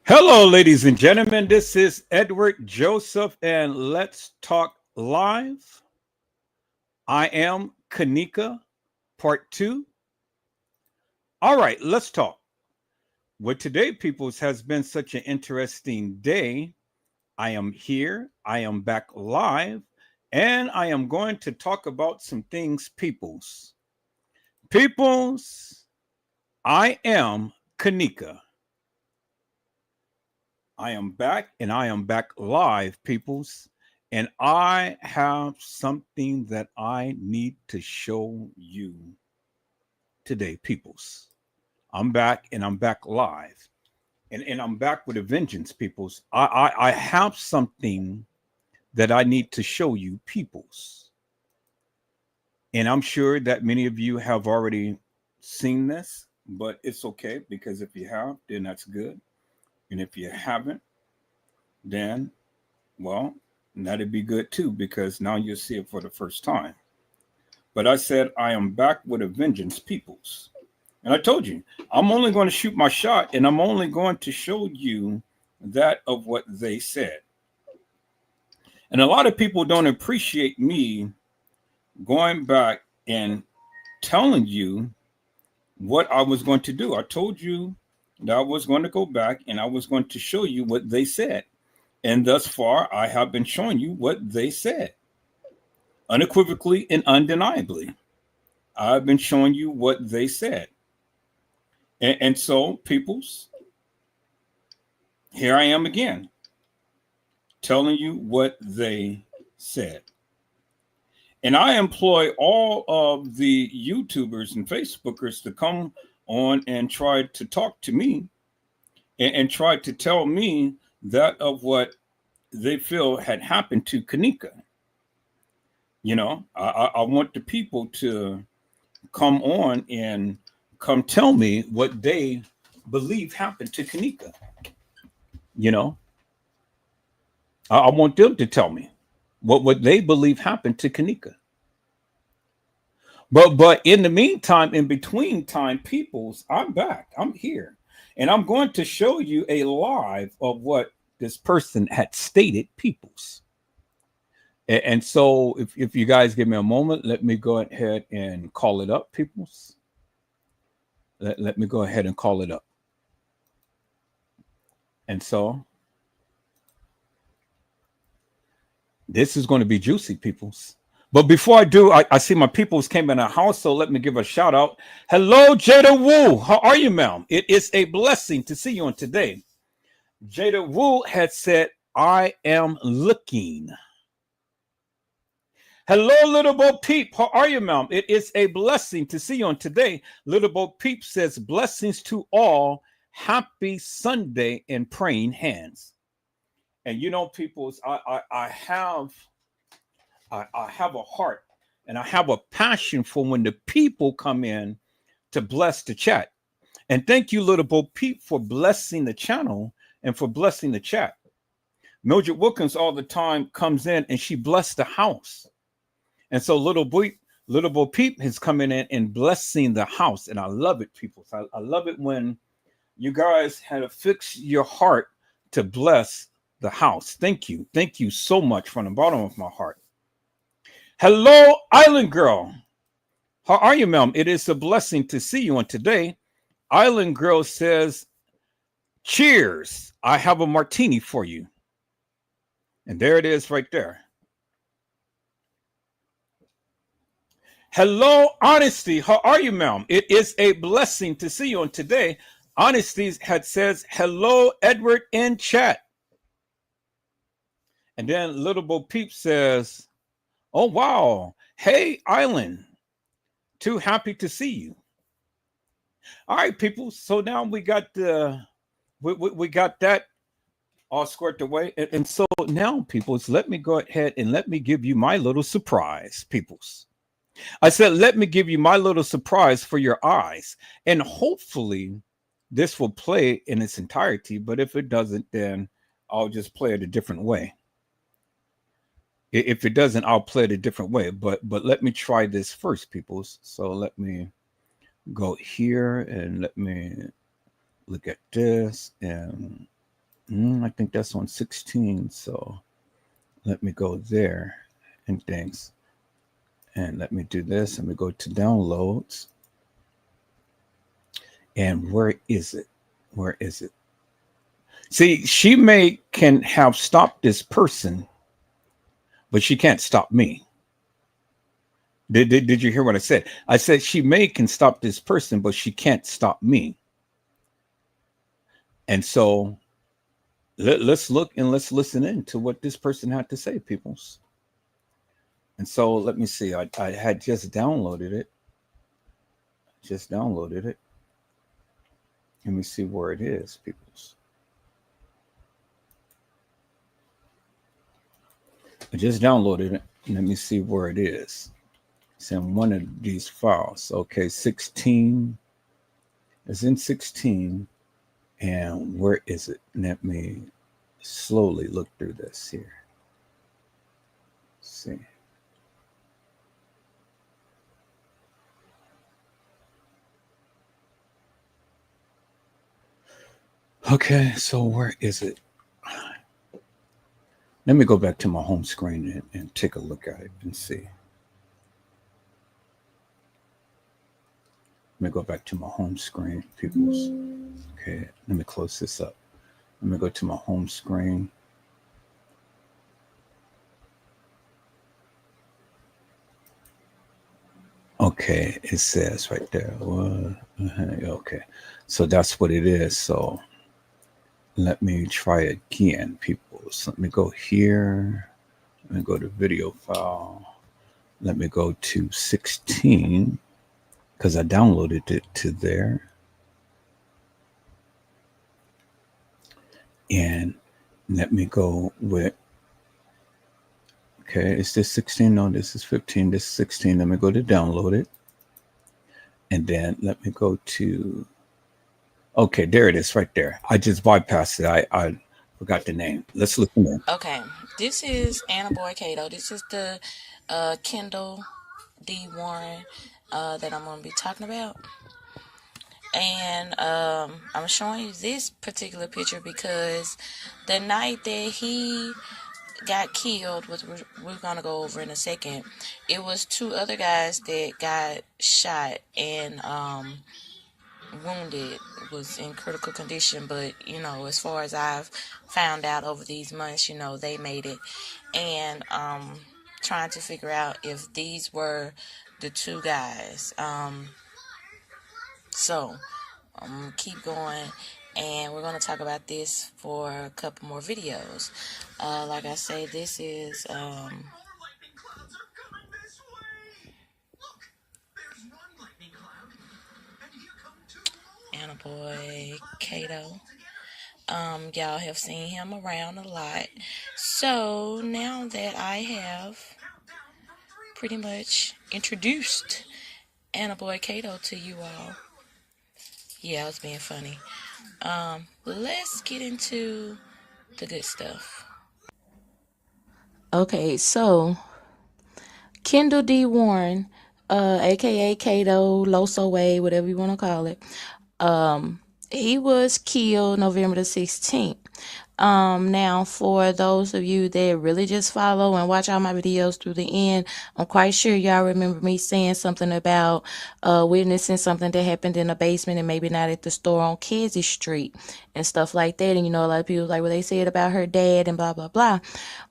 Hello, ladies and gentlemen. This is Edward Joseph, and let's talk live. I am Kanika, part two. All right, let's talk. Well, today, peoples, has been such an interesting day. I am here, I am back live, and I am going to talk about some things, peoples. Peoples, I am Kanika. I am back and I am back live, peoples. And I have something that I need to show you today, peoples. I'm back and I'm back live. And I'm back with a vengeance, peoples. I have something that I need to show you, peoples. And I'm sure that many of you have already seen this, but it's okay because if you have, then that's good. And if you haven't, then well, that'd be good too, because now you'll see it for the first time. But I said, I am back with a vengeance, peoples. And I told you, I'm only going to shoot my shot and I'm only going to show you that of what they said. And a lot of people don't appreciate me going back and telling you what I was going to do. I told you that I was going to go back and I was going to show you what they said. And thus far, I have been showing you what they said unequivocally and undeniably. I've been showing you what they said. And so, peoples, here I am again, telling you what they said. And I employ all of the YouTubers and Facebookers to come on and try to talk to me and try to tell me that of what they feel had happened to Kanika. I want the people to come on and come tell me what they believe happened to Kanika. You know, I want them to tell me what they believe happened to Kanika. But in the meantime, in between time, peoples, I'm back. I'm here, and I'm going to show you a live of what this person had stated, peoples. And so, if you guys give me a moment, let me go ahead and call it up, peoples. Let me go ahead and call it up. And so this is going to be juicy, peoples. But before I do, I see my peoples came in the house, so let me give a shout out. Hello, Jada Wu. How are you, ma'am? It is a blessing to see you on today. Jada Wu had said, I am looking. Hello, Little Bo Peep. How are you, ma'am? It is a blessing to see you on today. Little Bo Peep says, blessings to all. Happy Sunday in praying hands. And you know, peoples, I have a heart and I have a passion for when the people come in to bless the chat. And thank you, Little Bo Peep, for blessing the channel and for blessing the chat. Mildred Wilkins all the time comes in and she blessed the house. And so Little Bo Peep is coming in and blessing the house. And I love it, people. I love it when you guys had to fix your heart to bless the house. Thank you. Thank you so much from the bottom of my heart. Hello, Island Girl. How are you, ma'am? It is a blessing to see you on today. Island Girl says, cheers. I have a martini for you. And there it is right there. Hello, Honesty. How are you, ma'am? It is a blessing to see you on today. Honesty had says, hello, Edward in chat. And then Little Bo Peep says, oh, wow. Hey, Island. Too happy to see you. All right, people. So now we got we got that all squared away. And so now, peoples, let me go ahead and let me give you my little surprise, peoples. I said, let me give you my little surprise for your eyes. And hopefully this will play in its entirety. But if it doesn't, then I'll just play it a different way. If it doesn't, I'll play it a different way. But let me try this first, peoples. So let me go here and let me look at this. And I think that's on 16. So let me go there and things. And let me do this. Let me go to downloads. And where is it? Where is it? See, she can have stopped this person, but she can't stop me. Did you hear what I said? I said she can stop this person, but she can't stop me. And so let's look and let's listen in to what this person had to say, peoples. And so let me see. I had just downloaded it. Just downloaded it. Let me see where it is, peoples. I just downloaded it. Let me see where it is. It's in one of these files. Okay, 16. It's in 16. And where is it? Let me slowly look through this here. Let's see. Okay, so where is it? Let me go back to my home screen and take a look at it and see. Let me go back to my home screen, peoples. Okay, let me close this up. Let me go to my home screen. Okay, it says right there. Okay, so that's what it is. So let me try again, people. So let me go here. Let me go to video file. Let me go to 16 because I downloaded it to there. And let me go with, okay, is this 16? No, this is 15. This is 16. Let me go to download it. And then let me go to, okay, there it is right there. I just bypassed it. I forgot the name. Let's listen in. Okay, this is Anna Boy Cato. This is the Kendall D. Warren that I'm going to be talking about. And I'm showing you this particular picture because the night that he got killed, which we're going to go over in a second, it was two other guys that got shot and wounded, was in critical condition. But as far as I've found out over these months, they made it. And trying to figure out if these were the two guys. So I'm gonna keep going, and we're gonna talk about this for a couple more videos. Like I say, this is Anna Boy Cato. Y'all have seen him around a lot. So now that I have pretty much introduced Anna Boy Cato to you all, yeah, I was being funny. Let's get into the good stuff. Okay, so Kendall D. Warren, aka Cato, Loso Way, whatever you want to call it. He was killed November the 16th. Now for those of you that really just follow and watch all my videos through the end, I'm quite sure y'all remember me saying something about witnessing something that happened in the basement and maybe not at the store on Kedzie Street and stuff like that. And a lot of people like what they said about her dad and blah blah blah.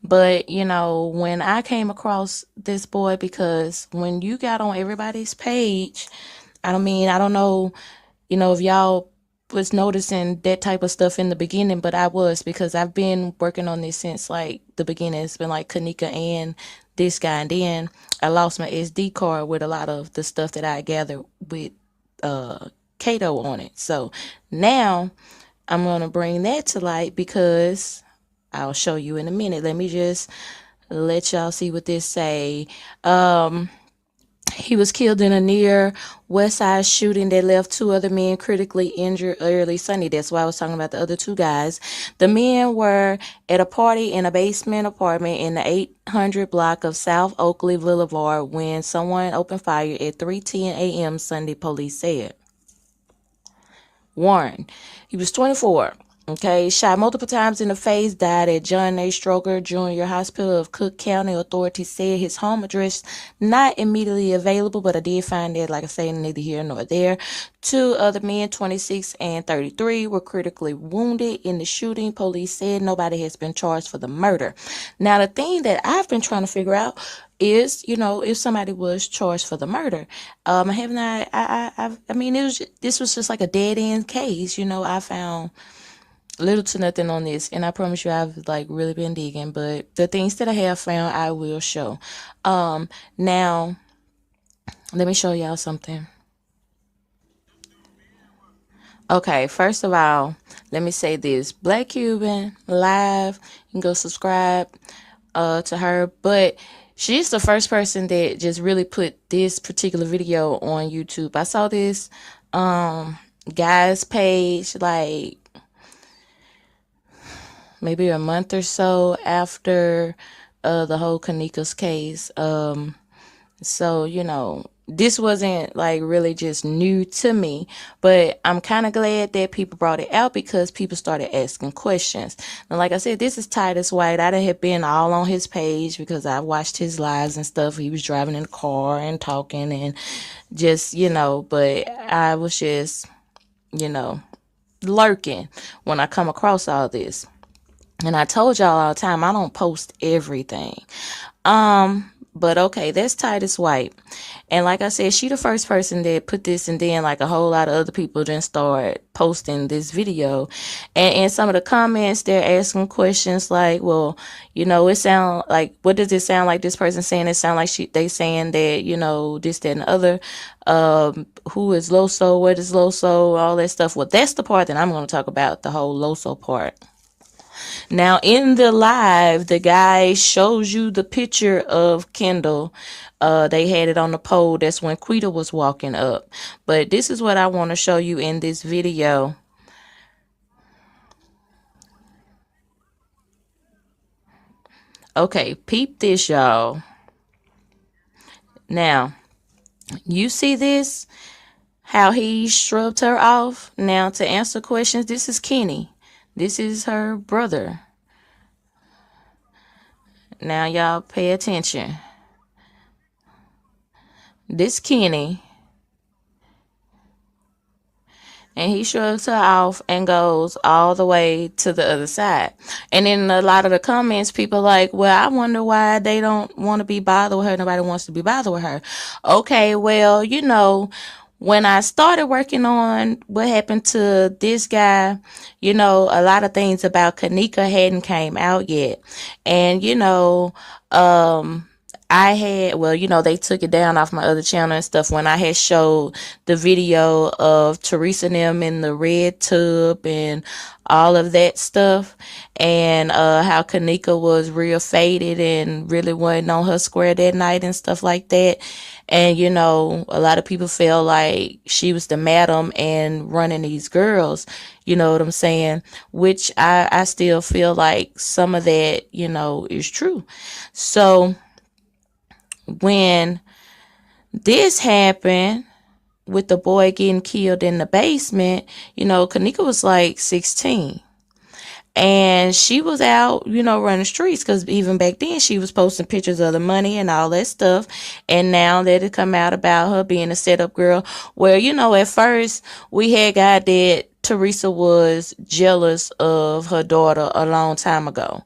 But when I came across this boy, because when you got on everybody's page, I don't know, if y'all was noticing that type of stuff in the beginning, but I was, because I've been working on this since like the beginning. It's been like Kanika and this guy, and then I lost my SD card with a lot of the stuff that I gathered with Cato on it. So now I'm gonna bring that to light because I'll show you in a minute. Let me just let y'all see what this say. He was killed in a near West Side shooting that left two other men critically injured early Sunday. That's why I was talking about the other two guys. The men were at a party in a basement apartment in the 800 block of South Oakley Boulevard when someone opened fire at 3:10 a.m. Sunday, police said. Warren, he was 24. Okay, shot multiple times in the face, died at John A. Stroger Jr. Hospital of Cook County. Authorities said his home address not immediately available, but I did find that, like I say, neither here nor there. 2 other men, 26 and 33, were critically wounded in the shooting. Police said nobody has been charged for the murder. Now, the thing that I've been trying to figure out is, if somebody was charged for the murder. I have not. I mean, this was just like a dead end case. I found little to nothing on this, and I promise you I've like really been digging, but the things that I have found I will show. Now let me show y'all something. Okay, first of all, let me say this. Black Cuban live, you can go subscribe to her, but she's the first person that just really put this particular video on YouTube. I saw this guy's page like maybe a month or so after the whole Kanika's case. So, this wasn't like really just new to me, but I'm kind of glad that people brought it out because people started asking questions. And like I said, this is Titus White. I done had been all on his page because I watched his lives and stuff. He was driving in the car and talking and just, but I was just, lurking when I come across all this. And I told y'all all the time, I don't post everything. But okay, that's Titus White. And like I said, she the first person that put this, and then like a whole lot of other people then start posting this video. And in some of the comments, they're asking questions like, well, it sound like, what does it sound like this person saying? It sound like they saying that, this, that, and the other. Who is Loso? What is Loso? All that stuff. Well, that's the part that I'm going to talk about, the whole Loso part. Now, in the live, the guy shows you the picture of Kendall. They had it on the pole. That's when Quita was walking up. But this is what I want to show you in this video. Okay, peep this, y'all. Now, you see this? How he shrugged her off? Now, to answer questions, this is Kenny. This is her brother. Now, y'all pay attention. This Kenny. And he shrugs her off and goes all the way to the other side. And in a lot of the comments, people like, well, I wonder why they don't want to be bothered with her. Nobody wants to be bothered with her. Okay, well, when I started working on what happened to this guy, a lot of things about Kanika hadn't came out yet. And, I had, well, they took it down off my other channel and stuff when I had showed the video of Teresa and them in the red tub and all of that stuff, and how Kanika was real faded and really wasn't on her square that night and stuff like that. And, a lot of people felt like she was the madam and running these girls, you know what I'm saying? Which I still feel like some of that, is true. So, when this happened with the boy getting killed in the basement, Kanika was like 16. And she was out, running streets because even back then she was posting pictures of the money and all that stuff. And now that it come out about her being a setup girl, well, at first we had got that Teresa was jealous of her daughter a long time ago.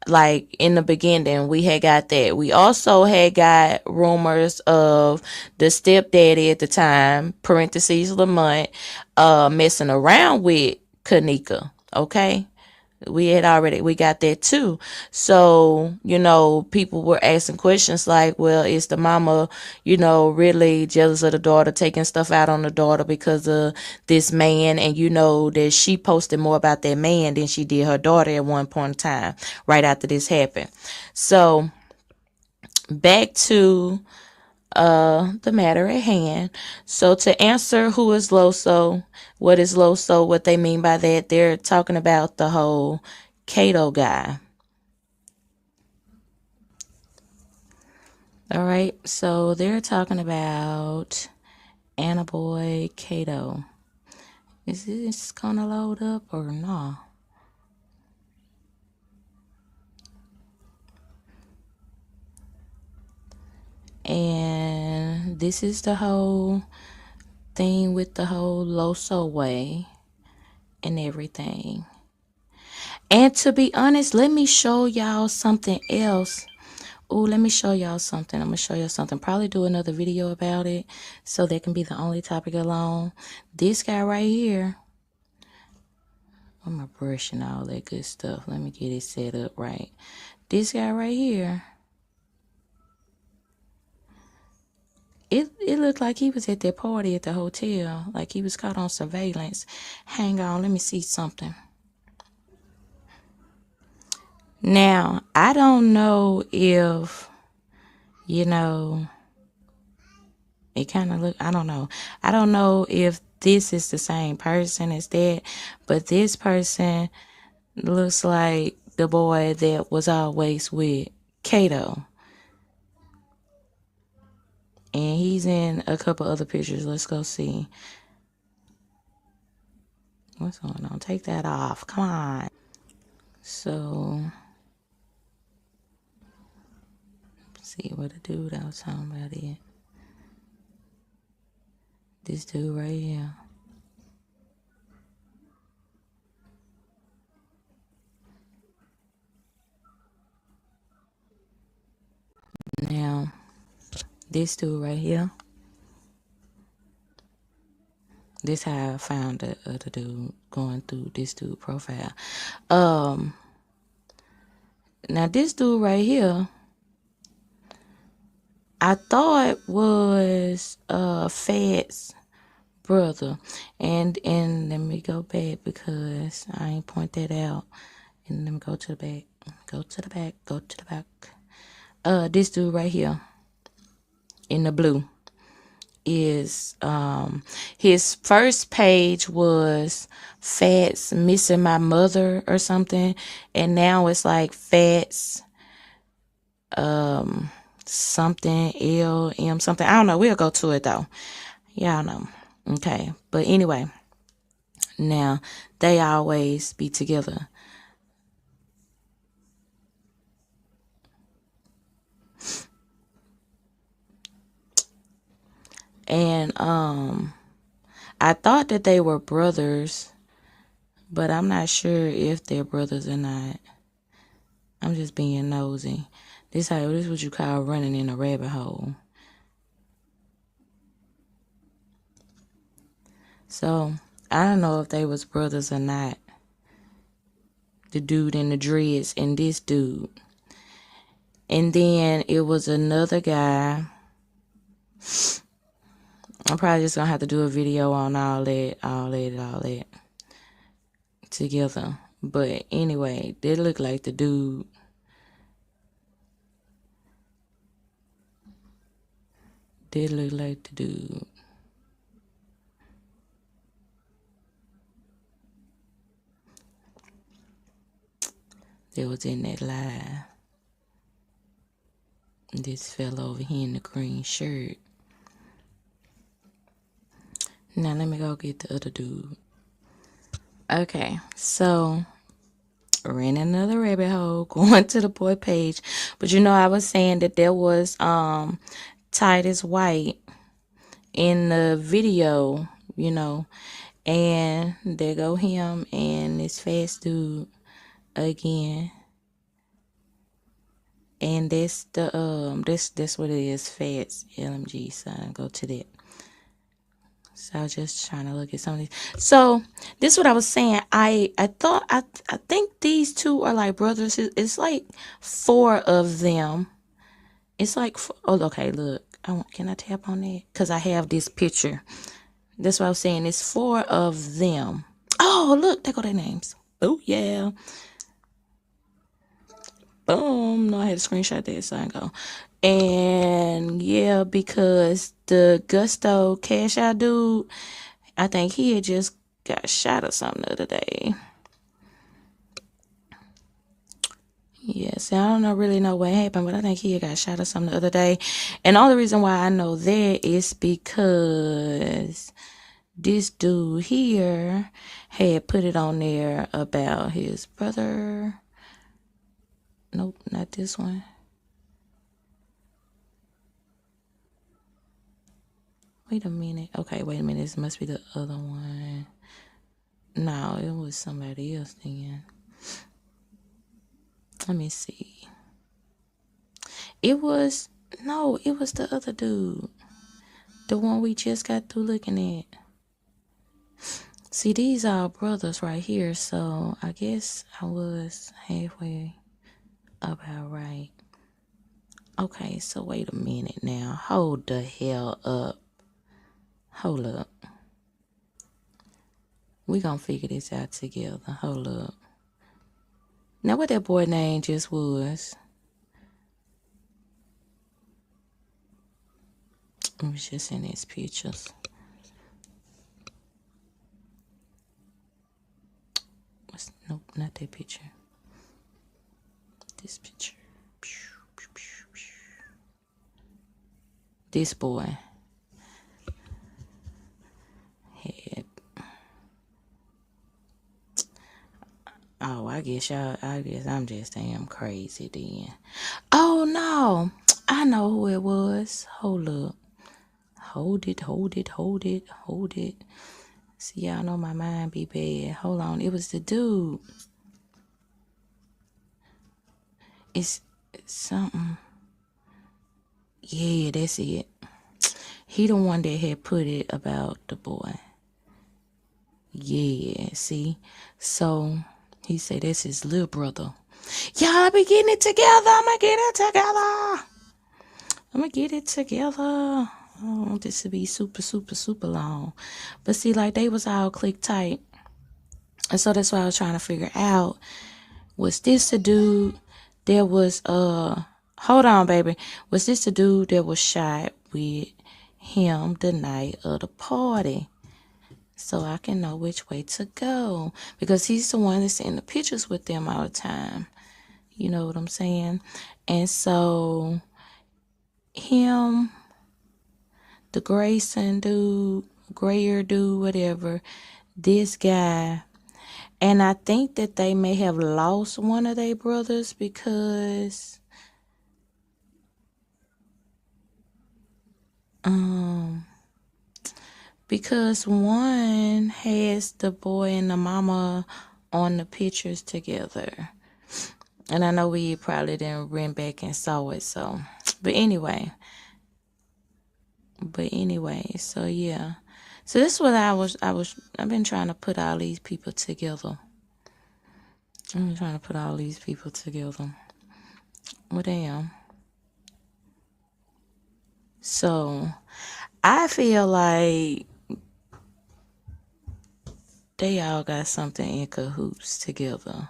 Like in the beginning, we had got that. We also had got rumors of the stepdaddy at the time, parentheses Lamont, messing around with Kanika. Okay. We got that too. So, people were asking questions like, well, is the mama, really jealous of the daughter, taking stuff out on the daughter because of this man? And that she posted more about that man than she did her daughter at one point in time, right after this happened. So back to the matter at hand. So to answer who is Loso, what is Loso, what they mean by that, they're talking about the whole Kato guy. All right, so they're talking about Anna Boy Kato. Is this gonna load up or not? And this is the whole thing with the whole Loso way and everything. And to be honest, let me show y'all something else. Oh, let me show y'all something. I'm going to show y'all something. Probably do another video about it so that can be the only topic alone. This guy right here. I'm my brush and all that good stuff. Let me get it set up right. This guy right here. It looked like he was at that party at the hotel. Like he was caught on surveillance. Hang on, let me see something. Now, I don't know if, you know, it kind of look, I don't know. I don't know if this is the same person as that, but this person looks like the boy that was always with Kato. And he's in a couple other pictures. Let's go see. What's going on? Take that off. Come on. So, let's see what the dude I was talking about is. This dude right here. Now, this dude right here. This how I found the other dude going through this dude profile. Now this dude right here, I thought was Fed's brother, and let me go back because I ain't point that out. And let me go to the back. Go to the back. Go to the back. This dude right here in the blue is his first page was Fats missing my mother or something, and now it's like Fats something LM something. I don't know. We'll go to it though. Y'all know. Okay. But anyway, now they always be together. And I thought that they were brothers, but I'm not sure if they're brothers or not. I'm just being nosy. This is what you call running in a rabbit hole. So I don't know if they was brothers or not. The dude in the dreads and this dude. And then it was another guy. I'm probably just gonna have to do a video on all that together. But anyway, they look like the dude. They look like the dude. That was in that live. This fella over here in the green shirt. Now let me go get the other dude. Okay, so ran another rabbit hole going to the boy page. But you know, I was saying that there was Titus White in the video, you know, and there go him and this fast dude again. And that's the that's what it is, Fats LMG. So I go to that. So I was just trying to look at some of these. So this is what I was saying. I think these two are like brothers. It's like 4 of them. It's like okay, look. Can I tap on that? Because I have this picture. That's what I was saying. It's 4 of them. Oh, look, there go their names. Oh yeah. Boom. No, I had to screenshot that so I go. And yeah, because the Gusto Cash Out dude, I think he had just got shot or something the other day. Yes, I don't really know what happened, but I think he had got shot or something the other day. And the only reason why I know that is because this dude here had put it on there about his brother. Nope, not this one. Wait a minute. Okay, wait a minute. This must be the other one. No, it was somebody else then. Let me see. It was the other dude. The one we just got through looking at. See, these are brothers right here, so I guess I was halfway about right. Okay, so wait a minute now. Hold the hell up. Hold up. We gonna figure this out together. Hold up. Now what that boy name just was? It was just in his pictures. Nope, not that picture. This picture. This boy had. Oh, I guess I'm just damn crazy then. Oh no, I know who it was. Hold up. Hold it. See, y'all know my mind be bad. Hold on, it was the dude. It's something. Yeah, that's it. He the one that had put it about the boy. Yeah, see? So he said that's his little brother. Y'all be getting it together. I'ma get it together. I don't want this to be super long. But see, like they was all click tight. And so that's why I was trying to figure out, was this the dude that was hold on baby. Was this the dude that was shot with him the night of the party? So I can know which way to go. Because he's the one that's in the pictures with them all the time. You know what I'm saying? And so him, the Grayson dude, grayer dude, whatever, this guy, and I think that they may have lost one of their brothers because one has the boy and the mama on the pictures together. And I know we probably didn't run back and saw it, so but anyway, so yeah. So this is what I've been trying to put all these people together. Well, damn. So I feel like they all got something in cahoots together.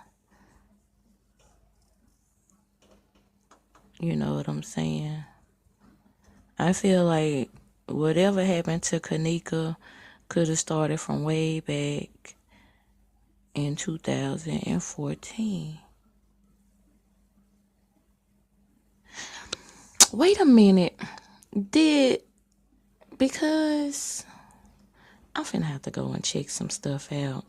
You know what I'm saying? I feel like whatever happened to Kanika could have started from way back in 2014. Wait a minute. Because I'm finna have to go and check some stuff out.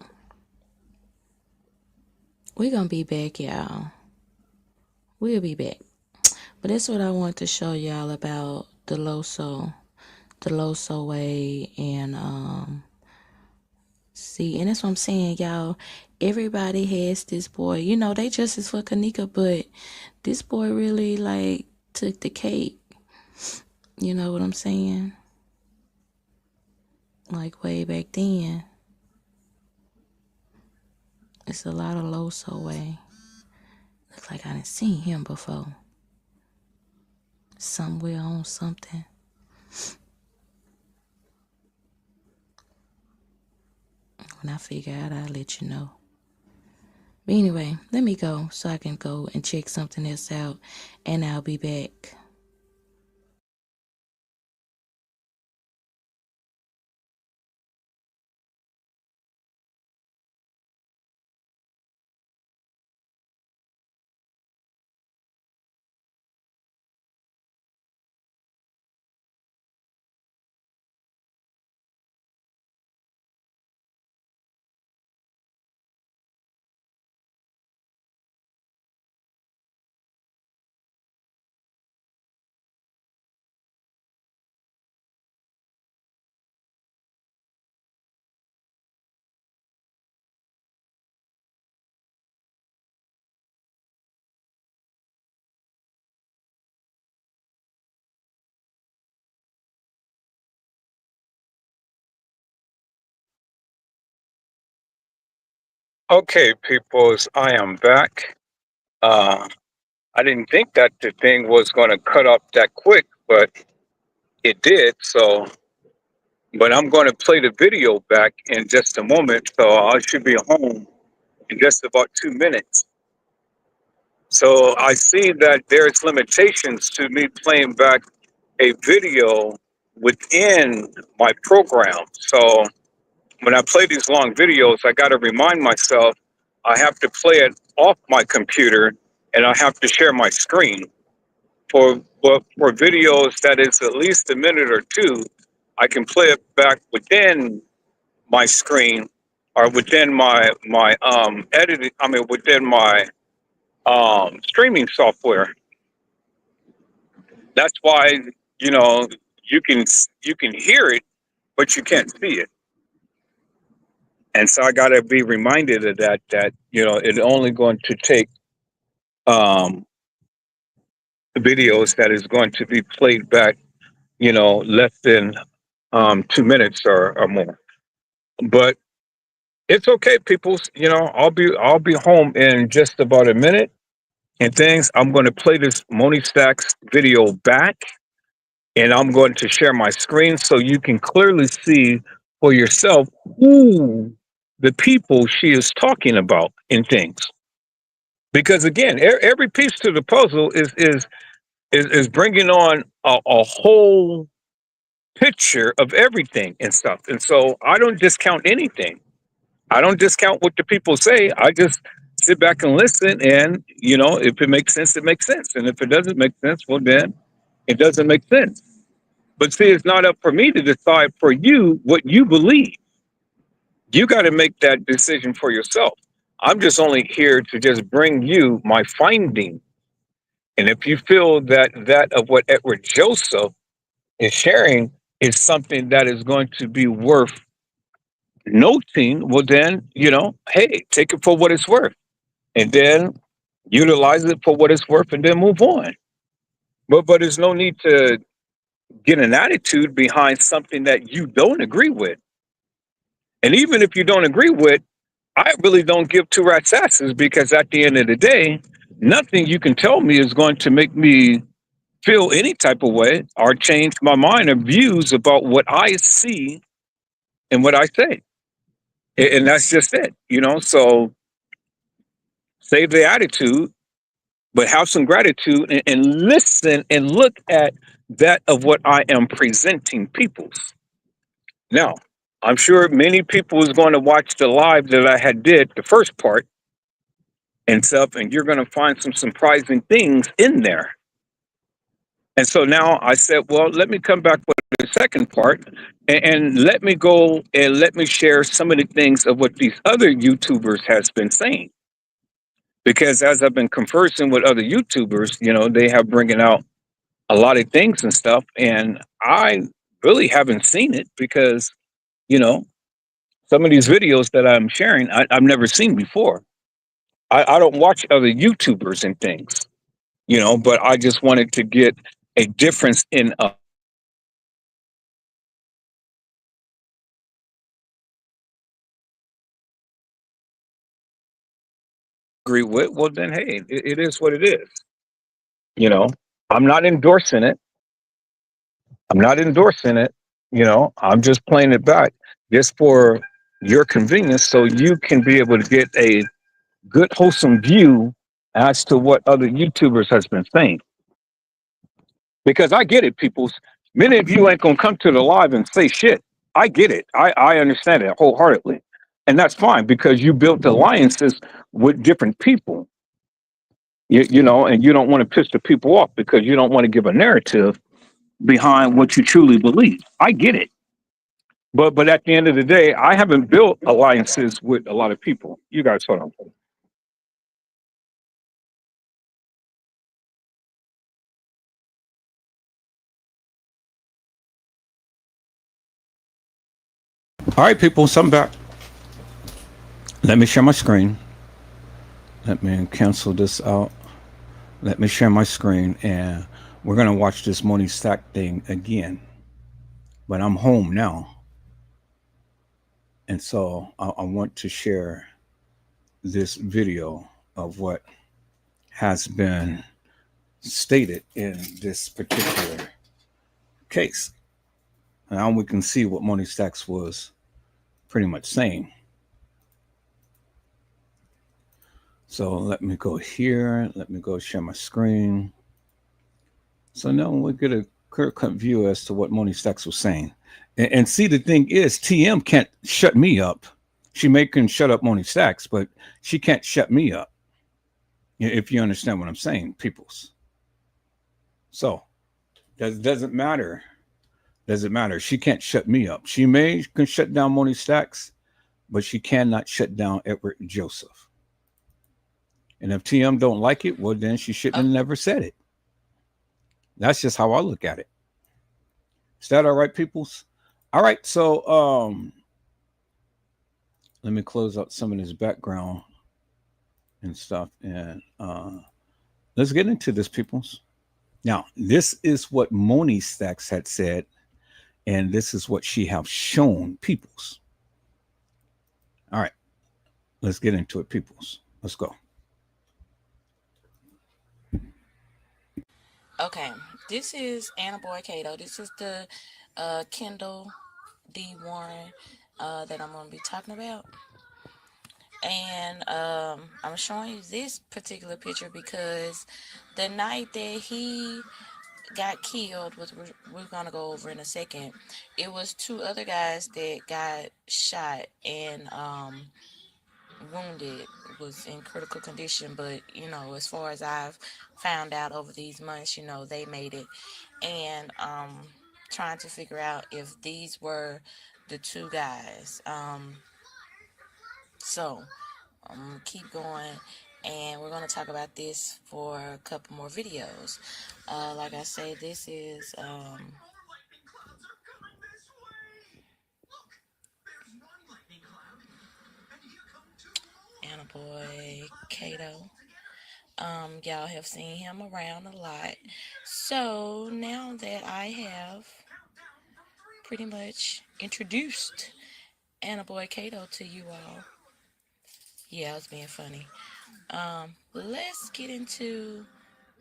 We're gonna be back, y'all. We'll be back. But that's what I want to show y'all about the Loso way, and see, and that's what I'm saying, y'all. Everybody has this boy. You know, they just as for Kanika, but this boy really like took the cake. You know what I'm saying? Like way back then. It's a lot of Loso way. Looks like I done seen him before. Somewhere on something. When I figure out, I'll let you know. But anyway, let me go so I can go and check something else out, and I'll be back. Okay, peoples, I am back. Uh, I didn't think that the thing was going to cut up that quick, but it did. So, but I'm going to play the video back in just a moment. So I should be home in just about 2 minutes. So I see that there's limitations to me playing back a video within my program. So when I play these long videos, I got to remind myself I have to play it off my computer and I have to share my screen. For videos that is at least a minute or two, I can play it back within my screen or within my editing. I mean, within my streaming software. That's why you know you can you can hear it, but you can't see it. And so I got to be reminded of that. That it's only going to take um, videos that is going to be played back. Less than 2 minutes or more. But it's okay, people. I'll be home in just about a minute. And things. I'm going to play this Moni Stacks video back, and I'm going to share my screen so you can clearly see for yourself who the people she is talking about in things. Because again, every piece to the puzzle is bringing on a whole picture of everything and stuff. And so I don't discount anything. I don't discount what the people say. I just sit back and listen. And, if it makes sense, it makes sense. And if it doesn't make sense, well, then it doesn't make sense. But see, it's not up for me to decide for you what you believe. You got to make that decision for yourself. I'm just only here to just bring you my finding. And if you feel that of what Edward Joseph is sharing is something that is going to be worth noting, well, then, hey, take it for what it's worth and then utilize it for what it's worth and then move on. But there's no need to get an attitude behind something that you don't agree with. And even if you don't agree with, I really don't give two rat's asses because at the end of the day, nothing you can tell me is going to make me feel any type of way or change my mind or views about what I see and what I say. And that's just it. So save the attitude, but have some gratitude and listen and look at that of what I am presenting people's. Now, I'm sure many people is going to watch the live that I had did the first part and stuff, and you're going to find some surprising things in there. And so now I said, well, let me come back with the second part and let me go and let me share some of the things of what these other YouTubers has been saying. Because as I've been conversing with other YouTubers, they have bringing out a lot of things and stuff, and I really haven't seen it because, you know, some of these videos that I'm sharing, I've never seen before. I don't watch other YouTubers and things, but I just wanted to get a difference in agree with. Well, then, hey, it is what it is. You know, I'm not endorsing it. I'm not endorsing it. I'm just playing it back just for your convenience so you can be able to get a good, wholesome view as to what other YouTubers has been saying. Because I get it, peoples. Many of you ain't gonna come to the live and say shit. I get it. I understand it wholeheartedly. And that's fine because you built alliances with different people. And you don't want to piss the people off because you don't want to give a narrative behind what you truly believe. I get it. But at the end of the day, I haven't built alliances with a lot of people. You guys hold on. All right, people, so I'm back. Let me share my screen. Let me cancel this out. Let me share my screen, and we're gonna watch this Moni Stack thing again. But I'm home now, and so I want to share this video of what has been stated in this particular case. Now we can see what Moni Stacks was pretty much saying. So let me go here. Let me go share my screen. So now we'll get a clear-cut view as to what Moni Stacks was saying. And see, the thing is, TM can't shut me up. She can shut up Moni Stacks, but she can't shut me up. If you understand what I'm saying, peoples. So doesn't matter. Doesn't matter. She can't shut me up. She can shut down Moni Stacks, but she cannot shut down Edward Joseph. And if TM don't like it, well, then she shouldn't have never said it. That's just how I look at it. Is that all right, peoples? All right. So let me close out some of this background and stuff, and let's get into this, peoples. Now, this is what Moni Stacks had said, and this is what she have shown, peoples. All right, let's get into it, peoples. Let's go. Okay, this is Anna Boy Cato. This is the Kendall D. Warren that I'm going to be talking about. And I'm showing you this particular picture because the night that he got killed, which we're going to go over in a second, it was two other guys that got shot and wounded, was in critical condition. But, you know, as far as I've found out over these months, you know, they made it. And trying to figure out if these were the two guys. So I'm going to keep going, and we're going to talk about this for a couple more videos. Like I say, this is Anna Boy Cato. Y'all have seen him around a lot. So now that I have pretty much introduced Anna Boy Cato to you all, yeah, I was being funny. Let's get into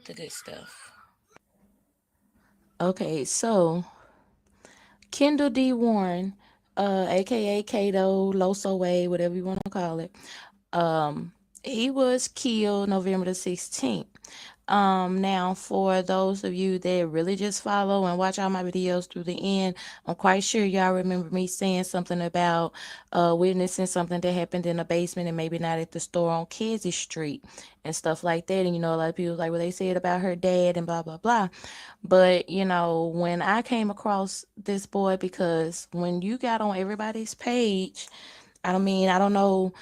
the good stuff. Okay, so Kendall D. Warren, aka Cato, Loso Way, whatever you want to call it, he was killed November the 16th. Now for those of you that really just follow and watch all my videos through the end, I'm quite sure y'all remember me saying something about witnessing something that happened in the basement and maybe not at the store on Kedzie Street and stuff like that. And you know, a lot of people like what they said about her dad and blah blah blah. But you know, when I came across this boy, because when you got on everybody's page, I don't know,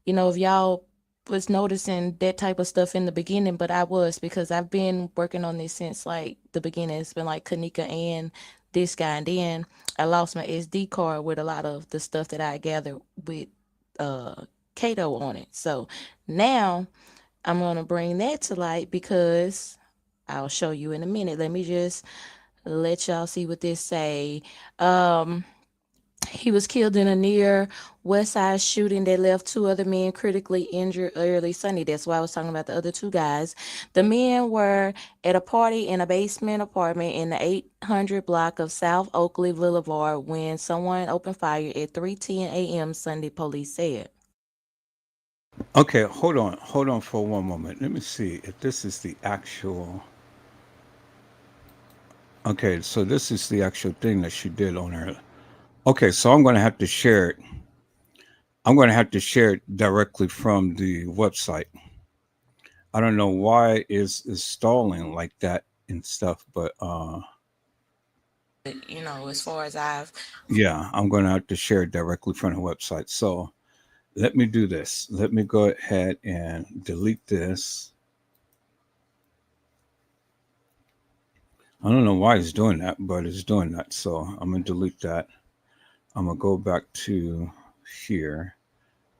you know, if y'all was noticing that type of stuff in the beginning, but I was, because I've been working on this since like the beginning. It's been like Kanika and this guy, and then I lost my SD card with a lot of the stuff that I gathered with Cato on it. So now I'm gonna bring that to light because I'll show you in a minute. Let me just let y'all see what this say. He was killed in a near West Side shooting that left two other men critically injured early Sunday. That's why I was talking about the other two guys. The men were at a party in a basement apartment in the 800 block of South Oakley Boulevard when someone opened fire at 3:10 a.m. Sunday, police said. Okay, hold on for one moment. Let me see if this is the actual. Okay, so this is the actual thing that she did on her. Okay, so I'm going to have to share it. I'm going to have to share it directly from the website. I don't know why it's stalling like that and stuff, but you know, as far as I'm going to have to share it directly from the website. So let me do this. Let me go ahead and delete this. I don't know why it's doing that, but it's doing that. So I'm going to delete that. I'm going to go back to here,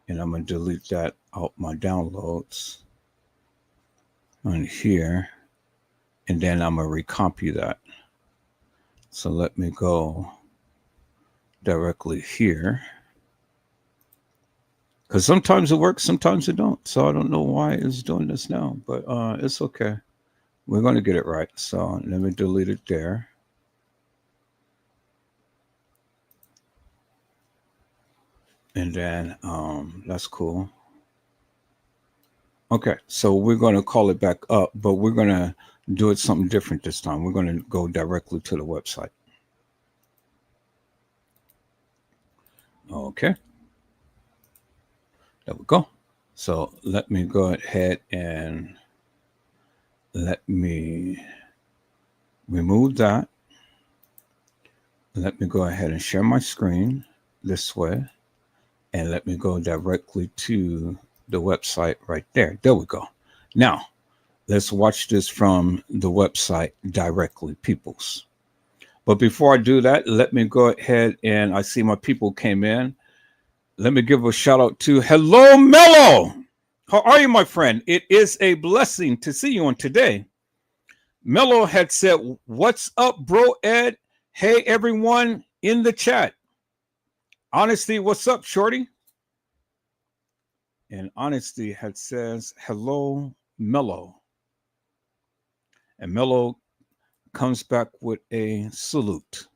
and I'm going to delete that out my downloads on here, and then I'm going to recopy that. So let me go directly here. Because sometimes it works, sometimes it don't. So I don't know why it's doing this now, but it's okay. We're going to get it right. So let me delete it there. And then that's cool. Okay, so we're going to call it back up, but we're going to do it something different this time. We're going to go directly to the website. Okay, there we go. So let me go ahead and let me remove that. Let me go ahead and share my screen this way. And let me go directly to the website right there. There we go. Now, let's watch this from the website directly, peoples. But before I do that, let me go ahead and I see my people came in. Let me give a shout out to Hello Mello. How are you, my friend? It is a blessing to see you on today. Mello had said, "What's up, bro, Ed? Hey, everyone in the chat. Honesty, what's up, shorty?" And Honesty had says, "Hello, Mello." And Mello comes back with a salute.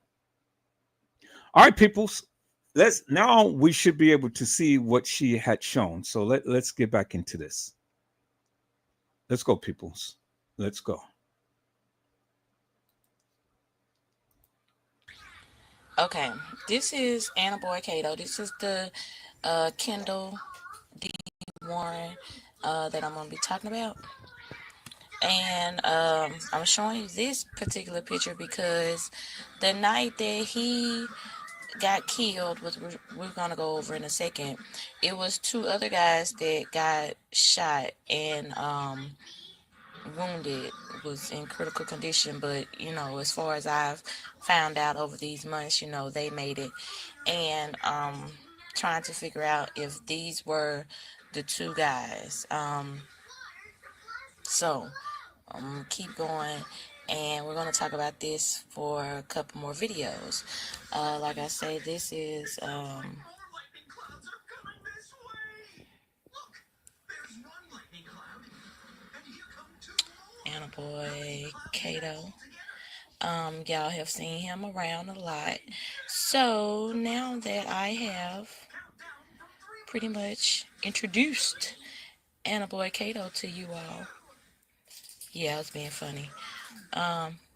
All right, peoples. Let's now we should be able to see what she had shown. So let's get back into this. Let's go, peoples. Let's go. Okay, this is Anna Boy Cato. This is the Kendall D. Warren that I'm going to be talking about. And I'm showing you this particular picture because the night that he got killed, which we're going to go over in a second, it was two other guys that got shot and wounded, was in critical condition. But as far as I've found out over these months, they made it. And trying to figure out if these were the two guys. So keep going, and we're going to talk about this for a couple more videos. Like I say, this is Anna Boy Cato. Y'all have seen him around a lot. So now that I have pretty much introduced Anna Boy Cato to you all, yeah, I was being funny.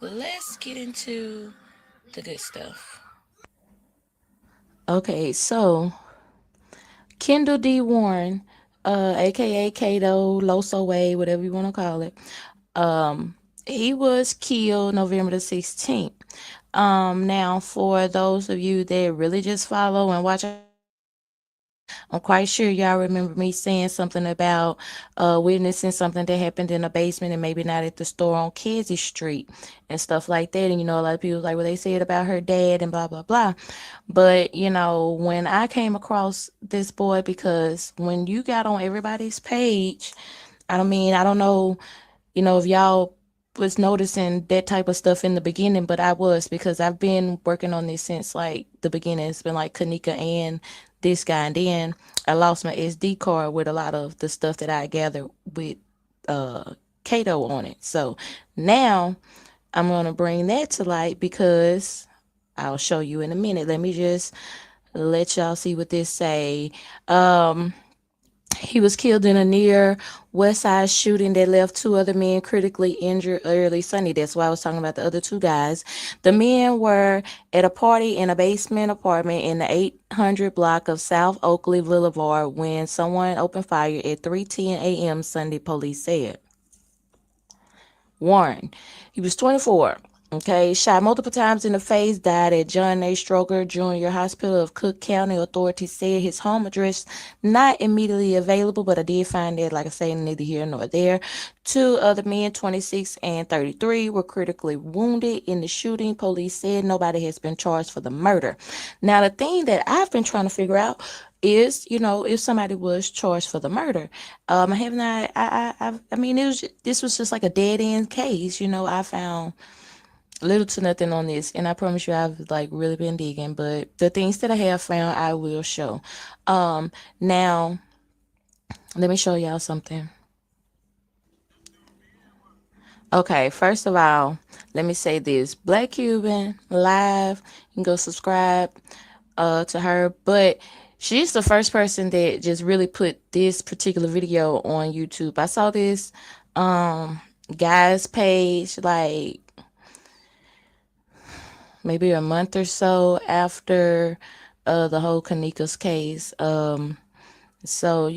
Let's get into the good stuff. Okay, so Kendall D. Warren, aka Cato, Loso Way, whatever you want to call it, he was killed November the 16th. Now for those of you that really just follow and watch, I'm quite sure y'all remember me saying something about witnessing something that happened in the basement and maybe not at the store on Kedzie Street and stuff like that. And a lot of people like, well, they said about her dad and blah blah blah. But when I came across this boy, because when you got on everybody's page, I don't know, if y'all was noticing that type of stuff in the beginning, but I was, because I've been working on this since like the beginning. It's been like Kanika and this guy, and then I lost my SD card with a lot of the stuff that I gathered with Cato on it. So now I'm gonna bring that to light because I'll show you in a minute. Let me just let y'all see what this say. He was killed in a near West Side shooting that left two other men critically injured early Sunday. That's why I was talking about the other two guys. The men were at a party in a basement apartment in the 800 block of South Oakley Boulevard when someone opened fire at 3:10 a.m. Sunday, police said. Warren, he was 24. Okay, shot multiple times in the face, died at John A. Stroger Jr. Hospital of Cook County. Authorities said his home address not immediately available, but I did find that, like I say, neither here nor there. Two other men, 26 and 33, were critically wounded in the shooting. Police said nobody has been charged for the murder. Now, the thing that I've been trying to figure out is, if somebody was charged for the murder. I have not. This was just like a dead end case. I found little to nothing on this, and I promise you I've like really been digging, but the things that I have found I will show. Now let me show y'all something. Okay, first of all, let me say this. Black Cuban live, you can go subscribe to her, but she's the first person that just really put this particular video on YouTube. I saw this guy's page like maybe a month or so after the whole Kanika's case. So,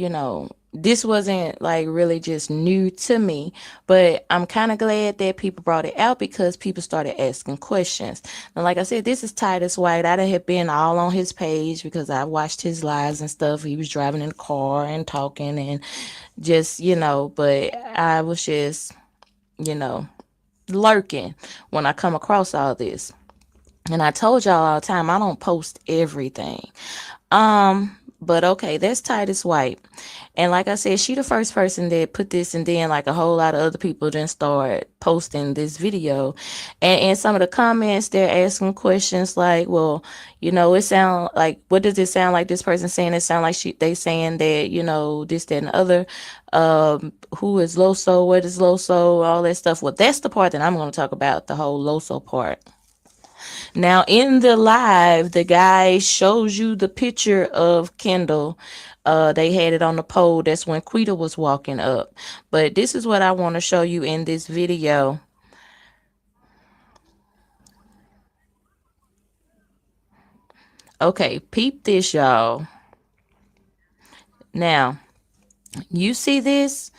this wasn't like really just new to me, but I'm kind of glad that people brought it out because people started asking questions. And like I said, this is Titus White. I done had been all on his page because I watched his lives and stuff. He was driving in the car and talking and just, but I was just, you know, lurking when I come across all this. And I told y'all all the time, I don't post everything. But okay, that's Titus White. And like I said, she the first person that put this, and then like a whole lot of other people then start posting this video. And in some of the comments, they're asking questions like, well, it sound like, what does it sound like this person saying? It sound like they saying that, this, that, and the other. Who is Loso? What is Loso? All that stuff. Well, that's the part that I'm going to talk about, the whole Loso part. Now, in the live, the guy shows you the picture of Kendall. They had it on the pole. That's when Quita was walking up. But this is what I want to show you in this video. Okay, peep this, y'all. Now, you see this?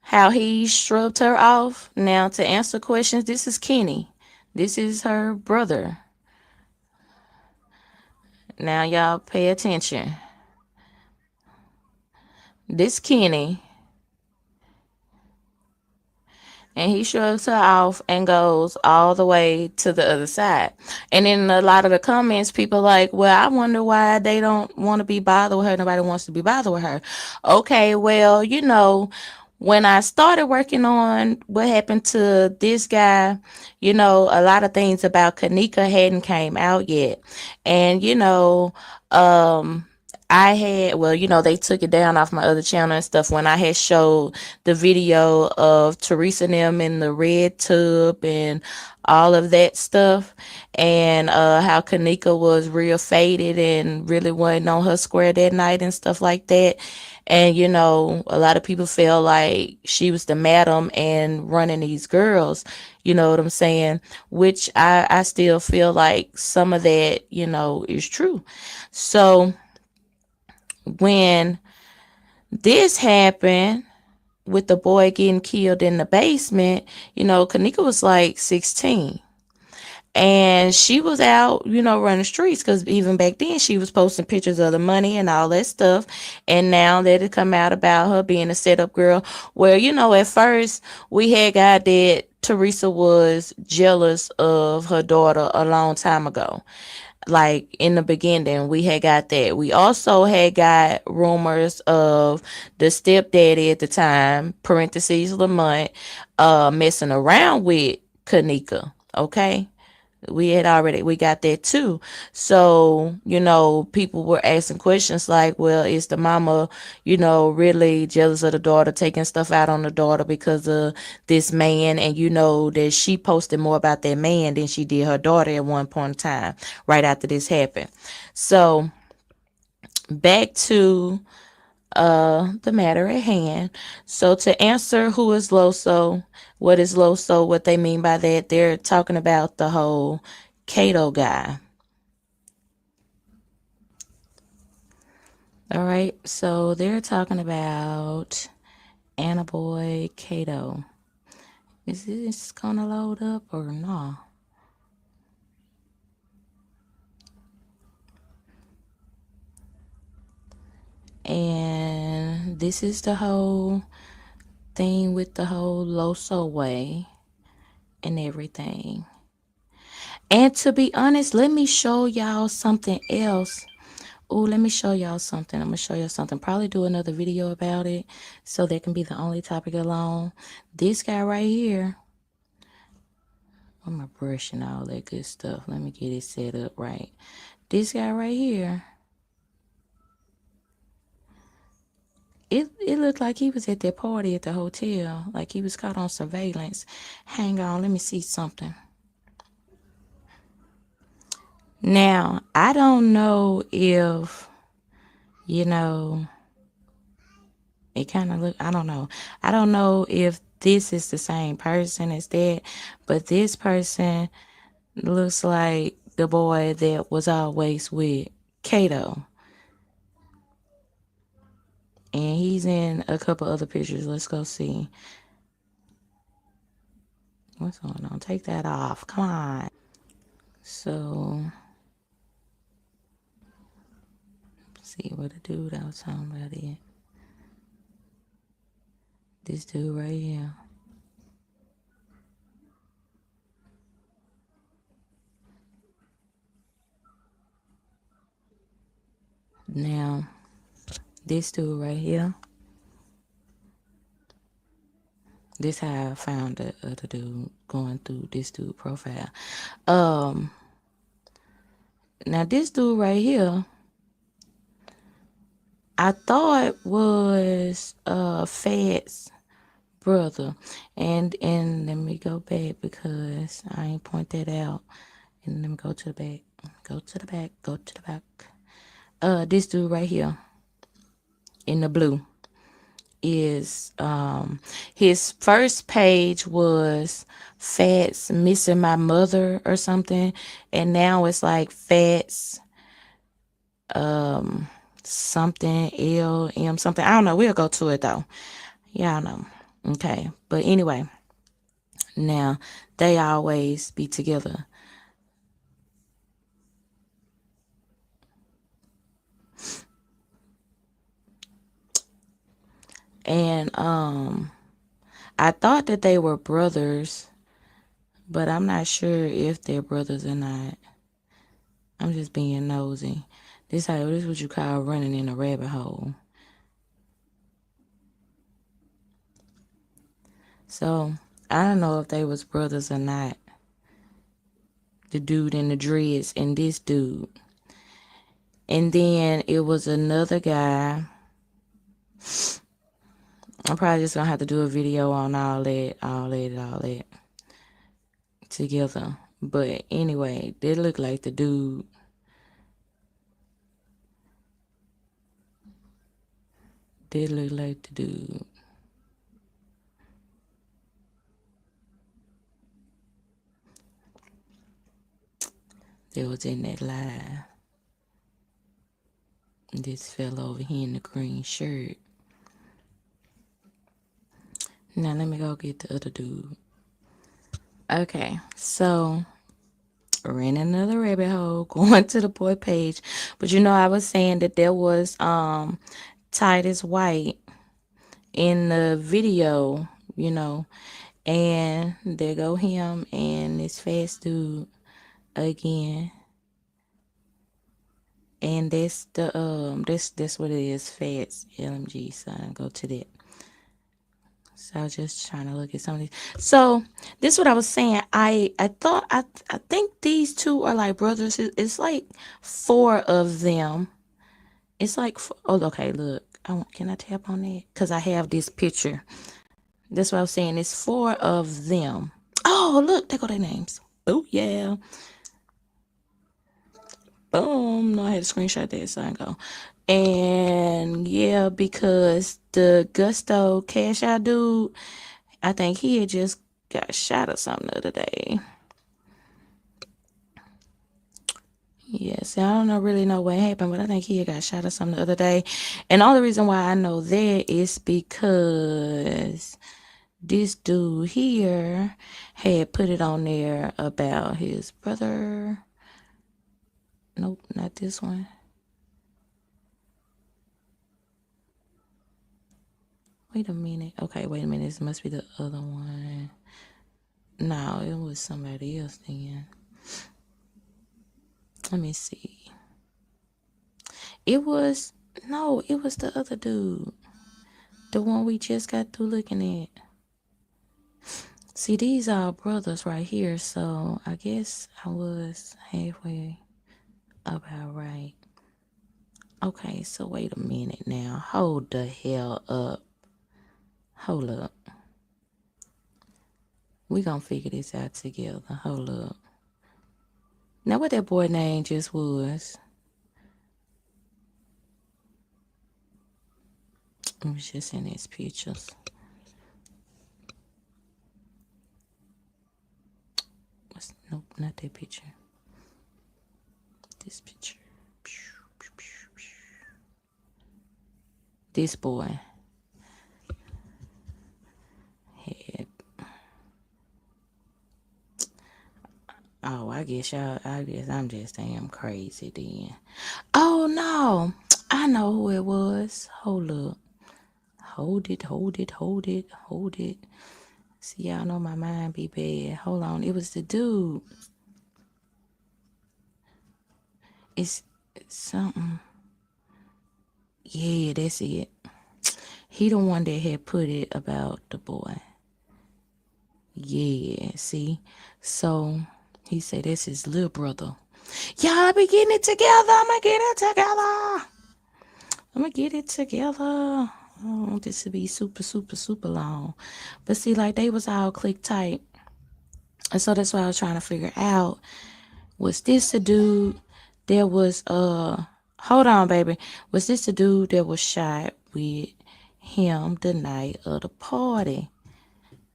How he shrugged her off? Now, to answer questions, this is Kenny. This is her brother. Now, y'all pay attention. This Kenny. And he shrugs her off and goes all the way to the other side. And in a lot of the comments, people like, well, I wonder why they don't want to be bothered with her. Nobody wants to be bothered with her. Okay, well, when I started working on what happened to this guy, a lot of things about Kanika hadn't came out yet. And, I had, well, they took it down off my other channel and stuff when I had showed the video of Teresa and them in the red tub and all of that stuff, and how Kanika was real faded and really wasn't on her square that night and stuff like that. And, a lot of people felt like she was the madam and running these girls, you know what I'm saying? Which I still feel like some of that, is true. So when this happened with the boy getting killed in the basement, Kanika was like 16. And she was out, running streets because even back then she was posting pictures of the money and all that stuff. And now that it come out about her being a setup girl, well, at first we had got that Teresa was jealous of her daughter a long time ago. Like in the beginning, we had got that. We also had got rumors of the stepdaddy at the time, parentheses Lamont, messing around with Kanika. Okay. We got that too. So, people were asking questions like, well, is the mama, really jealous of the daughter, taking stuff out on the daughter because of this man? And that she posted more about that man than she did her daughter at one point in time, right after this happened. So back to the matter at hand. So to answer who is Loso, what is Loso, what they mean by that, they're talking about the whole Kato guy. All right, so they're talking about Anna Boy Kato. Is this gonna load up or no? And this is the whole thing with the whole Loso way and everything. And to be honest, let me show y'all something else. Oh, let me show y'all something. I'm going to show you something. Probably do another video about it so that can be the only topic alone. This guy right here. with my brush and all that good stuff. Let me get it set up right. This guy right here, it looked like he was at that party at the hotel, like he was caught on surveillance. Hang on, let me see something. Now, I don't know if, you know, it kind of look, I don't know. I don't know if this is the same person as that, but this person looks like the boy that was always with Kato. And he's in a couple other pictures. Let's go see. What's going on? Take that off. Come on. So, see what the dude I was talking about is. This dude right here. Now, this dude right here. This how I found the other dude going through this dude profile. Now this dude right here, I thought was Fed's brother, and let me go back because I ain't point that out. And let me go to the back. Go to the back. Go to the back. This dude right here in the blue is his first page was Fats missing my mother or something, and now it's like Fats something LM something. I don't know. We'll go to it though. Y'all know. Okay. But anyway, now they always be together. And I thought that they were brothers, but I'm not sure if they're brothers or not. I'm just being nosy. This is what you call running in a rabbit hole. So I don't know if they was brothers or not. The dude in the dreads and this dude. And then it was another guy. I'm probably just gonna have to do a video on all that together. But anyway, they look like the dude. They look like the dude. That was in that live. This fella over here in the green shirt. Now let me go get the other dude. Okay, so ran another rabbit hole going to the boy page. But I was saying that there was Titus White in the video, and there go him and this fast dude again. And that's the that's what it is, Fats LMG. So I go to that. So I was just trying to look at some of these. So this is what I was saying. I think these two are like brothers. It's like 4 of them. It's like okay, look. Can I tap on that? Because I have this picture. That's what I was saying. It's 4 of them. Oh, look, there go their names. Oh yeah. Boom. No, I had to screenshot that so I go. And yeah, because the Gusto Cash Out dude, I think he had just got shot or something the other day. Yes, I don't really know what happened, but I think he had got shot or something the other day. And the only reason why I know that is because this dude here had put it on there about his brother. Nope, not this one. Wait a minute. Okay, wait a minute. This must be the other one. No, it was somebody else then. Let me see. It was the other dude. The one we just got through looking at. See, these are brothers right here, so I guess I was halfway about right. Okay, so wait a minute now. Hold the hell up. Hold up. We gonna figure this out together. Hold up. Now what that boy name just was? It was just in his pictures. Nope, not that picture. This picture. This boy. Head. Oh, I guess I'm just damn crazy then. Oh no. I know who it was. Hold up. Hold it. See, y'all know my mind be bad. Hold on. It was the dude. It's something. Yeah, that's it. He the one that had put it about the boy. Yeah, see? So he said that's his little brother. Y'all be getting it together. I'm gonna get it together. I don't want this to be super long. But see, like they was all click tight. And so that's what I was trying to figure out. Was this the dude that was hold on, baby. Was this the dude that was shot with him the night of the party?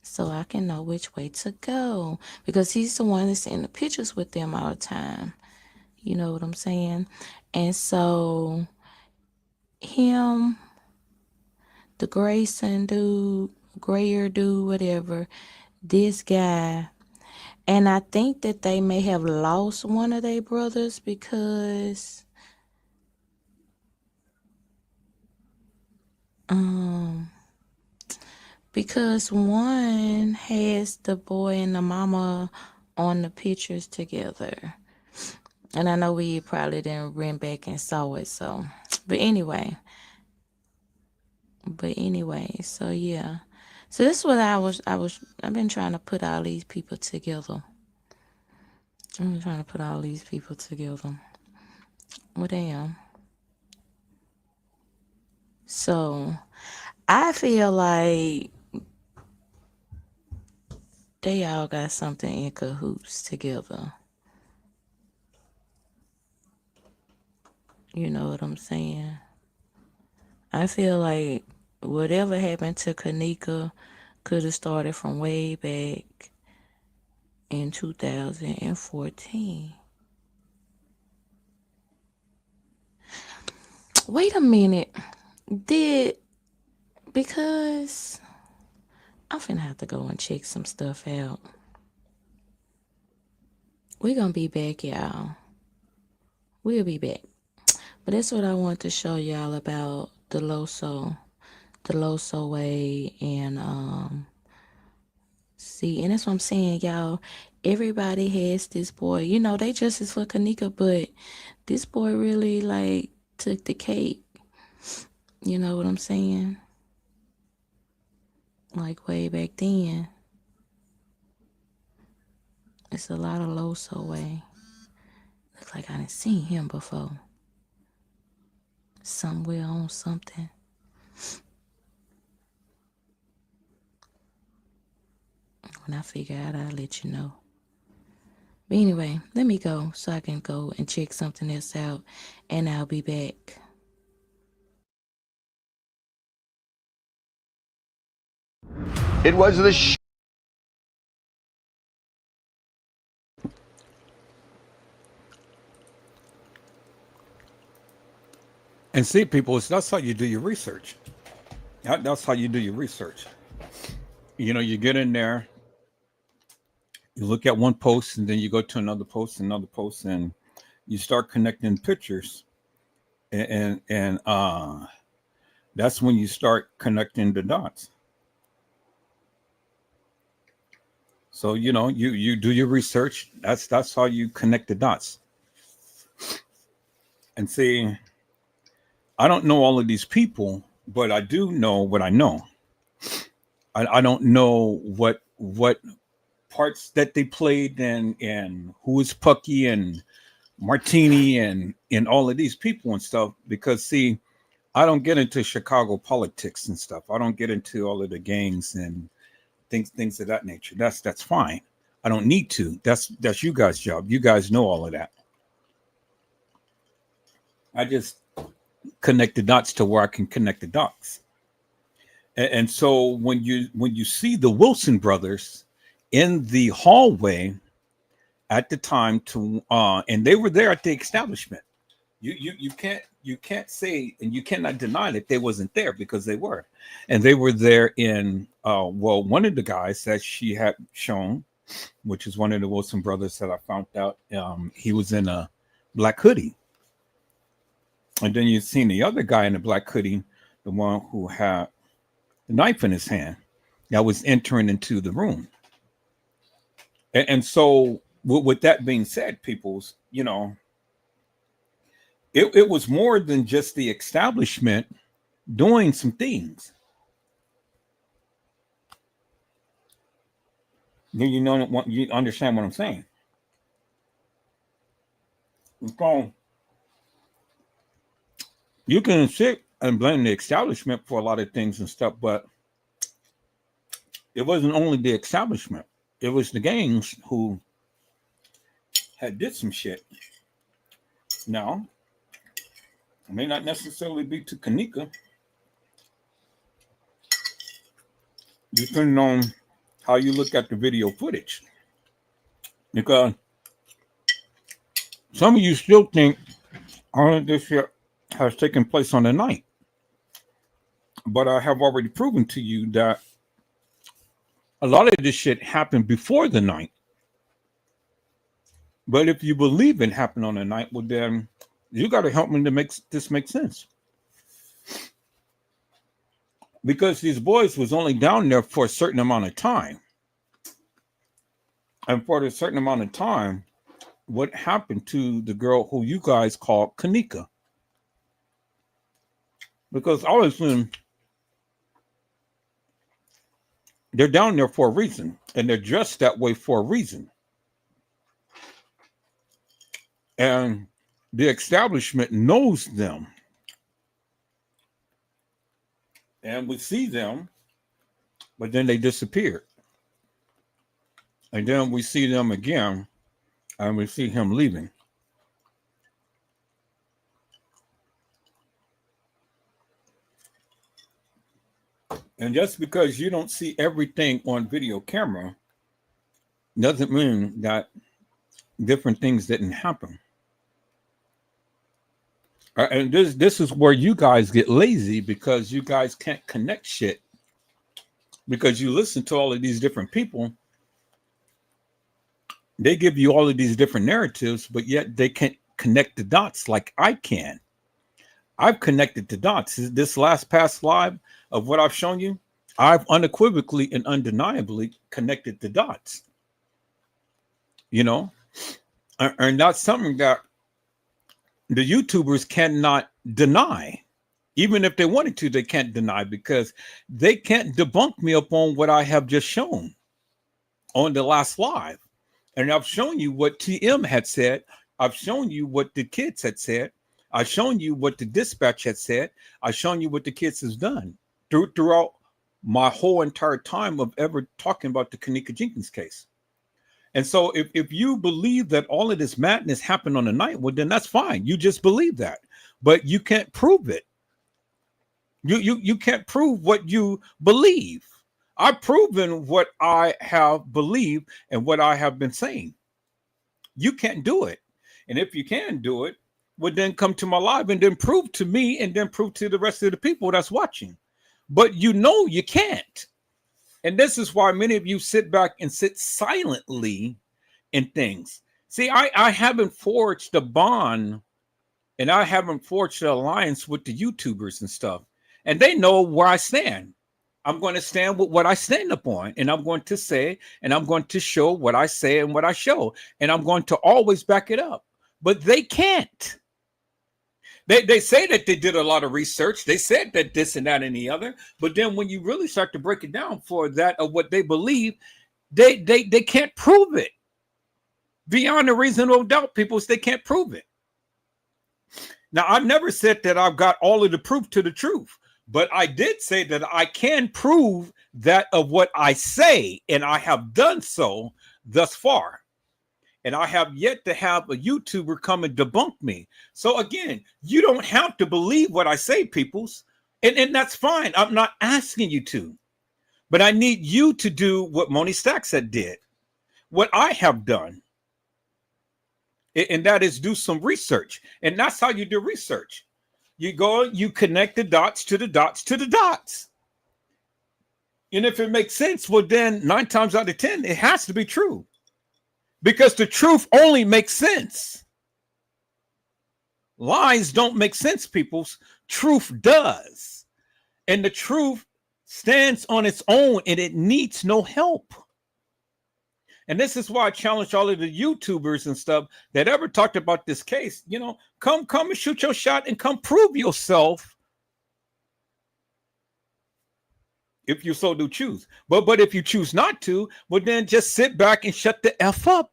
So I can know which way to go. Because he's the one that's in the pictures with them all the time. You know what I'm saying? And so him, the Grayson dude, grayer dude, whatever, this guy. And I think that they may have lost one of their brothers because one has the boy and the mama on the pictures together. And I know we probably didn't run back and saw it, so but anyway, so yeah. So this is what I've been trying to put all these people together. Well, damn. So I feel like they all got something in cahoots together. You know what I'm saying? I feel like whatever happened to Kanika could have started from way back in 2014. Wait a minute. Because I'm finna have to go and check some stuff out. We're gonna be back, y'all. We'll be back. But that's what I want to show y'all about the Loso way, and see, and that's what I'm saying, y'all. Everybody has this boy. You know, they just as for Kanika, but this boy really like took the cake. You know what I'm saying? Like way back then. It's a lot of Loso way. Looks like I done seen him before. Somewhere on something. When I figure out, I'll let you know. But anyway, let me go so I can go and check something else out, and I'll be back. It was the And see, people, that's how you do your research. That's how you do your research. You know, you get in there, you look at one post, and then you go to another post, and you start connecting pictures, and that's when you start connecting the dots. So you know, you do your research. That's how you connect the dots. And see, I don't know all of these people, but I do know what I know. I don't know what what parts that they played and who was Pucky and Martini and all of these people and stuff. Because see, I don't get into Chicago politics and stuff. I don't get into all of the gangs and things of that nature. That's fine. I don't need to. That's you guys' job. You guys know all of that. I just connect the dots to where I can connect the dots. And so when you see the Wilson brothers in the hallway at the time and they were there at the establishment, you can't say and you cannot deny that they wasn't there, because they were. And they were there in one of the guys that she had shown, which is one of the Wilson brothers that I found out, he was in a black hoodie. And then you've seen the other guy in the black hoodie, the one who had the knife in his hand, that was entering into the room. And so with that being said, peoples, you know, it was more than just the establishment doing some things. You know, you understand what I'm saying? So you can sit and blame the establishment for a lot of things and stuff, but it wasn't only the establishment. It was the gangs who had did some shit. Now, it may not necessarily be to Kanika, depending on how you look at the video footage. Because some of you still think all of this shit has taken place on the night. But I have already proven to you that a lot of this shit happened before the night. But if you believe it happened on the night, well, then you got to help me to make this make sense. Because these boys was only down there for a certain amount of time. And for a certain amount of time, what happened to the girl who you guys call Kanika? Because obviously, they're down there for a reason, and they're dressed that way for a reason. And the establishment knows them. And we see them, but then they disappeared. And then we see them again, and we see him leaving. And just because you don't see everything on video camera doesn't mean that different things didn't happen. And this is where you guys get lazy, because you guys can't connect shit. Because you listen to all of these different people. They give you all of these different narratives, but yet they can't connect the dots like I can. I've connected the dots. This last past live of what I've shown you, I've unequivocally and undeniably connected the dots. You know? And that's something that the YouTubers cannot deny. Even if they wanted to, they can't deny, because they can't debunk me upon what I have just shown on the last live. And I've shown you what TM had said. I've shown you what the kids had said. I've shown you what the dispatch had said. I've shown you what the kids has done throughout my whole entire time of ever talking about the Kanika Jenkins case. And so if you believe that all of this madness happened on the night, well, then that's fine. You just believe that. But you can't prove it. You can't prove what you believe. I've proven what I have believed and what I have been saying. You can't do it. And if you can do it, well, then come to my live and then prove to me and then prove to the rest of the people that's watching. But you know you can't. And this is why many of you sit back and sit silently in things. See, I haven't forged a bond and I haven't forged an alliance with the YouTubers and stuff. And they know where I stand. I'm going to stand with what I stand upon, and I'm going to say, and I'm going to show what I say and what I show, and I'm going to always back it up. But they can't. They say that they did a lot of research. They said that this and that and the other. But then when you really start to break it down for that of what they believe, They can't prove it. Beyond a reasonable doubt, people, they can't prove it. Now, I've never said that I've got all of the proof to the truth, but I did say that I can prove that of what I say, and I have done so thus far. And I have yet to have a YouTuber come and debunk me. So again, you don't have to believe what I say, peoples, and that's fine. I'm not asking you to, but I need you to do what Moni Stacks had did, what I have done. And that is do some research. And that's how you do research. You go, you connect the dots to the dots to the dots. And if it makes sense, well, then 9 times out of 10, it has to be true. Because the truth only makes sense. Lies don't make sense, peoples. Truth does. And the truth stands on its own and it needs no help. And this is why I challenge all of the YouTubers and stuff that ever talked about this case. You know, come and shoot your shot and come prove yourself if you so do choose. But if you choose not to, well, then just sit back and shut the F up.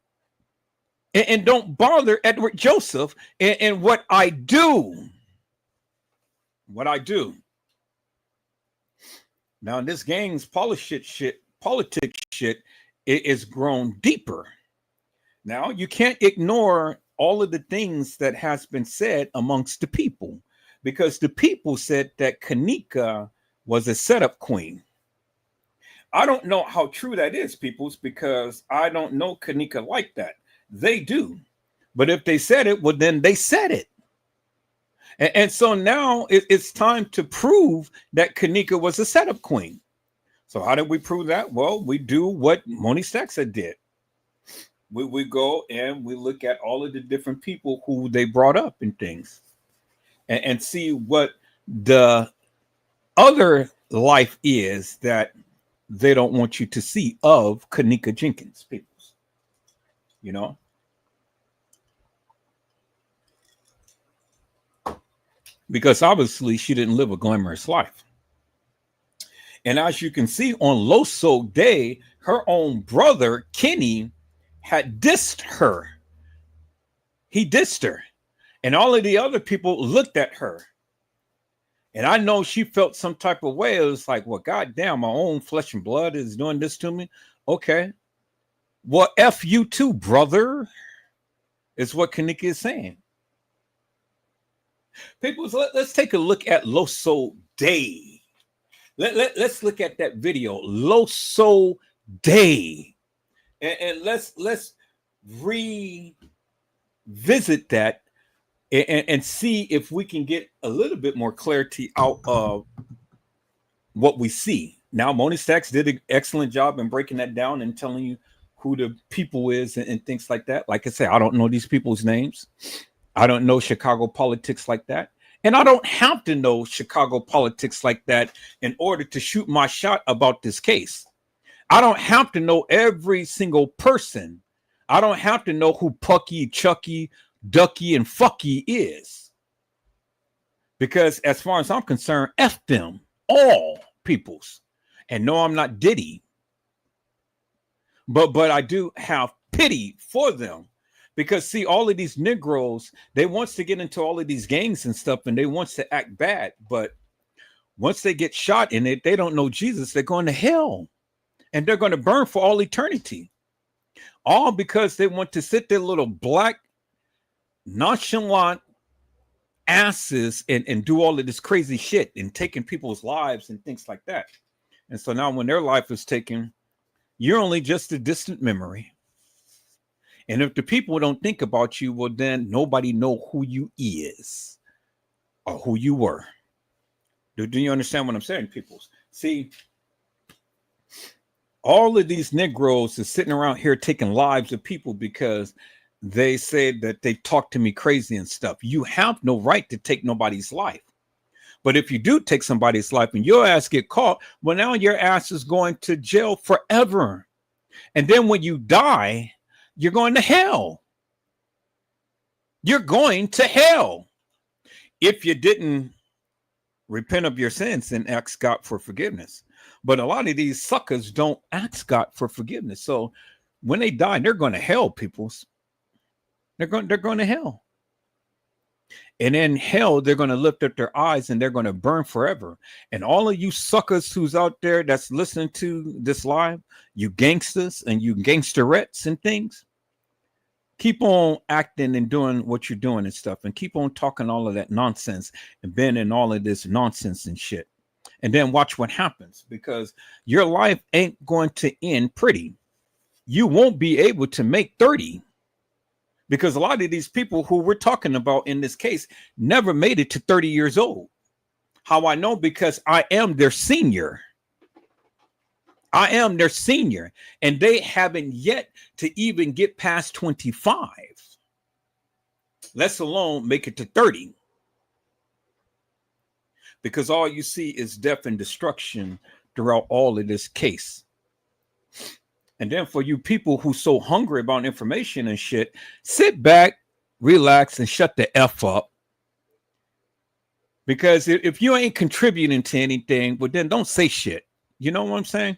And don't bother Edward Joseph and what I do. What I do. Now, this gang's politics shit, it is grown deeper. Now, you can't ignore all of the things that has been said amongst the people, because the people said that Kenneka was a setup queen. I don't know how true that is, peoples, because I don't know Kenneka like that. They do. But if they said it, well, then they said it. And so now it's time to prove that Kenneka was a setup queen. So how did we prove that? Well, we do what Moni Stacks did. We go and we look at all of the different people who they brought up and things and see what the other life is that they don't want you to see of Kenneka Jenkins, people. You know? Because obviously she didn't live a glamorous life. And as you can see on Loso Day, her own brother, Kenny, had dissed her. He dissed her. And all of the other people looked at her. And I know she felt some type of way. It was like, well, goddamn, my own flesh and blood is doing this to me. Okay. Well, F you too, brother, is what Kenneka is saying. People, let's take a look at Loso Day. Let's look at that video, Loso Day, and let's revisit that and see if we can get a little bit more clarity out of what we see. Now, Moni Stacks did an excellent job in breaking that down and telling you who the people is and things like that. Like I say, I don't know these people's names. I don't know Chicago politics like that. And I don't have to know Chicago politics like that in order to shoot my shot about this case. I don't have to know every single person. I don't have to know who Pucky, Chucky, Ducky, and Fucky is. Because as far as I'm concerned, F them, all peoples. And no, I'm not Diddy. But I do have pity for them. Because see, all of these Negroes, they wants to get into all of these gangs and stuff, and they wants to act bad. But once they get shot in it, they don't know Jesus. They're going to hell. And they're going to burn for all eternity. All because they want to sit their little black, nonchalant asses and do all of this crazy shit and taking people's lives and things like that. And so now when their life is taken, you're only just a distant memory. And if the people don't think about you, well, then nobody know who you is or who you were. Do you understand what I'm saying, people? See, all of these Negroes are sitting around here taking lives of people because they said that they talked to me crazy and stuff. You have no right to take nobody's life. But if you do take somebody's life and your ass get caught, well, now your ass is going to jail forever. And then when you die, you're going to hell. You're going to hell. If you didn't repent of your sins and ask God for forgiveness. But a lot of these suckers don't ask God for forgiveness. So when they die, they're going to hell, peoples. They're going to hell. And in hell, they're going to lift up their eyes and they're going to burn forever. And all of you suckers who's out there that's listening to this live, you gangsters and you gangsterettes and things, keep on acting and doing what you're doing and stuff, and keep on talking all of that nonsense and being in all of this nonsense and shit. And then watch what happens, because your life ain't going to end pretty. You won't be able to make 30, because a lot of these people who we're talking about in this case never made it to 30 years old. How I know? Because I am their senior. I am their senior, and they haven't yet to even get past 25, let alone make it to 30. Because all you see is death and destruction throughout all of this case. And then for you people who so hungry about information and shit, sit back, relax, and shut the F up. Because if you ain't contributing to anything, well, then don't say shit. You know what I'm saying?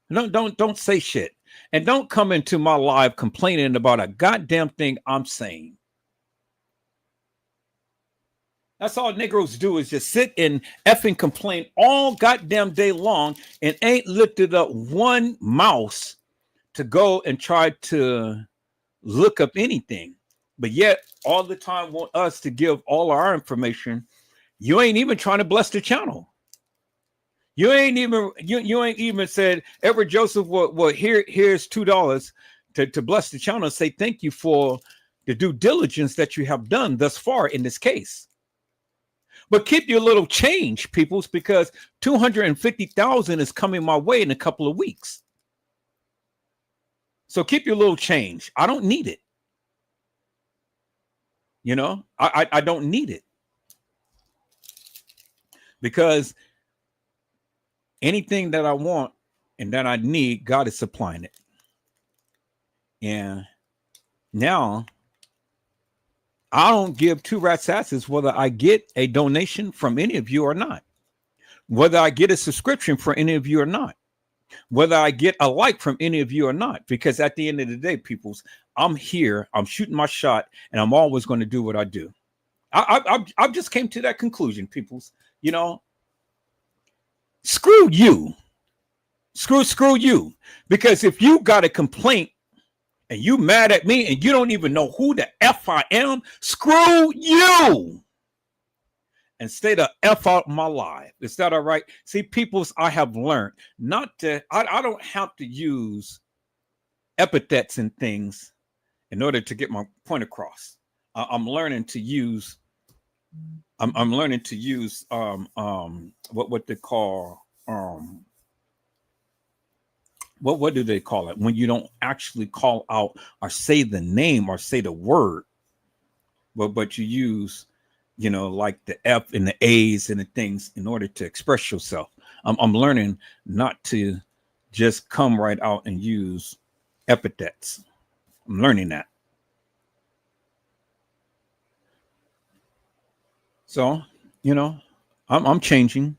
Don't say shit. And don't come into my live complaining about a goddamn thing I'm saying. That's all Negroes do, is just sit and effing complain all goddamn day long and ain't lifted up one mouse to go and try to look up anything. But yet all the time want us to give all our information. You ain't even trying to bless the channel. You ain't even said, Edward Joseph, well here's $2 to bless the channel and say thank you for the due diligence that you have done thus far in this case. But keep your little change, peoples, because 250,000 is coming my way in a couple of weeks. So keep your little change. I don't need it. You know, I don't need it. Because anything that I want and that I need, God is supplying it. And now I don't give two rat's asses whether I get a donation from any of you or not, whether I get a subscription for any of you or not, whether I get a like from any of you or not, because at the end of the day, peoples, I'm here, I'm shooting my shot, and I'm always going to do what I do. I just came to that conclusion, peoples. You know, screw you. Screw you. Because if you got a complaint and you mad at me and you don't even know who the F I am, screw you. And stay the F out my life. Is that all right? See, peoples, I have learned not to, I don't have to use epithets and things in order to get my point across. I'm learning to use, I'm learning to use what they call what do they call it when you don't actually call out or say the name or say the word, but you use, you know, like the F and the A's and the things in order to express yourself. I'm learning not to just come right out and use epithets. I'm learning that. So, you know, I'm changing,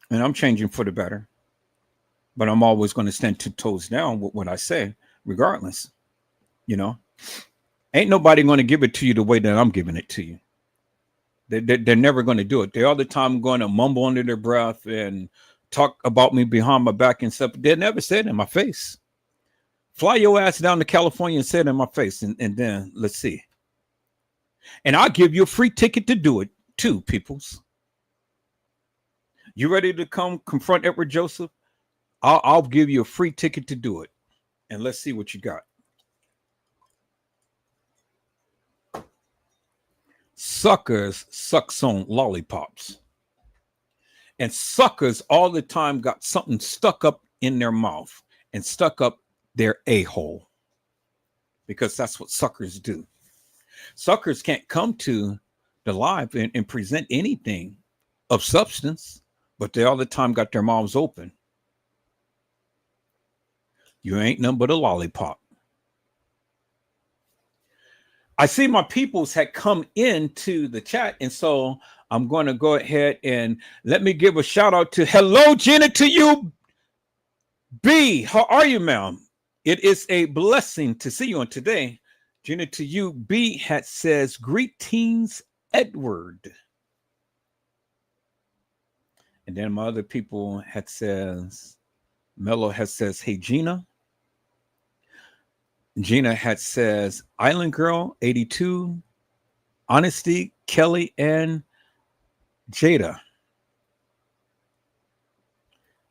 and I'm changing for the better. But I'm always going to stand 2 toes down with what I say, regardless. You know, ain't nobody going to give it to you the way that I'm giving it to you. They're never going to do it. They're all the time going to mumble under their breath and talk about me behind my back and stuff. They never said it in my face. Fly your ass down to California and say it in my face, and then let's see. And I'll give you a free ticket to do it too, peoples. You ready to come confront Edward Joseph? I'll give you a free ticket to do it. And let's see what you got. Suckers sucks on lollipops. And suckers all the time got something stuck up in their mouth and stuck up their a-hole. Because that's what suckers do. Suckers can't come to the live and present anything of substance, but they all the time got their mouths open. You ain't nothing but a lollipop. I see my peoples had come into the chat, and so I'm going to go ahead and let me give a shout out to hello, Jenna, to you, B. How are you, ma'am? It is a blessing to see you on today. Jenna, to you, B had says, greetings, Edward. And then my other people had says, Mello has says, hey, Gina. Gina had says, Island Girl 82, Honesty, Kelly, and Jada.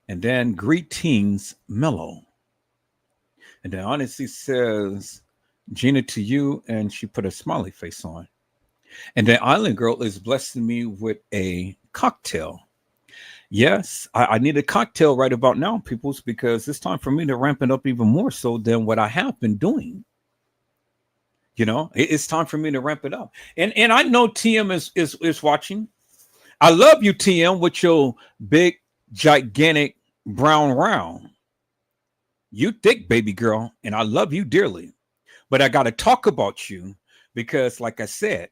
And then greetings, Mellow. And then Honesty says, Gina, to you, and she put a smiley face on. And then Island Girl is blessing me with a cocktail. Yes, I need a cocktail right about now, peoples, because it's time for me to ramp it up even more so than what I have been doing. You know, it's time for me to ramp it up. And I know TM is watching. I love you, TM, with your big, gigantic brown round. You thick, baby girl, and I love you dearly. But I got to talk about you because, like I said,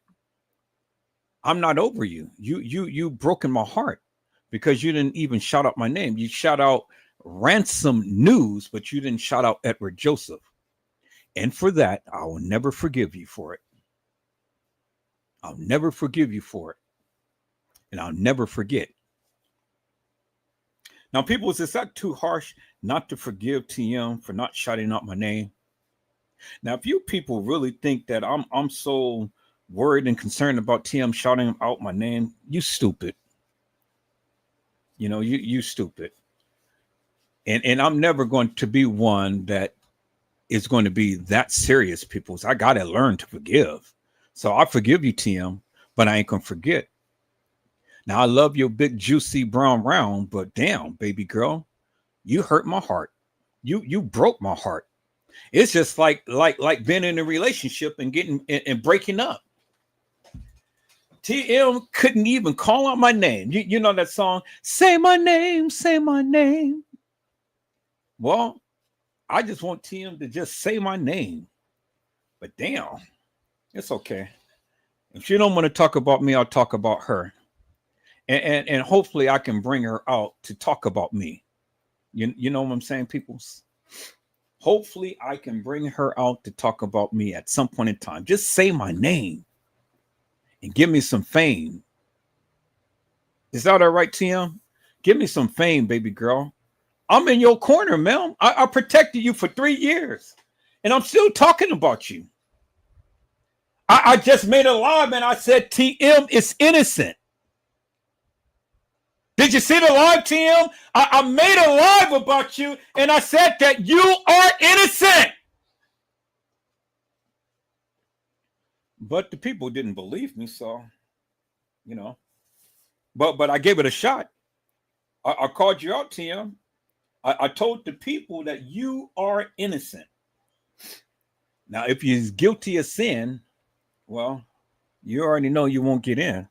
I'm not over you. You broken my heart because you didn't even shout out my name. You shout out Ransom News, but you didn't shout out Edward Joseph. And for that, I will never forgive you for it. I'll never forgive you for it. And I'll never forget. Now, people, is that too harsh not to forgive TM for not shouting out my name? Now, if you people really think that I'm so worried and concerned about TM shouting out my name, you stupid. You know, you stupid. And I'm never going to be one that is going to be that serious, people. So I got to learn to forgive. So I forgive you, TM, but I ain't going to forget. Now, I love your big, juicy brown round, but damn, baby girl, you hurt my heart. You broke my heart. It's just like being in a relationship and getting and breaking up. TM couldn't even call out my name. You know that song, Say My Name, Say My Name. Well, I just want TM to just say my name. But damn, it's okay. If she don't want to talk about me, I'll talk about her. And hopefully I can bring her out to talk about me. You know what I'm saying, peoples? Hopefully I can bring her out to talk about me at some point in time. Just say my name and give me some fame. Is that all right, TM? Give me some fame, baby girl. I'm in your corner, man. I protected you for 3 years, and I'm still talking about you. I just made a live, and I said TM is innocent. Did you see the live, TM? I made a live about you, and I said that you are innocent. But the people didn't believe me, so, you know. But I gave it a shot. I called you out, TM. I told the people that you are innocent. Now, if you're guilty of sin, well, you already know you won't get in.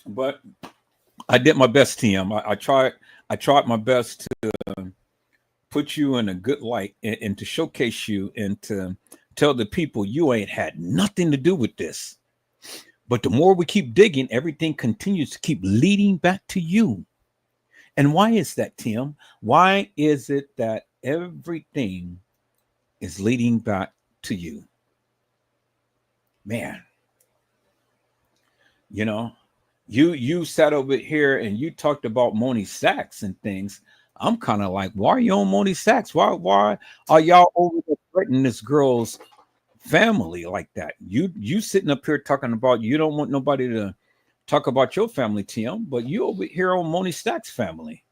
But I did my best, TM. I tried my best to put you in a good light and to showcase you and to tell the people you ain't had nothing to do with this. But the more we keep digging, everything continues to keep leading back to you. And why is that, Tim? Why is it that everything is leading back to you? Man, you know, you sat over here and you talked about Moni Sachs and things. I'm kind of like, why are you on Moni Sachs? Why are y'all over there threatening this girl's family like that? You sitting up here talking about you don't want nobody to talk about your family, Tim, but you over here on Moni Sachs' family.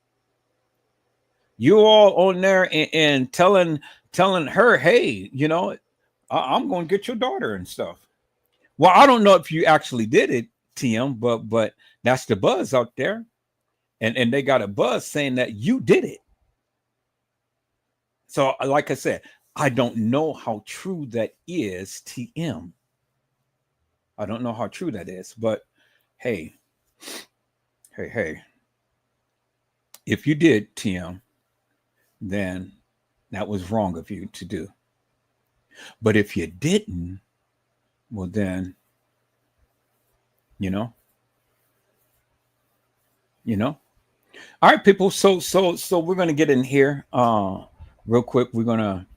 You all on there and telling her, hey, you know, I'm going to get your daughter and stuff. Well, I don't know if you actually did it, Tim, but that's the buzz out there. And they got a buzz saying that you did it. So, like I said, I don't know how true that is, TM. I don't know how true that is, but hey. If you did, TM, then That was wrong of you to do. But if you didn't, well then, you know, you know. All right, people. So we're gonna get in here real quick. We're gonna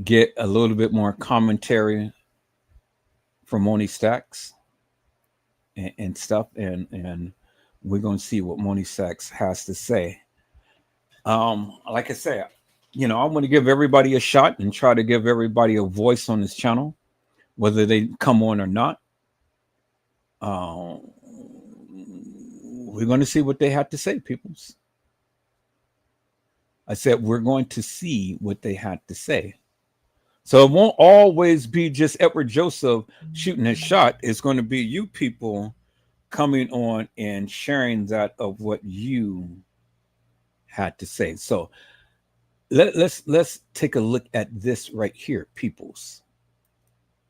get a little bit more commentary from Moni Stacks and stuff, and we're gonna see what Moni Stacks has to say. Like I said, I want to give everybody a shot and try to give everybody a voice on this channel, whether they come on or not. We're going to see what they had to say, peoples. I said we're going to see what they had to say. So it won't always be just Edward Joseph shooting his shot. It's going to be you people coming on and sharing that of what you had to say. So let's take a look at this right here, peoples.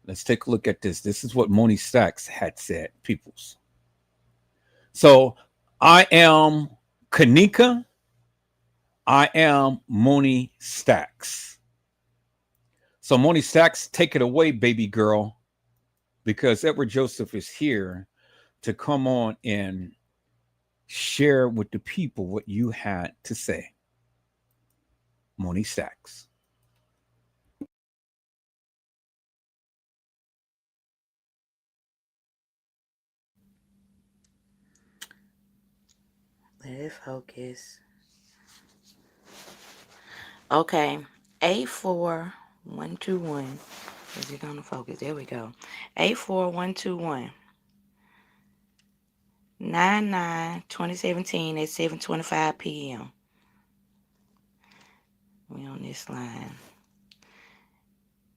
Let's take a look at this. This is what Moni Stacks had said, peoples. So I am Kanika. I am Moni Stacks. So Moni Stacks, take it away, baby girl, because Edward Joseph is here to come on and share with the people what you had to say. Moni Stacks. Let it focus. Okay, 84121. Is it gonna focus? There we go. 84121. 9/9/2017 at 7:25 p.m. We on this line.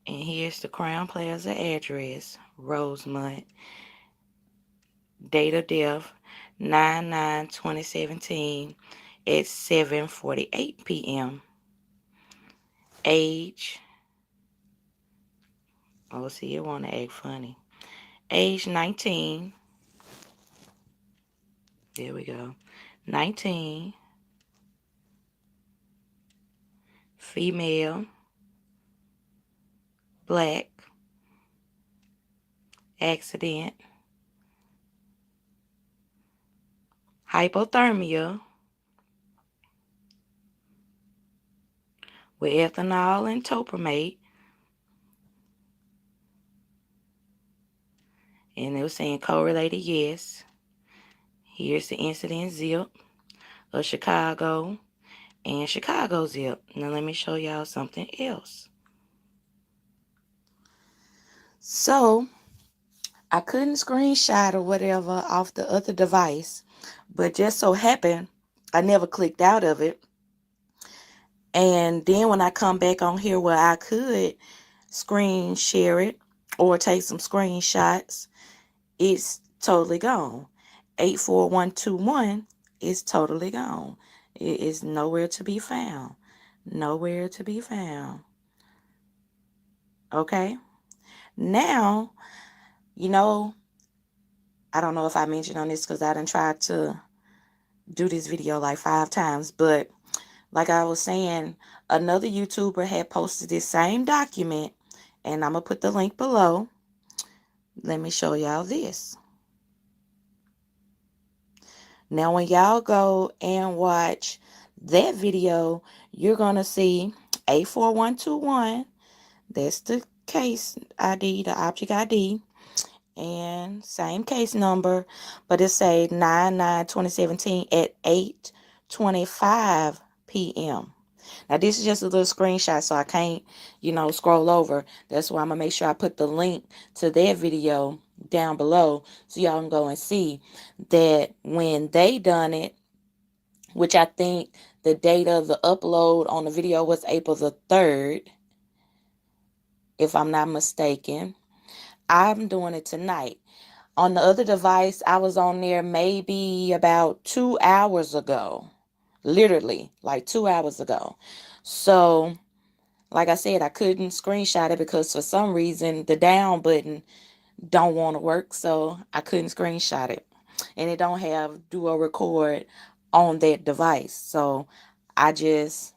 And here's the Crown Plaza address, Rosemont. Date of death, 9/9/2017 at 7:48 p.m. Age, oh, see, you want to act funny. Age 19. There we go. 19. Female. Black. Accident. Hypothermia. With ethanol and topramate. And it was saying correlated yes. Here's the incident zip of Chicago and Chicago zip. Now let me show y'all something else. So I couldn't screenshot or whatever off the other device, but just so happened I never clicked out of it. And then when I come back on here where I could screen share it or take some screenshots, it's totally gone. 84121 is totally gone. It is nowhere to be found. Nowhere to be found. Okay? Now, I don't know if I mentioned on this because I done tried to do this video like 5 times, but like I was saying, another YouTuber had posted this same document, and I'm going to put the link below. Let me show y'all this. Now, when y'all go and watch that video, you're going to see 84121. That's the case ID, the object ID, and same case number, but it say 9/9/2017 at 8:25 p.m. Now, this is just a little screenshot, so I can't, scroll over. That's why I'm going to make sure I put the link to their video down below so y'all can go and see that when they done it, which I think the date of the upload on the video was April the 3rd, if I'm not mistaken. I'm doing it tonight. On the other device, I was on there maybe about 2 hours ago. Literally, like 2 hours ago. So, like I said, I couldn't screenshot it because for some reason the down button don't want to work, so I couldn't screenshot it. And it don't have dual record on that device. So I just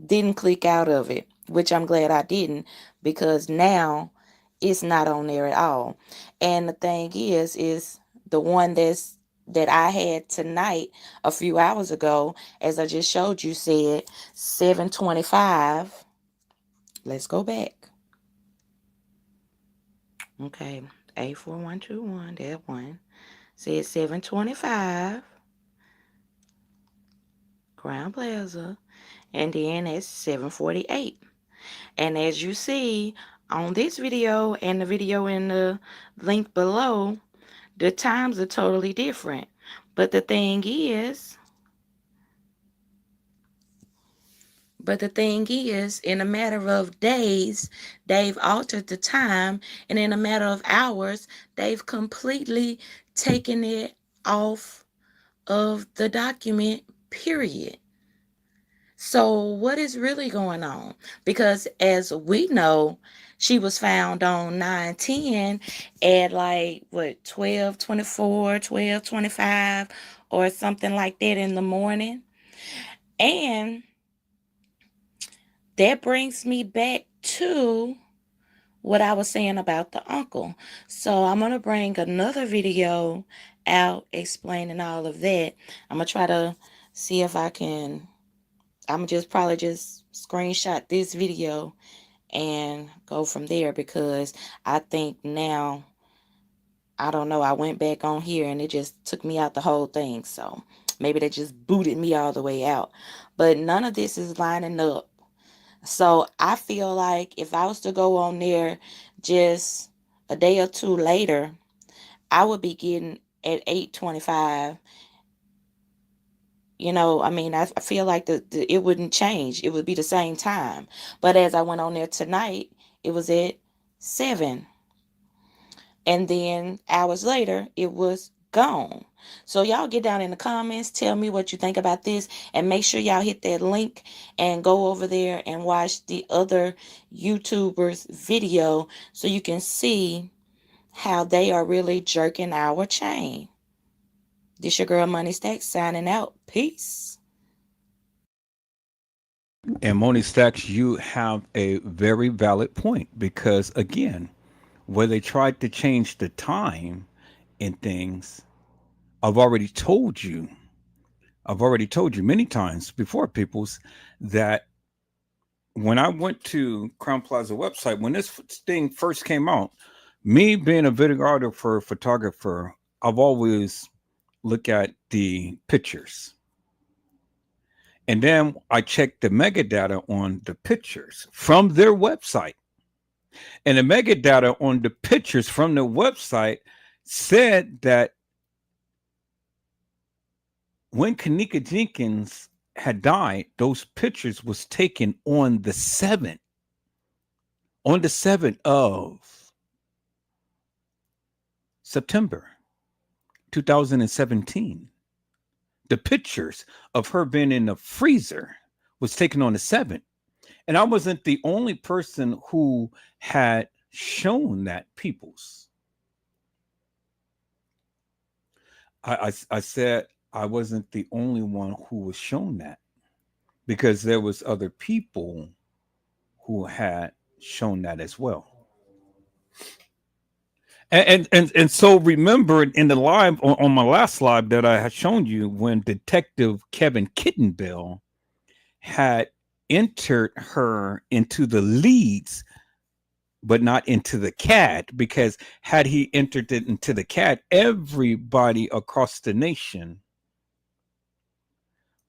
didn't click out of it, which I'm glad I didn't, because now it's not on there at all. And the thing is the one that I had tonight a few hours ago, as I just showed you, said 7:25. Let's go back. Okay, 84121, that one said 7:25, Crowne Plaza, and then it's 7:48. And as you see on this video and the video in the link below, the times are totally different. But the thing is, in a matter of days, they've altered the time, and in a matter of hours, they've completely taken it off of the document, period. So what is really going on? Because as we know, she was found on 9/10 at like what, 12:24, 12:25, or something like that in the morning. And that brings me back to what I was saying about the uncle. So I'm going to bring another video out explaining all of that. I'm going to try to see if I can, I'm probably just screenshot this video and go from there, because I think now, I don't know, I went back on here and it just took me out the whole thing. So maybe they just booted me all the way out. But none of this is lining up. So I feel like if I was to go on there just a day or two later, I would be getting at 8:25. You know, I mean, I feel like it wouldn't change. It would be the same time. But as I went on there tonight, it was at 7. And then hours later, it was gone. So y'all get down in the comments, tell me what you think about this, and make sure y'all hit that link and go over there and watch the other YouTubers' video so you can see how they are really jerking our chain. This your girl Money Stacks signing out. Peace. And Money Stacks, you have a very valid point, because again, where they tried to change the time in things, I've already told you many times before, peoples, that when I went to Crowne Plaza website, when this thing first came out, me being a videographer, photographer, I've always looked at the pictures. And then I checked the metadata on the pictures from their website. And the metadata on the pictures from the website said that when Kenneka Jenkins had died, those pictures was taken on the 7th. On the 7th of September 2017. The pictures of her being in the freezer was taken on the 7th. And I wasn't the only person who had shown that, peoples. I said I wasn't the only one who was shown that, because there was other people who had shown that as well. And so remember in the live, on my last live that I had shown you, when Detective Kevin Kittenbell had entered her into the leads, but not into the CAD, because had he entered it into the CAD, everybody across the nation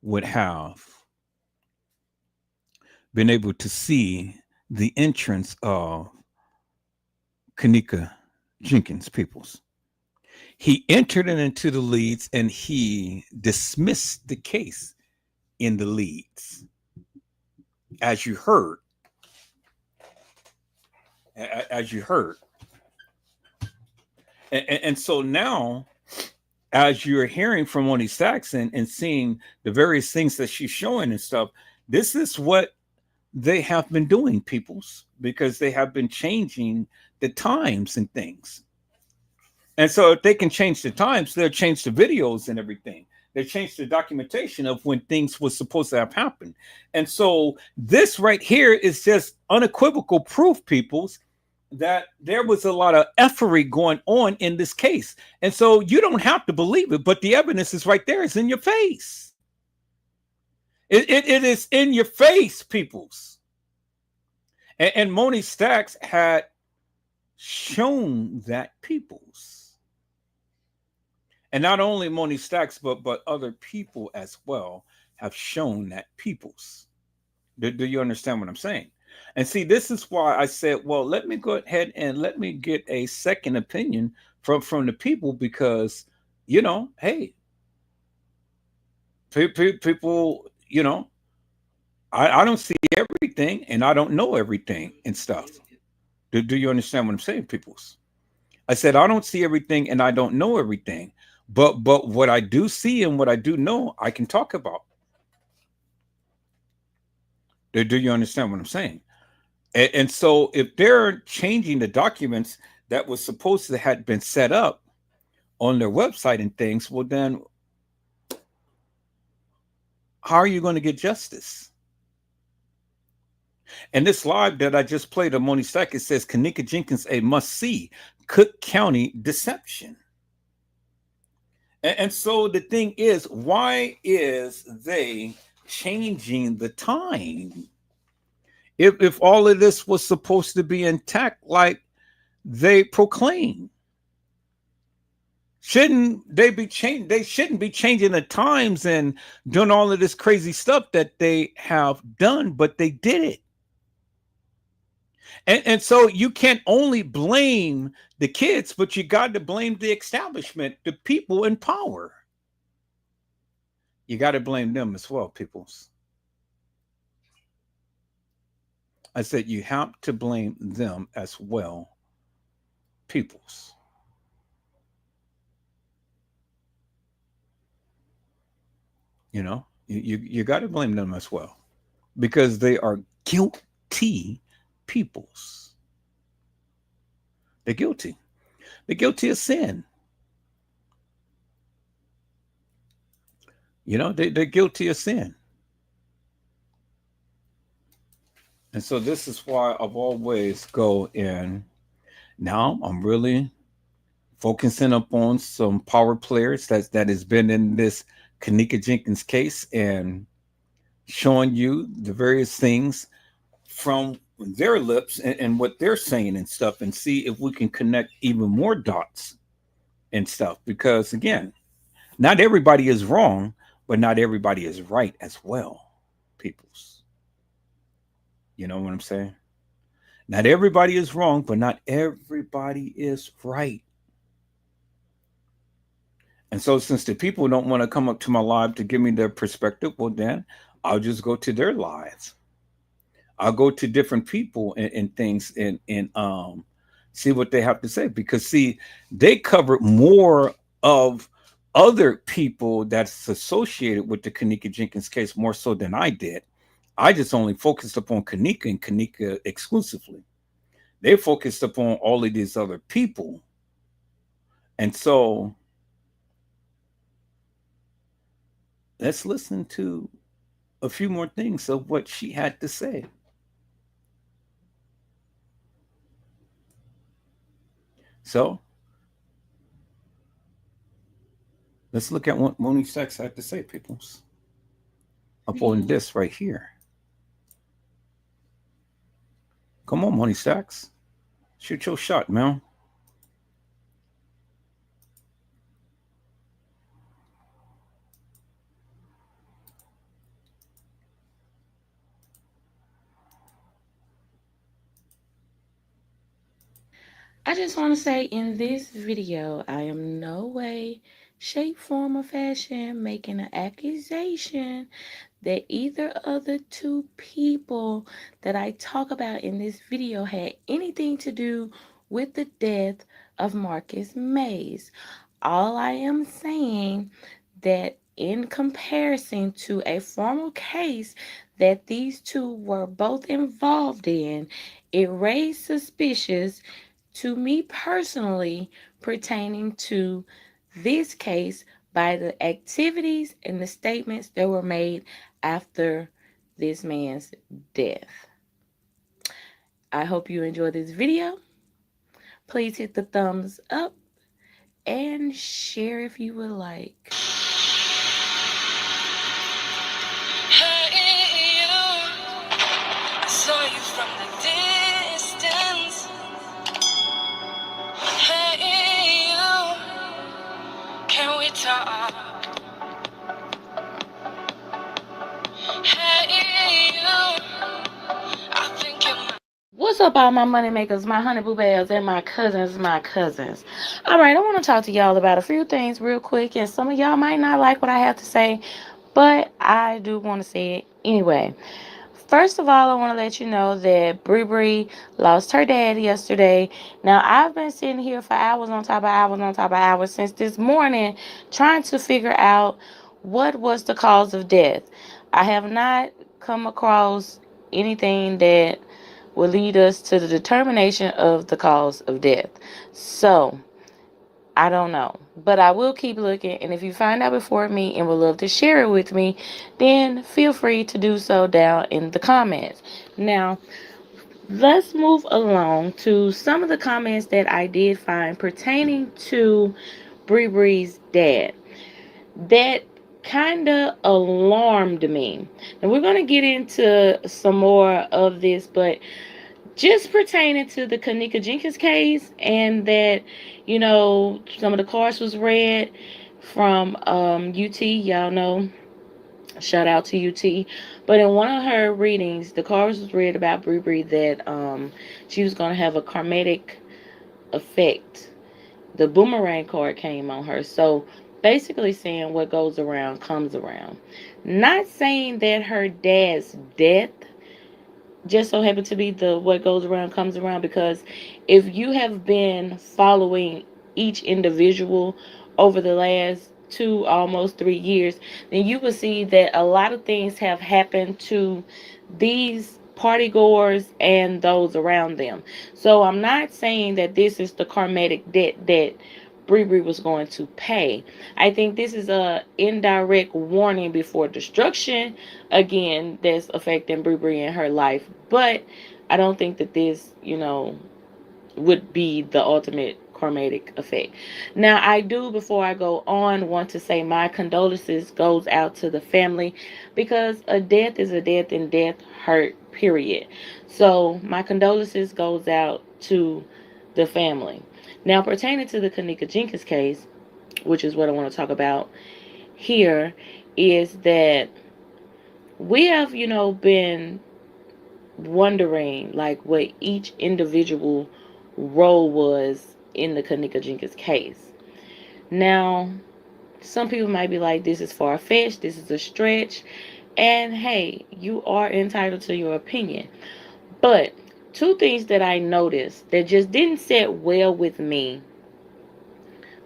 would have been able to see the entrance of Kenneka Jenkins, peoples. He entered it into the leads and he dismissed the case in the leads, as you heard. And so now, as you're hearing from Money Stacks and seeing the various things that she's showing and stuff, this is what they have been doing, peoples, because they have been changing the times and things. And so if they can change the times, they'll change the videos and everything. They changed the documentation of when things were supposed to have happened. And so this right here is just unequivocal proof, peoples, that there was a lot of effery going on in this case. And so you don't have to believe it, but the evidence is right there. It's in your face. It is in your face, peoples. And Moni Stacks had shown that, peoples. And not only Moni Stacks, but other people as well have shown that, peoples. Do you understand what I'm saying? And see, this is why I said, well, let me go ahead and let me get a second opinion from the people, because, hey, people, I don't see everything and I don't know everything and stuff. Do you understand what I'm saying, peoples? I said, I don't see everything and I don't know everything, but what I do see and what I do know, I can talk about. Do you understand what I'm saying? And so if they're changing the documents that was supposed to have been set up on their website and things, well, then how are you going to get justice? And this live that I just played of Moni Stack, it says Kenneka Jenkins a must-see, Cook County deception. And so the thing is, why is they changing the time? If all of this was supposed to be intact like they proclaim, shouldn't they be changed? They shouldn't be changing the times and doing all of this crazy stuff that they have done, but they did it. And so you can't only blame the kids, but you got to blame the establishment, the people in power. You got to blame them as well, peoples. I said you have to blame them as well, peoples. You got to blame them as well, because they are guilty peoples. They're guilty. They're guilty of sin. They're guilty of sin. And so this is why I've always go in. Now I'm really focusing upon some power players that has been in this Kenneka Jenkins case, and showing you the various things from their lips and what they're saying and stuff, and see if we can connect even more dots and stuff. Because again, not everybody is wrong, but not everybody is right as well, peoples. You know what I'm saying? Not everybody is wrong, but not everybody is right. And so since the people don't want to come up to my live to give me their perspective, well, then I'll just go to their lives. I'll go to different people and things and see what they have to say. Because see, they cover more of other people that's associated with the Kenneka Jenkins case more so than I did. I just only focused upon Kenneka and Kenneka exclusively. They focused upon all of these other people. And so let's listen to a few more things of what she had to say. So let's look at what Moni Stacks had to say, peoples, upon this right here. Come on, Moni Stacks. Shoot your shot, man. I just want to say in this video, I am no way, shape, form, or fashion making an accusation that either of the two people that I talk about in this video had anything to do with the death of Marcus Mays. All I am saying that in comparison to a formal case that these two were both involved in, it raised suspicions to me personally pertaining to this case by the activities and the statements that were made after this man's death. I hope you enjoyed this video. Please hit the thumbs up and share if you would like. Hey, you. I saw you from the distance. Hey, you. Can we talk? Hey, you. I think you're my... What's up, all my money makers, my honey boo bears, and my cousins, All right, I want to talk to y'all about a few things real quick, and some of y'all might not like what I have to say, but I do want to say it anyway. First of all, I want to let you know that Bree lost her dad yesterday. Now, I've been sitting here for hours on top of hours on top of hours since this morning trying to figure out what was the cause of death. I have not come across anything that will lead us to the determination of the cause of death. So, I don't know, but I will keep looking, and if you find out before me and would love to share it with me, then feel free to do so down in the comments. Now, let's move along to some of the comments that I did find pertaining to Bree's dad that kind of alarmed me. And we're going to get into some more of this, but just pertaining to the Kenneka Jenkins case, and that, you know, some of the cars was read from UT. Y'all know, shout out to UT. But in one of her readings, the cars was read about Bree that she was going to have a karmatic effect. The boomerang card came on her. So basically saying what goes around comes around. Not saying that her dad's death just so happened to be the what goes around comes around, because if you have been following each individual over the last 2, almost 3 years, then you will see that a lot of things have happened to these party goers and those around them. So I'm not saying that this is the karmatic debt that Bree was going to pay. I think this is a indirect warning before destruction, again, that's affecting Bree in her life. But I don't think that this, you know, would be the ultimate karmatic effect. Now, I do, before I go on, want to say my condolences goes out to the family, because a death is a death and death hurt, period. So my condolences goes out to the family. Now, pertaining to the Kenneka Jenkins case, which is what I want to talk about here, is that we have, you know, been wondering like what each individual role was in the Kenneka Jenkins case. Now, some people might be like, this is far-fetched, this is a stretch, and hey, you are entitled to your opinion. But two things that I noticed that just didn't sit well with me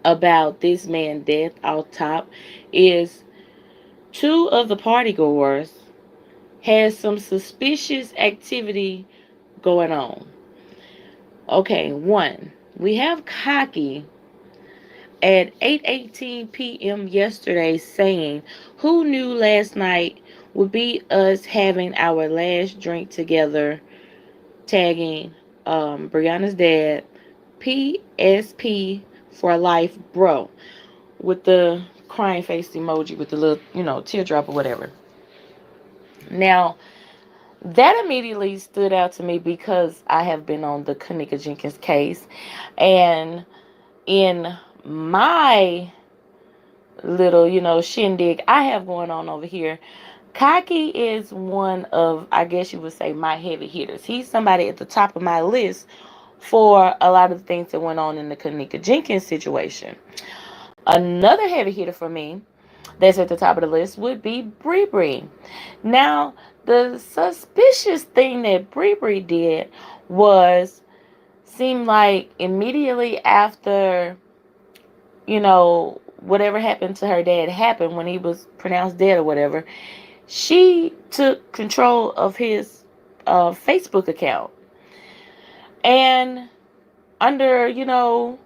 about this man's death out top is two of the party goers had some suspicious activity going on. Okay, one, we have Cocky at 8:18 p.m. yesterday saying, who knew last night would be us having our last drink together, tagging Brianna's dad, PSP for life, bro, with the crying face emoji with the little, you know, teardrop or whatever. Now, that immediately stood out to me because I have been on the Kenneka Jenkins case, and in my little, you know, shindig I have going on over here, Cocky is one of, I guess you would say, my heavy hitters. He's somebody at the top of my list for a lot of things that went on in the Kenneka Jenkins situation. Another heavy hitter for me that's at the top of the list would be Bree. Now, the suspicious thing that Bree did was, seemed like immediately after, you know, whatever happened to her dad happened, when he was pronounced dead or whatever, she took control of his Facebook account. And under, you know,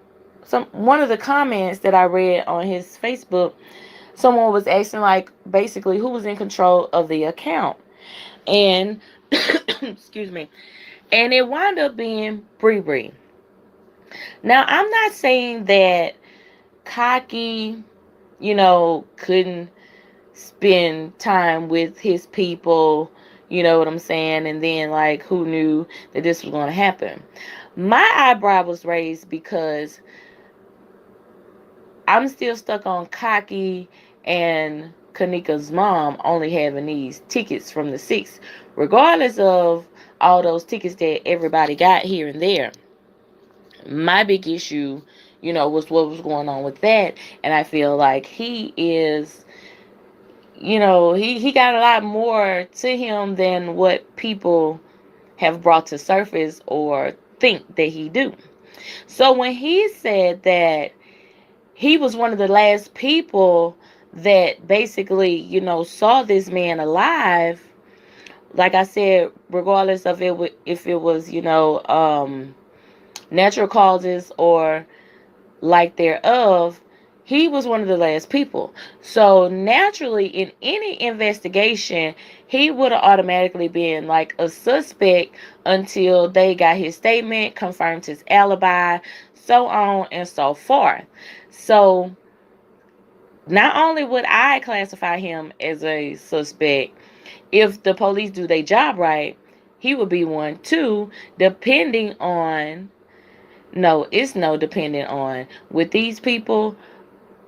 one of the comments that I read on his Facebook, someone was asking like basically who was in control of the account. And excuse me. And it wound up being Bree Bree. Now, I'm not saying that Cocky, couldn't spend time with his people, you know what I'm saying? And then, like, who knew that this was going to happen? My eyebrow was raised because I'm still stuck on Cocky and Kanika's mom only having these tickets from the 6th, regardless of all those tickets that everybody got here and there. My big issue, was what was going on with that. And I feel like he is, he got a lot more to him than what people have brought to surface or think that he do. So when he said that he was one of the last people that basically, saw this man alive, like I said, regardless of if it was, natural causes or like thereof, he was one of the last people. So naturally, in any investigation, he would have automatically been like a suspect until they got his statement, confirmed his alibi, so on and so forth. So not only would I classify him as a suspect, if the police do their job right, he would be one too, depending on. No, it's no dependent on. With these people,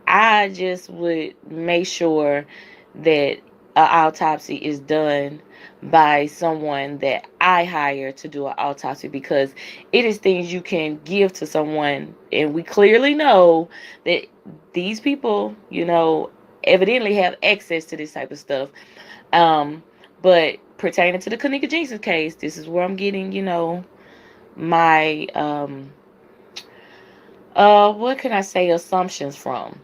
I just would make sure that an autopsy is done by someone that I hire to do an autopsy, because it is things you can give to someone, and we clearly know that these people, evidently have access to this type of stuff. But pertaining to the Kenneka Jenkins case, this is where I'm getting, my what can I say, assumptions from.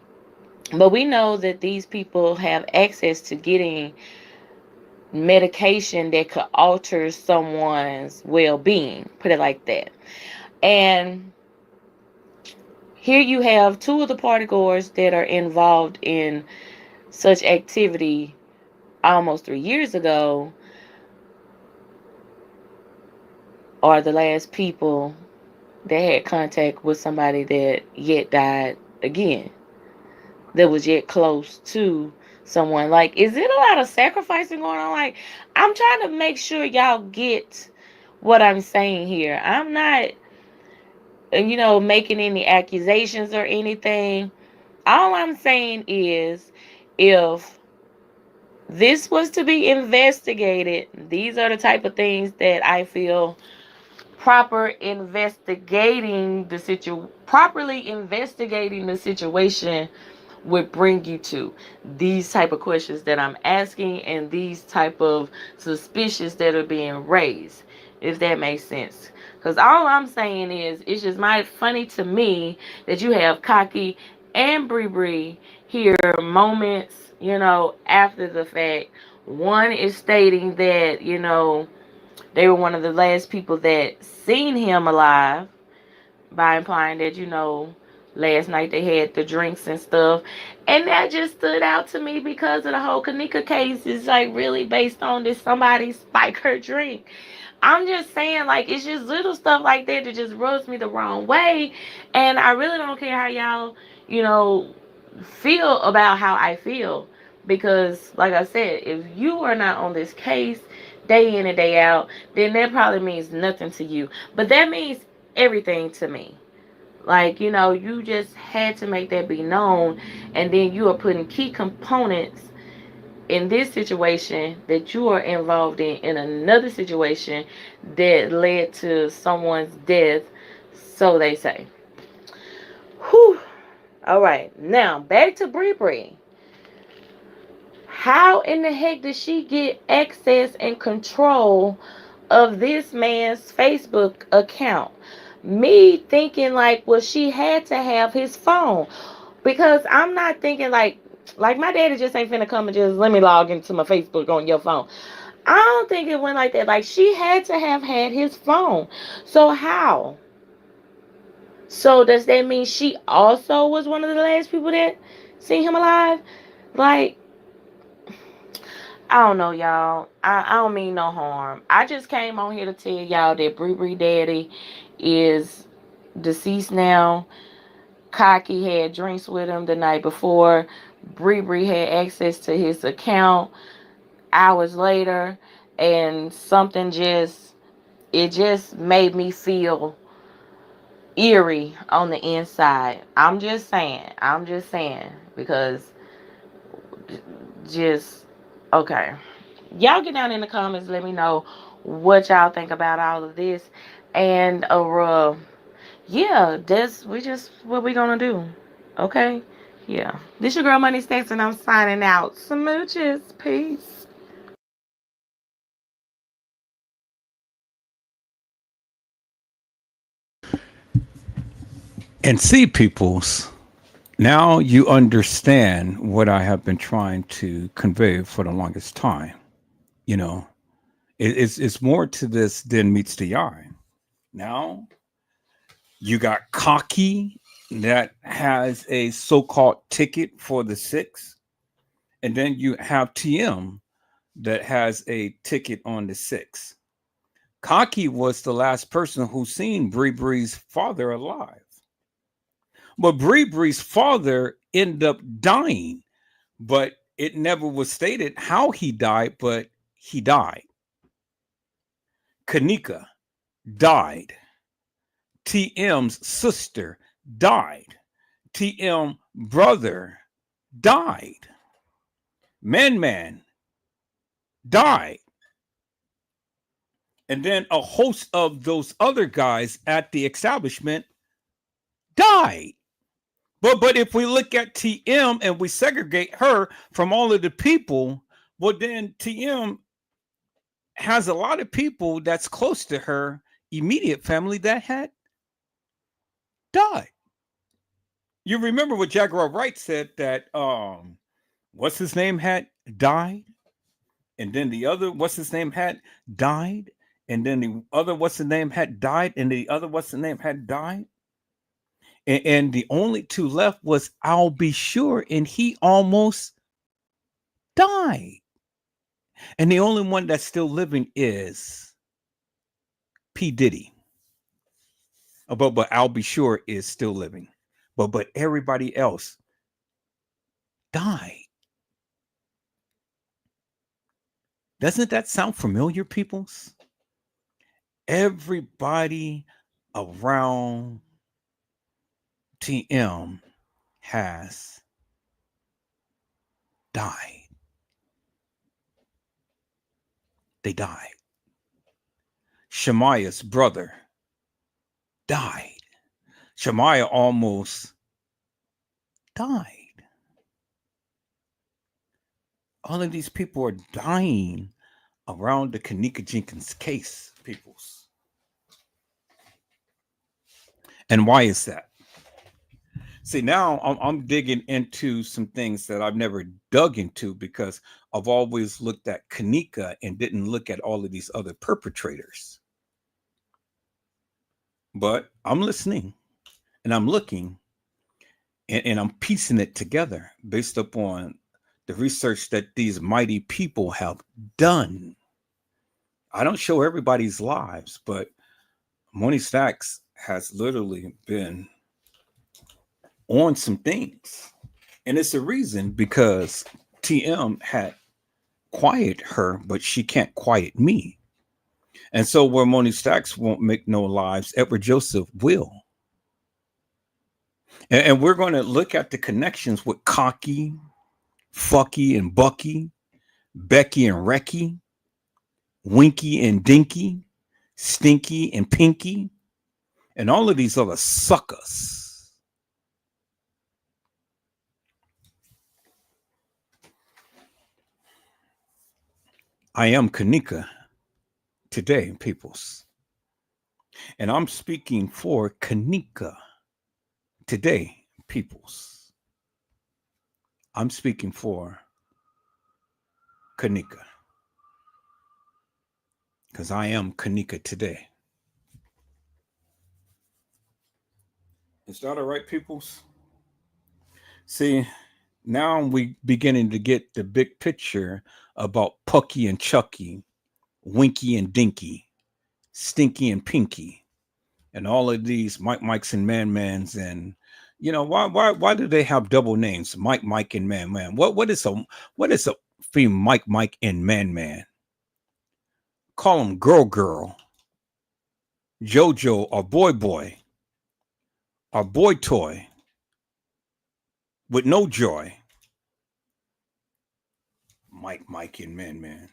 But we know that these people have access to getting medication that could alter someone's well-being, put it like that. And here you have two of the partygoers that are involved in such activity almost 3 years ago are the last people that had contact with somebody that yet died again, that was yet close to someone. Like, is it a lot of sacrificing going on? Like, I'm trying to make sure y'all get what I'm saying here. I'm not, making any accusations or anything. All I'm saying is, if this was to be investigated, these are the type of things that I feel properly investigating the situation would bring you to. These type of questions that I'm asking and these type of suspicions that are being raised, if that makes sense. Because all I'm saying is, it's just funny to me that you have Cocky and Bree Bree here moments, after the fact. One is stating that, they were one of the last people that seen him alive, by implying that, last night they had the drinks and stuff. And that just stood out to me because of the whole Kenneka case is like really based on this somebody spike her drink. I'm just saying, like, it's just little stuff like that that just rubs me the wrong way. And I really don't care how y'all, feel about how I feel. Because, like I said, if you are not on this case day in and day out, then that probably means nothing to you. But that means everything to me. Like, you just had to make that be known. And then you are putting key components in this situation that you are involved in another situation that led to someone's death, so they say. Whew. All right. Now, back to Bree Bree. How in the heck did she get access and control of this man's Facebook account? Me thinking like, well, she had to have his phone, because I'm not thinking like my daddy just ain't finna come and just let me log into my Facebook on your phone. I don't think it went like that. Like, she had to have had his phone. So how? So does that mean she also was one of the last people that seen him alive? Like, I don't know, y'all. I don't mean no harm. I just came on here to tell y'all that Bree Bree Daddy is deceased now. Cocky had drinks with him the night before. Bree Bree had access to his account hours later, and something just made me feel eerie on the inside. I'm just saying. I'm just saying because just okay. Y'all get down in the comments. Let me know what y'all think about all of this, and yeah, that's we just what we gonna do. Okay, yeah. This your girl Money Stacks, and I'm signing out. Smooches, peace. And see, peoples, now you understand what I have been trying to convey for the longest time. You know, it's more to this than meets the eye. Now you got Cocky that has a so-called ticket for the six, and then you have TM that has a ticket on the six. Cocky was the last person who seen Bree Bree's father alive. But Bree Bree's father ended up dying, but it never was stated how he died, but he died. Kanika died. TM's sister died. TM brother died. Man died. And then a host of those other guys at the establishment died. But if we look at TM and we segregate her from all of the people, well, then TM has a lot of people that's close to her immediate family that had died. You remember what Jaguar Wright said that what's his name had died, and then the other what's his name had died, and then the other what's the name had died, and the other what's the name had died. And the only two left was I'll Be Sure, and he almost died. And the only one that's still living is P. Diddy. But I'll Be Sure is still living. But everybody else died. Doesn't that sound familiar, peoples? Everybody around TM has died. They died. Shemaya's brother died. Shemaya almost died. All of these people are dying around the Kanika Jenkins case, peoples. And why is that? See, now I'm digging into some things that I've never dug into because I've always looked at Kanika and didn't look at all of these other perpetrators. But I'm listening and I'm looking and I'm piecing it together based upon the research that these mighty people have done. I don't show everybody's lives, but Money Stacks has literally been on some things. And it's a reason because TM had quiet her, but she can't quiet me. And so where Moni Stacks won't make no lives, Edward Joseph will. And we're going to look at the connections with Cocky, Fucky and Bucky, Becky and Recky, Winky and Dinky, Stinky and Pinky, and all of these other suckers. I am Kanika today, peoples. And I'm speaking for Kanika today, peoples. I'm speaking for Kanika. Because I am Kanika today. Is that all right, peoples? See, now we beginning to get the big picture about Pucky and Chucky, Winky and Dinky, Stinky and Pinky, and all of these Mikes and Mans, and why do they have double names, Mike and Man? What is a theme, Mike and Man? Call them girl, Jojo or boy, or boy toy with no joy. Mike and Man,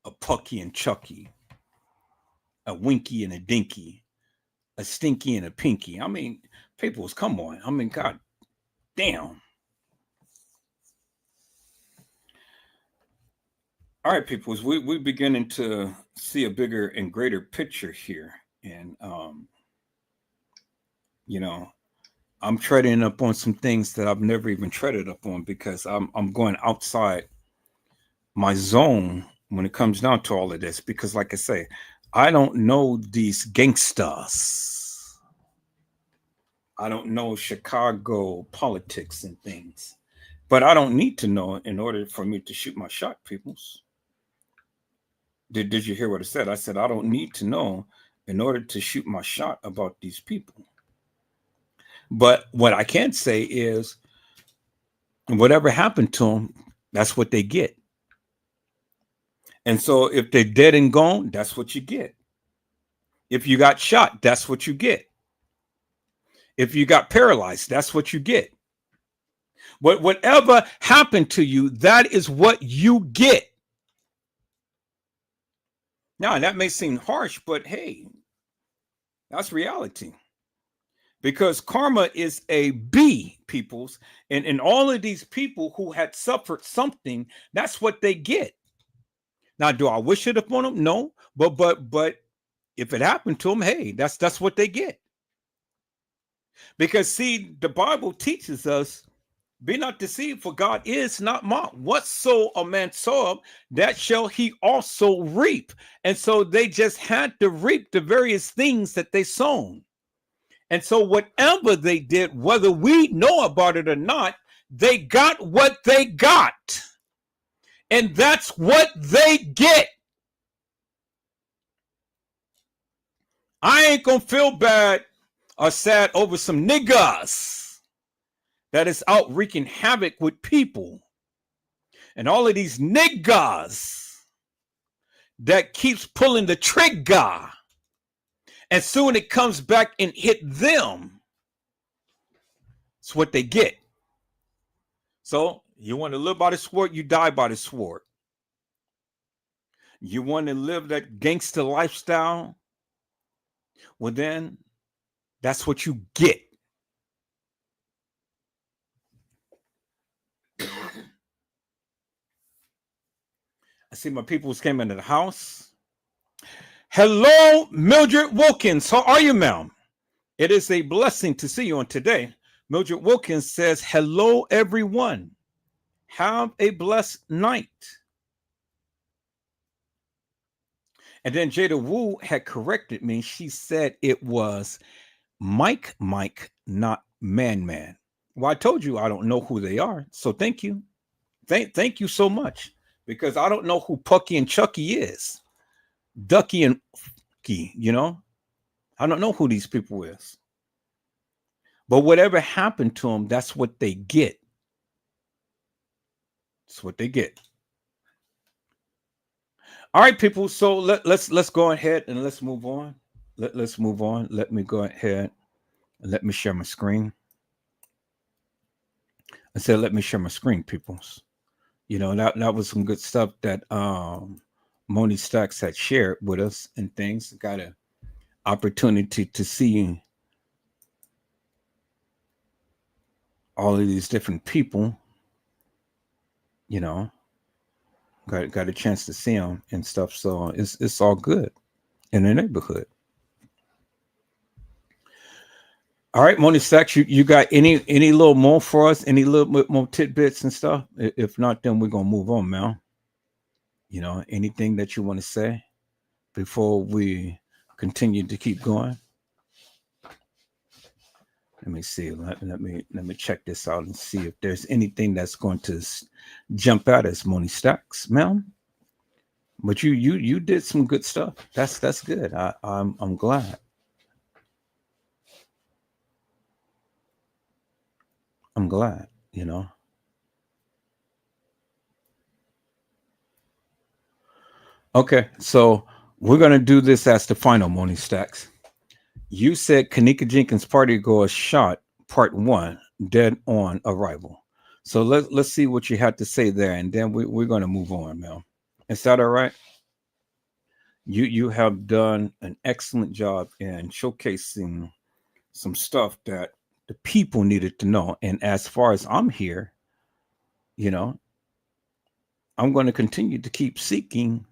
a Pucky and Chucky, a Winky and a Dinky, a Stinky and a Pinky. I mean, peoples, come on. I mean, God damn. All right, peoples, we're beginning to see a bigger and greater picture here. And, I'm treading up on some things that I've never even treaded up on because I'm going outside my zone when it comes down to all of this. Because, like I say, I don't know these gangsters. I don't know Chicago politics and things. But I don't need to know in order for me to shoot my shot, peoples. Did you hear what I said? I said I don't need to know in order to shoot my shot about these people. But what I can say is whatever happened to them, that's what they get. And so if they're dead and gone, that's what you get. If you got shot, that's what you get. If you got paralyzed, that's what you get. Whatever happened to you, that is what you get. Now, that may seem harsh, but hey, that's reality. Because karma is a B, peoples. And all of these people who had suffered something, that's what they get. Now, do I wish it upon them? No. But if it happened to them, hey, that's what they get. Because, see, the Bible teaches us, be not deceived, for God is not mocked. Whatso a man soweth, that shall he also reap. And so they just had to reap the various things that they sown. And so whatever they did, whether we know about it or not, they got what they got. And that's what they get. I ain't gonna feel bad or sad over some niggas that is out wreaking havoc with people. And all of these niggas that keeps pulling the trigger. And soon it comes back and hit them. It's what they get. So you want to live by the sword, you die by the sword. You want to live that gangster lifestyle? Well, then that's what you get. I see my peoples came into the house. Hello, Mildred Wilkins. How are you, ma'am? It is a blessing to see you on today. Mildred Wilkins says, hello, everyone. Have a blessed night. And then Jada Wu had corrected me. She said it was Mike, not Man. Well, I told you I don't know who they are. So thank you. Thank you so much. Because I don't know who Pucky and Chucky is. Ducky and Fucky, I don't know who these people is. But whatever happened to them, that's what they get. That's what they get. All right, people. So let's go ahead and let's move on. Let's move on. Let me go ahead and let me share my screen. I said, let me share my screen, peoples. That was some good stuff that Moni Stacks had shared with us and things. Got an opportunity to see all of these different people. Got a chance to see them and stuff. So it's all good in the neighborhood. All right, Moni Stacks, you got any little more for us? Any little bit more tidbits and stuff? If not, then we're gonna move on, man. Anything that you want to say before we continue to keep going? Let me see. Let me check this out and see if there's anything that's going to jump out as Moni Stacks, ma'am. But you did some good stuff. That's good. I'm glad. I'm glad. You know. Okay, so we're gonna do this as the final, Moni Stacks. You said Kanika Jenkins Party Goer Shot Part 1, Dead on Arrival. So let's see what you had to say there, and then we're gonna move on, Mel. Is that all right? You have done an excellent job in showcasing some stuff that the people needed to know. And as far as I'm here, you know, I'm going to continue to keep seeking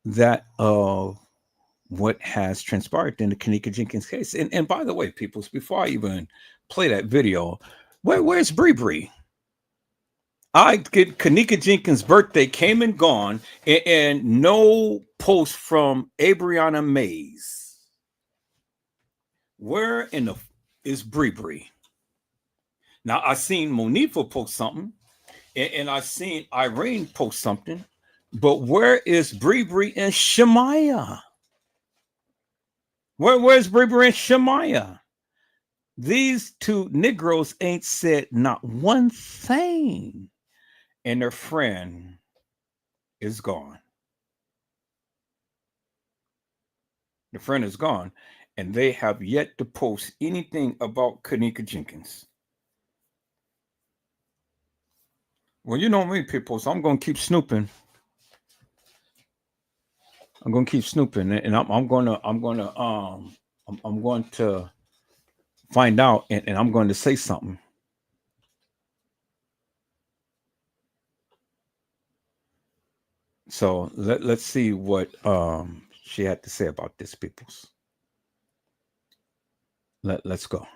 that of what has transpired in the Kanika Jenkins case. And by the way, peoples, before I even play that video, where's Bree Bree? I get Kanika Jenkins' birthday came and gone, and no post from Abriana Mays. Where in the is Bree Bree? Now I seen Monifa post something, and I seen Irene post something, but where is Bree Bree and Shemaya? Where's Bree Bree and Shemaya? These two Negroes ain't said not one thing, and their friend is gone. The friend is gone, and they have yet to post anything about Kanika Jenkins. Well, you know me, people, so I'm going to keep snooping. I'm going to keep snooping, and I'm going to find out, and I'm going to say something. So let's see what she had to say about this, peoples. Let's go.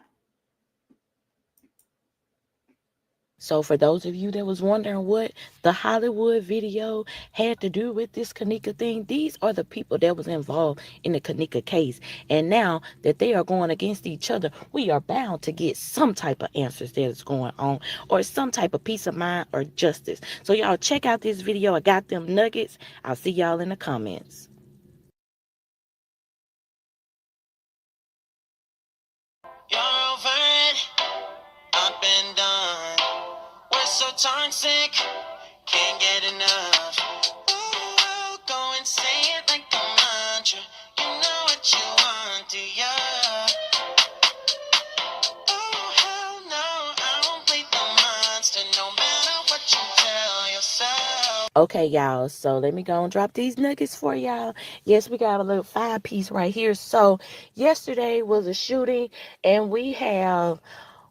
So for those of you that was wondering what the Hollywood video had to do with this Kanika thing, these are the people that was involved in the Kanika case. And now that they are going against each other, we are bound to get some type of answers that is going on, or some type of peace of mind or justice. So y'all check out this video. I got them nuggets. I'll see y'all in the comments. You're over it, I've been done. We're so toxic, can't get enough. Ooh, go and say it like a mantra. You know what you want, do ya? Oh, hell no, I won't play the monster no matter what you tell yourself. Okay, y'all, so let me go and drop these nuggets for y'all. Yes, we got a little 5-piece right here. So yesterday was a shooting, and we have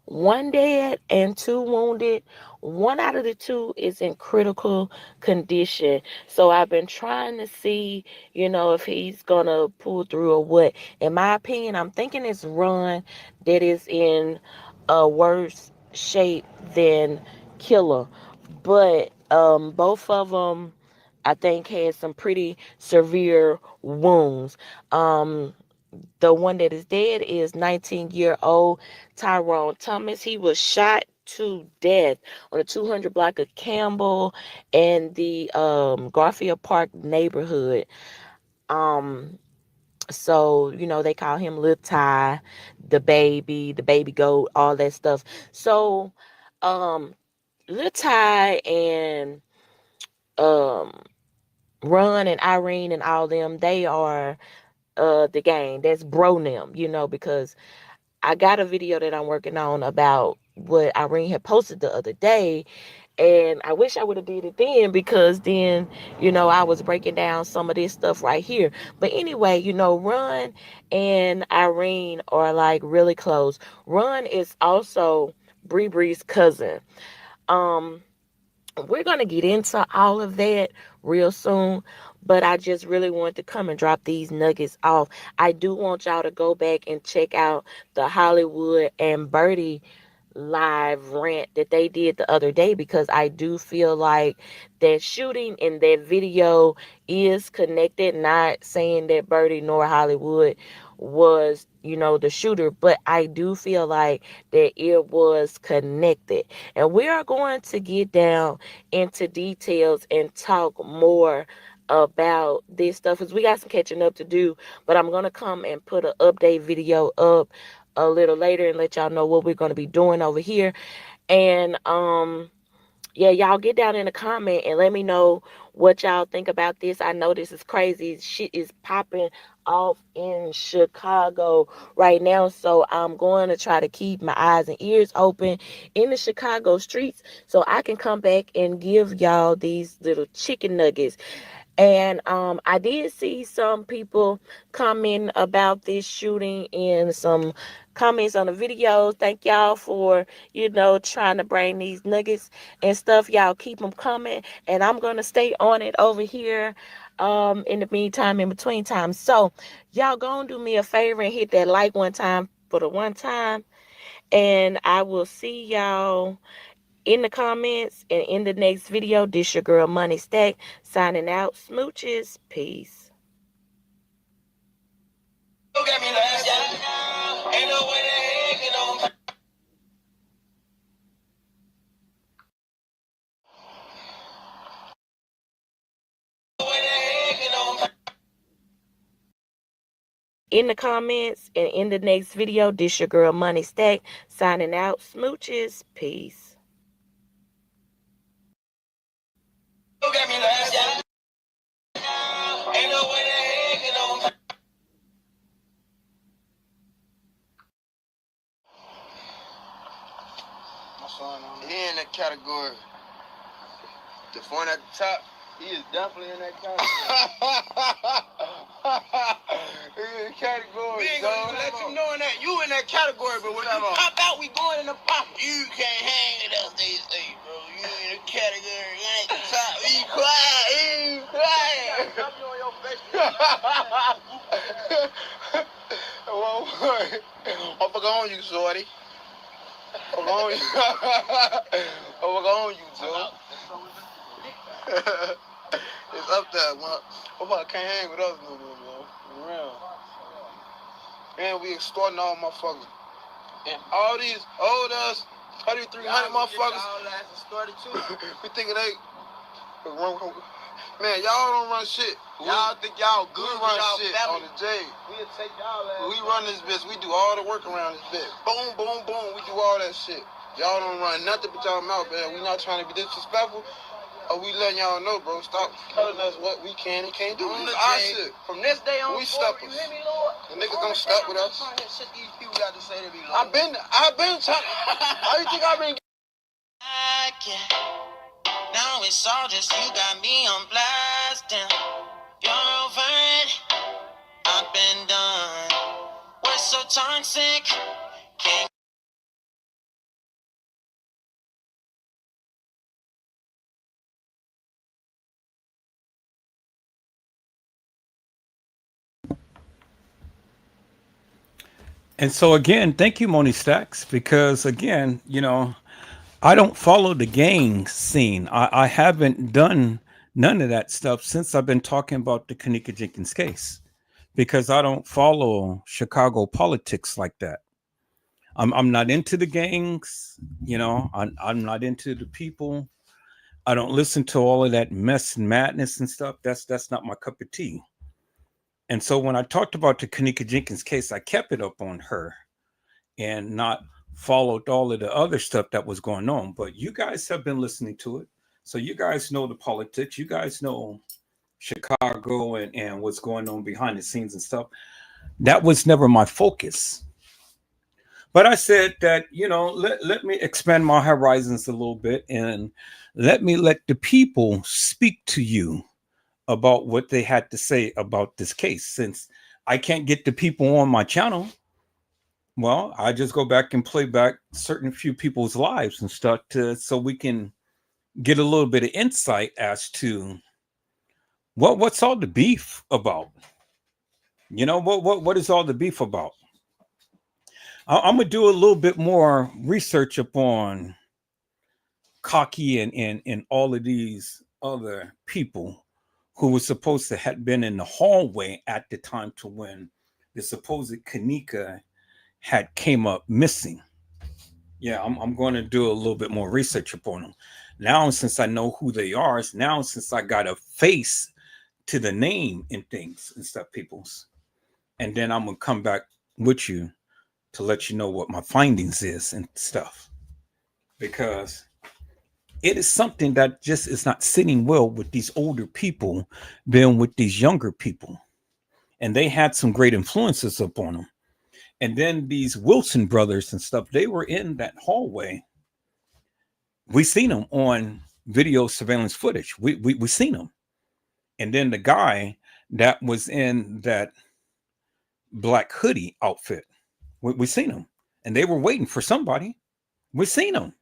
1 dead and 2 wounded. 1 out of the 2 is in critical condition. So I've been trying to see, if he's gonna pull through or what. In my opinion, I'm thinking it's Ron that is in a worse shape than Killer. But both of them, I think, had some pretty severe wounds. The one that is dead is 19-year-old Tyrone Thomas. He was shot to death on the 200 block of Campbell and the Garfield Park neighborhood. So, they call him Lil Ty, the baby goat, all that stuff. So, Lil Ty and Ron and Irene and all them, they are the gang. That's bro them, because I got a video that I'm working on about what Irene had posted the other day, and I wish I would have did it then, because then, I was breaking down some of this stuff right here. But anyway, Ron and Irene are like really close. Ron is also Bree Bree's cousin. We're going to get into all of that real soon, but I just really wanted to come and drop these nuggets off. I do want y'all to go back and check out the Hollywood and Birdie live rant that they did the other day, because I do feel like that shooting in that video is connected. Not saying that Birdie nor Hollywood was, the shooter, but I do feel like that it was connected. And we are going to get down into details and talk more about this stuff, because we got some catching up to do. But I'm going to come and put an update video up a little later and let y'all know what we're going to be doing over here. And yeah, y'all get down in the comment and let me know what y'all think about this. I know this is crazy. Shit is popping off in Chicago right now. So I'm going to try to keep my eyes and ears open in the Chicago streets so I can come back and give y'all these little chicken nuggets. And I did see some people comment about this shooting and some comments on the videos. Thank y'all for, trying to bring these nuggets and stuff. Y'all keep them coming. And I'm going to stay on it over here in the meantime, in between time. So y'all gonna do me a favor and hit that like one time for the one time. And I will see y'all in the comments and in the next video. This your girl Money Stack signing out. Smooches. Peace. Look at me last year. Ain't no way the heck you know. In the comments and in the next video, this your girl Money Stack signing out. Smooches. Peace. Look at me last year. Ain't no way the heck you know. He in that category. The one at the top, he is definitely in that category. He in the category. We ain't gonna let you know that you in that category, but when you pop out, we going in the pop. You can't hang with us, they say, bro. You in the category, you ain't the top. Be quiet, be quiet. I'm on your face. Well, I'm fucking on you, shorty. I'm on you. I'm on you, dude. It's up there, man. Motherfucker can't hang with us no more, man. For real. And we extorting all motherfuckers. And all these old ass 300 motherfuckers. We thinking they man, y'all don't run shit. Y'all think y'all good, we run shit on the J. We'll take y'all ass. We run this bitch. We do all the work around this bitch. Boom, boom, boom. We do all that shit. Y'all don't run nothing but y'all mouth, man. We not trying to be disrespectful. Or we letting y'all know, bro. Stop telling us what we can and can't do. It's our shit. From this day on, we steppers. You hear me, Lord? The niggas don't step with us. Shit these people got to say to me, Lord. I've been trying. How you think I've been? Now it's all just you got me on blast. You're over it. I've been done. We're so toxic. Can't. And so again, thank you, Moni Stacks, because again, I don't follow the gang scene. I haven't done none of that stuff since I've been talking about the Kenneka Jenkins case, because I don't follow Chicago politics like that. I'm not into the gangs, I'm not into the people. I don't listen to all of that mess and madness and stuff. That's not my cup of tea. And so when I talked about the Kenneka Jenkins case, I kept it up on her and not followed all of the other stuff that was going on. But you guys have been listening to it. So you guys know the politics. You guys know Chicago and what's going on behind the scenes and stuff. That was never my focus. But I said that, let me expand my horizons a little bit and let the people speak to you about what they had to say about this case. Since I can't get the people on my channel, well, I just go back and play back certain few people's lives and stuff so we can get a little bit of insight as to what's all the beef about. What is all the beef about? I'm gonna do a little bit more research upon Cocky and all of these other people who were supposed to have been in the hallway at the time to when the supposed Kanika had came up missing. Yeah, I'm going to do a little bit more research upon them. Now, since I know who they are, now since I got a face to the name and things and stuff, peoples, and then I'm going to come back with you to let you know what my findings is and stuff. Because it is something that just is not sitting well with these older people being with these younger people. And they had some great influences upon them. And then these Wilson brothers and stuff, they were in that hallway. We seen them on video surveillance footage. We seen them. And then the guy that was in that black hoodie outfit, we seen him. And they were waiting for somebody. We seen them.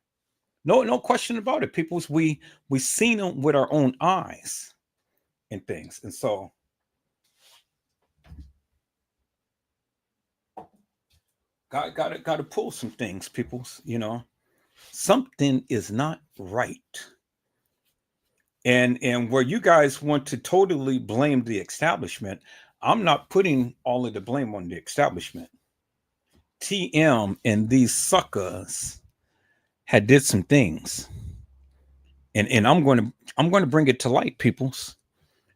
No question about it. Peoples, we seen them with our own eyes and things. And so got to pull some things, peoples, you know. Something is not right. And where you guys want to totally blame the establishment, I'm not putting all of the blame on the establishment. TM and these suckers had did some things. And I'm going to bring it to light, peoples,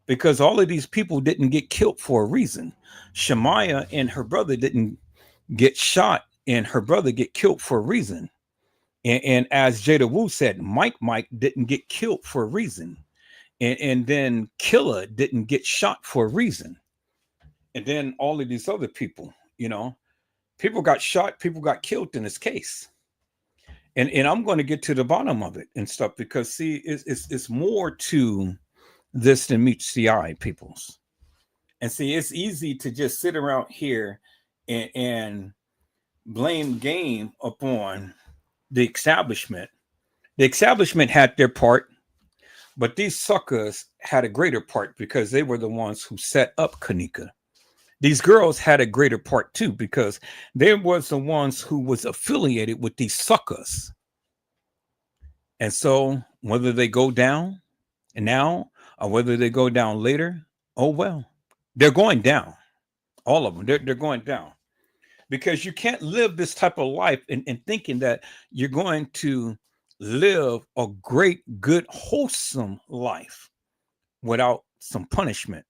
because all of these people didn't get killed for a reason. Shemaya and her brother didn't get shot and her brother get killed for a reason. And as Jada Wu said, Mike didn't get killed for a reason. And then Killer didn't get shot for a reason. And then all of these other people, you know, people got shot, people got killed in this case. And I'm going to get to the bottom of it and stuff, because see, it's more to this than meets the eye, peoples. And see, it's easy to just sit around here and blame game upon the establishment. The establishment had their part, but these suckers had a greater part because they were the ones who set up Kanika. These girls had a greater part too, because they was the ones who was affiliated with these suckers. And so whether they go down and now or whether they go down later, oh well, they're going down. All of them, they're going down. Because you can't live this type of life and thinking that you're going to live a great, good, wholesome life without some punishment.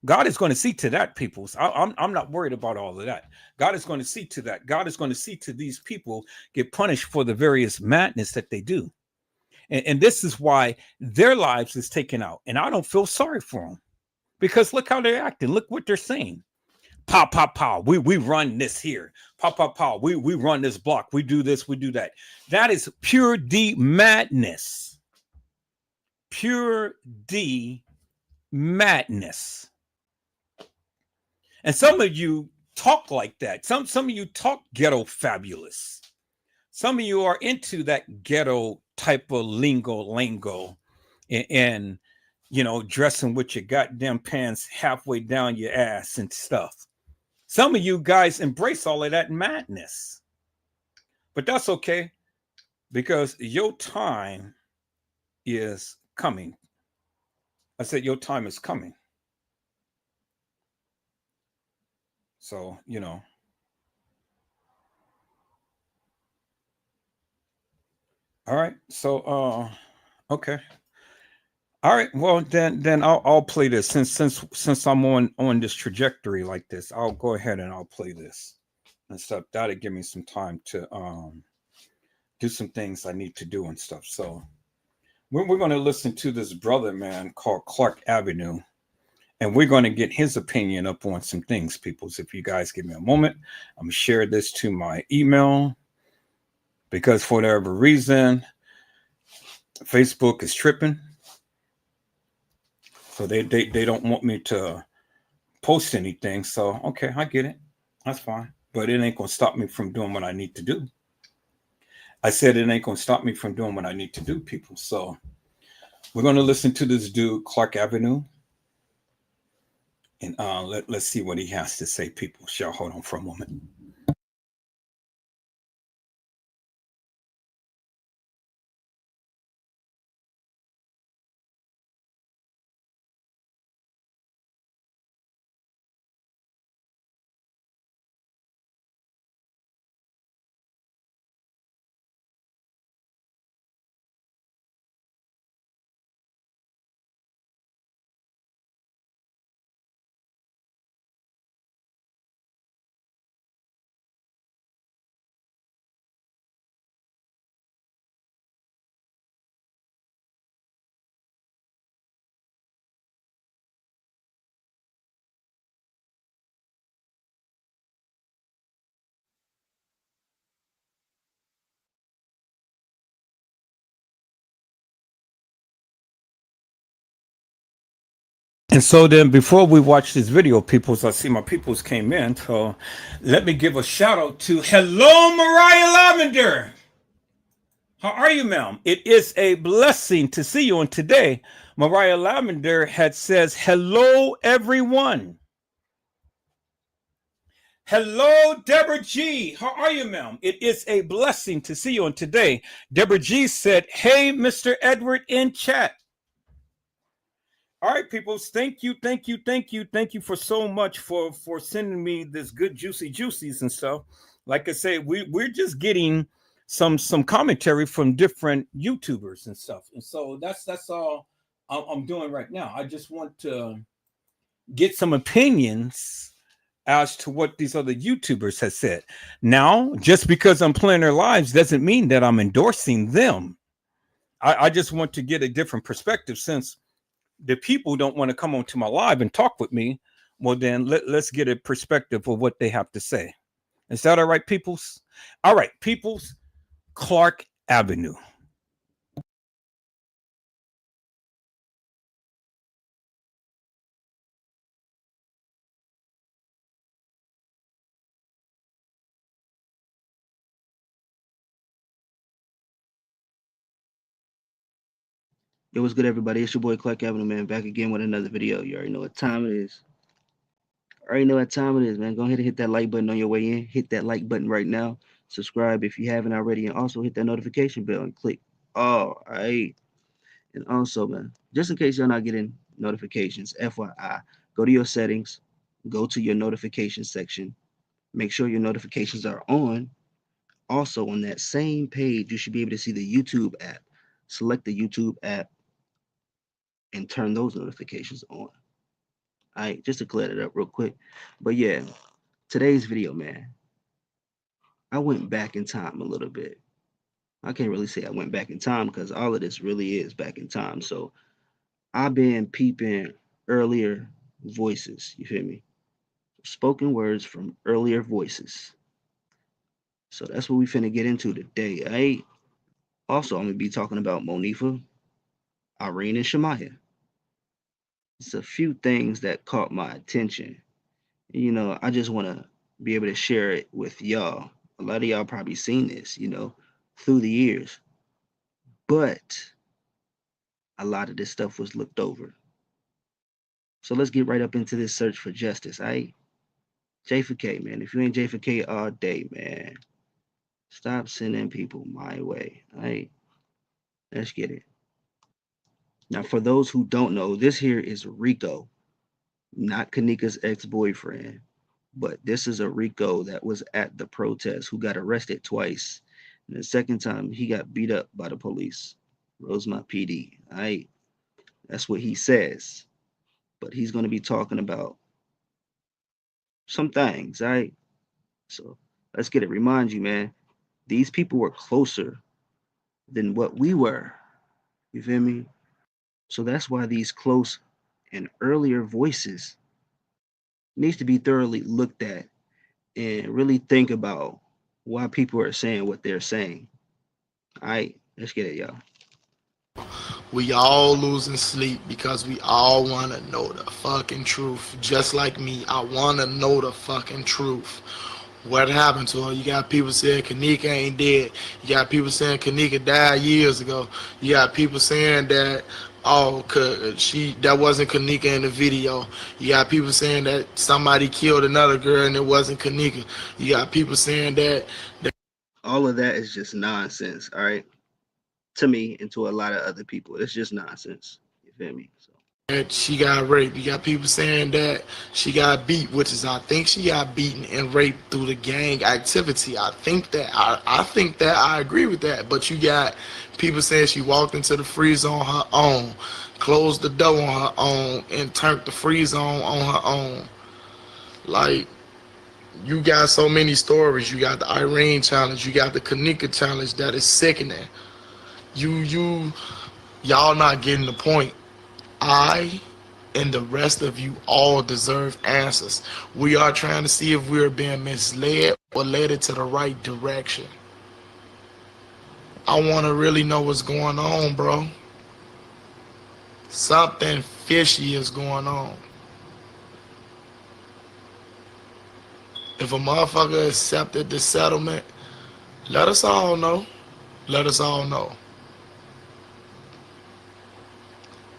God is going to see to that, peoples. I'm not worried about all of that. God is going to see to that. God is going to see to these people get punished for the various madness that they do. And this is why their lives is taken out. And I don't feel sorry for them, because look how they're acting. Look what they're saying. Pow, pow, pow. We run this here. Pow, pow, pow. We run this block. We do this. We do that. That is pure D madness. Pure D madness. And some of you talk like that. Some of you talk ghetto fabulous. Some of you are into that ghetto type of lingo and you know, dressing with your goddamn pants halfway down your ass and stuff. Some of you guys embrace all of that madness. But that's okay, because your time is coming. I said your time is coming. So, you know. All right. So okay. All right. Well, then I'll play this since I'm on this trajectory like this. I'll go ahead and I'll play this and stuff. That'll give me some time to do some things I need to do and stuff. So we're going to listen to this brother, man, called Clark Avenue, and we're going to get his opinion up on some things, people. So if you guys give me a moment, I'm gonna share this to my email, because for whatever reason, Facebook is tripping. So they don't want me to post anything. So, okay, I get it. That's fine. But it ain't going to stop me from doing what I need to do. I said it ain't going to stop me from doing what I need to do, people. So we're going to listen to this dude, Clark Avenue. And let's see what he has to say, people. Shall hold on for a moment. And so then before we watch this video, peoples, I see my peoples came in. So let me give a shout out to hello, Mariah Lavender. How are you, ma'am? It is a blessing to see you. And today, Mariah Lavender had says, hello, everyone. Hello, Deborah G. How are you, ma'am? It is a blessing to see you. And today, Deborah G said, hey, Mr. Edward in chat. All right, people, thank you for so much for sending me this good juicies and stuff. Like I say, we're just getting some commentary from different YouTubers and stuff, and so that's all I'm doing right now. I just want to get some opinions as to what these other YouTubers have said. Now, just because I'm playing their lives doesn't mean that I'm endorsing them. I just want to get a different perspective, since the people don't want to come onto my live and talk with me. Well, then let's get a perspective of what they have to say. Is that all right, peoples? All right, peoples. Clark Avenue. Yo, what's good, everybody? It's your boy Clark Avenue, man. Back again with another video. You already know what time it is. Man. Go ahead and hit that like button on your way in. Hit that like button right now. Subscribe if you haven't already, and also hit that notification bell and click all. Right. And also, man, just in case you're not getting notifications, FYI, go to your settings, go to your notification section, make sure your notifications are on. Also, on that same page, you should be able to see the YouTube app. Select the YouTube app and turn those notifications on. All right, just to clear that up real quick. But yeah, today's video, man, I went back in time a little bit. I can't really say I went back in time because all of this really is back in time. So I've been peeping earlier voices, you feel me? Spoken words from earlier voices. So that's what we finna get into today, all right? Also, I'm gonna be talking about Monifah, Irene, and Shemaya. It's a few things that caught my attention. You know, I just want to be able to share it with y'all. A lot of y'all probably seen this, you know, through the years. But a lot of this stuff was looked over. So let's get right up into this search for justice, all right? J4K, man. If you ain't J4K all day, man, stop sending people my way, all right? Let's get it. Now, for those who don't know, this here is Rico, not Kanika's ex-boyfriend, but this is a Rico that was at the protest who got arrested twice. And the second time, he got beat up by the police. Rosemont PD, all right? That's what he says. But he's going to be talking about some things, all right? So let's get it. Remind you, man, these people were closer than what we were. You feel me? So that's why these close and earlier voices needs to be thoroughly looked at and really think about why people are saying what they're saying. All right, let's get it, y'all. We all losing sleep because we all want to know the fucking truth. Just like me, I want to know the fucking truth. What happened to her? You got people saying Kanika ain't dead. You got people saying Kanika died years ago. You got people saying that, oh, that wasn't Kanika in the video. You got people saying that somebody killed another girl and it wasn't Kanika. You got people saying that all of that is just nonsense, all right? To me and to a lot of other people, it's just nonsense. You feel me? So she got raped. You got people saying that she got beat, which is I think she got beaten and raped through the gang activity. I think that I agree with that. But you got people saying she walked into the freezer on her own, closed the door on her own, and turned the freezer on her own. Like, you got so many stories. You got the Irene challenge. You got the Kanika challenge that is sickening. Y'all not getting the point. I and the rest of you all deserve answers. We are trying to see if we're being misled or led into the right direction. I want to really know what's going on, bro. Something fishy is going on. If a motherfucker accepted the settlement, let us all know. Let us all know.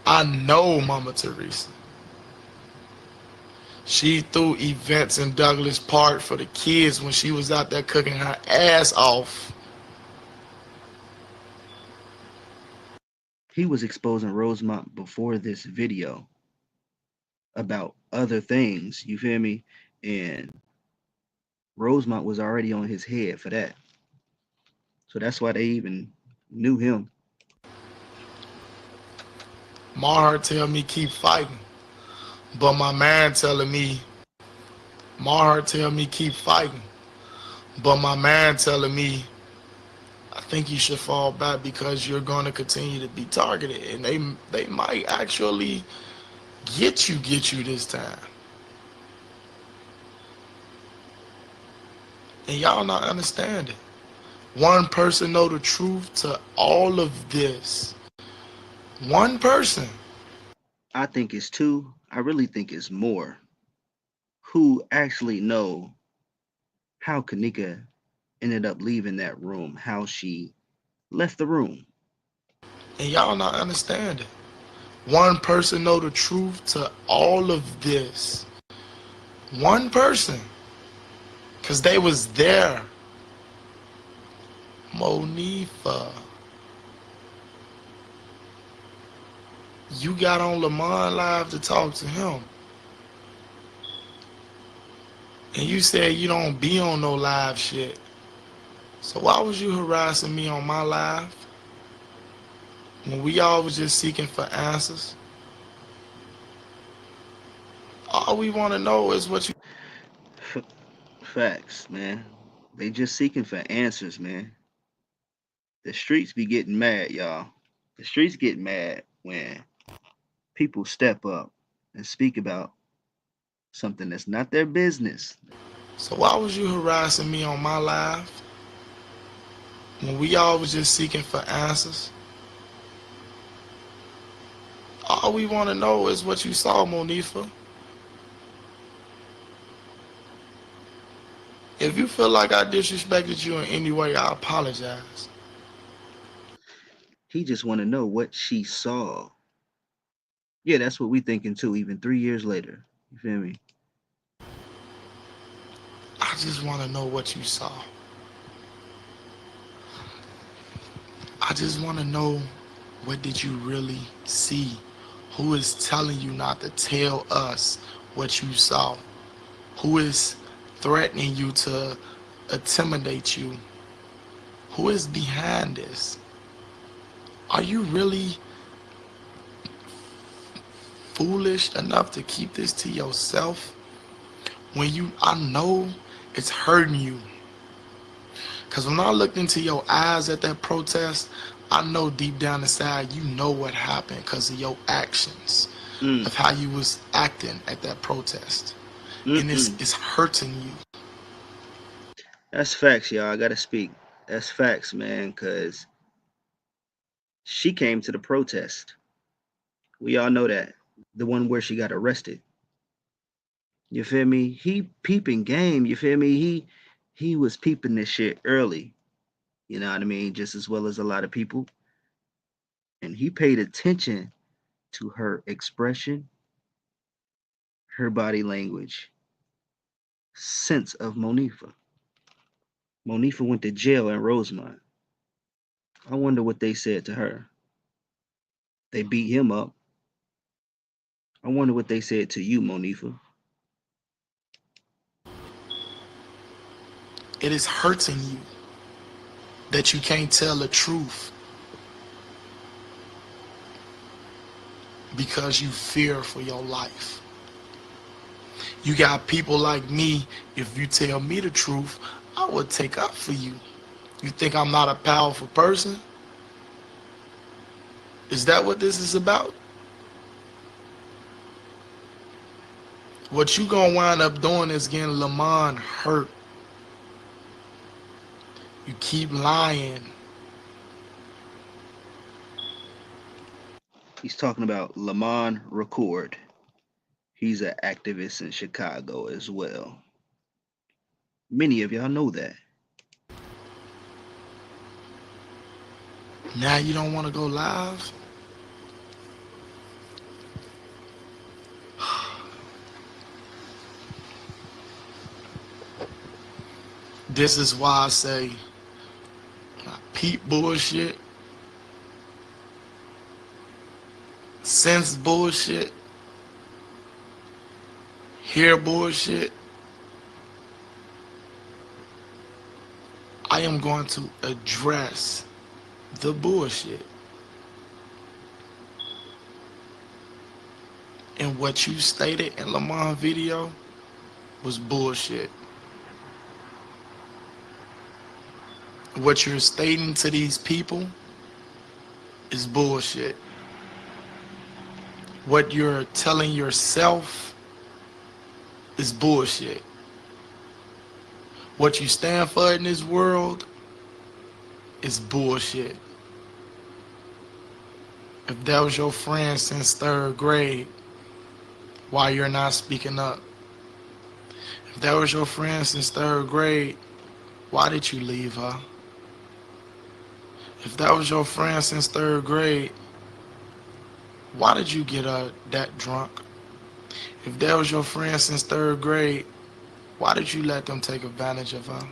I know Mama Teresa. She threw events in Douglas Park for the kids when she was out there cooking her ass off. He was exposing Rosemont before this video about other things, you feel me? And Rosemont was already on his head for that. So that's why they even knew him. My heart tell me keep fighting. But my man telling me, my heart tell me keep fighting. But my man telling me, I think you should fall back because you're going to continue to be targeted. And they might actually get you this time. And y'all not understanding. One person know the truth to all of this. One person. I think it's two. I really think it's more who actually know how Kanika ended up leaving that room, how she left the room. And y'all not understanding. One person know the truth to all of this. One person. Because they was there. Monifa. You got on Lamont Live to talk to him. And you said you don't be on no live shit. So why was you harassing me on my live? When we all was just seeking for answers? All we want to know is what you... Facts, man. They just seeking for answers, man. The streets be getting mad, y'all. The streets get mad when people step up and speak about something that's not their business. So why was you harassing me on my live? When we all was just seeking for answers? All we want to know is what you saw, Monifa. If you feel like I disrespected you in any way, I apologize. He just want to know what she saw. Yeah, that's what we thinking too, even 3 years later. You feel me? I just want to know what you saw. I just want to know, what did you really see? Who is telling you not to tell us what you saw? Who is threatening you to intimidate you? Who is behind this? Are you really foolish enough to keep this to yourself? When I know it's hurting you. Because when I looked into your eyes at that protest, I know deep down inside you know what happened because of your actions, of how you was acting at that protest. And it's hurting you. That's facts, y'all. I gotta speak. That's facts, man, because she came to the protest. We all know that. The one where she got arrested. You feel me? He peeping game. You feel me? He was peeping this shit early. You know what I mean? Just as well as a lot of people. And he paid attention to her expression, her body language, sense of Monifa. Monifa went to jail in Rosemont. I wonder what they said to her. They beat him up. I wonder what they said to you, Monifa. It is hurting you that you can't tell the truth because you fear for your life. You got people like me, if you tell me the truth, I would take up for you. You think I'm not a powerful person? Is that what this is about? What you gonna wind up doing is getting Lamont hurt. You keep lying. He's talking about Lamont Record. He's an activist in Chicago as well. Many of y'all know that. Now you don't want to go live? This is why I say, I peep bullshit, sense bullshit, hear bullshit. I am going to address the bullshit. And what you stated in Lamont's video was bullshit. What you're stating to these people is bullshit. What you're telling yourself is bullshit. What you stand for in this world is bullshit. If that was your friend since 3rd grade, why you're not speaking up? If that was your friend since 3rd grade, why did you leave her? If that was your friend since 3rd grade, why did you get her that drunk? If that was your friend since 3rd grade, why did you let them take advantage of her?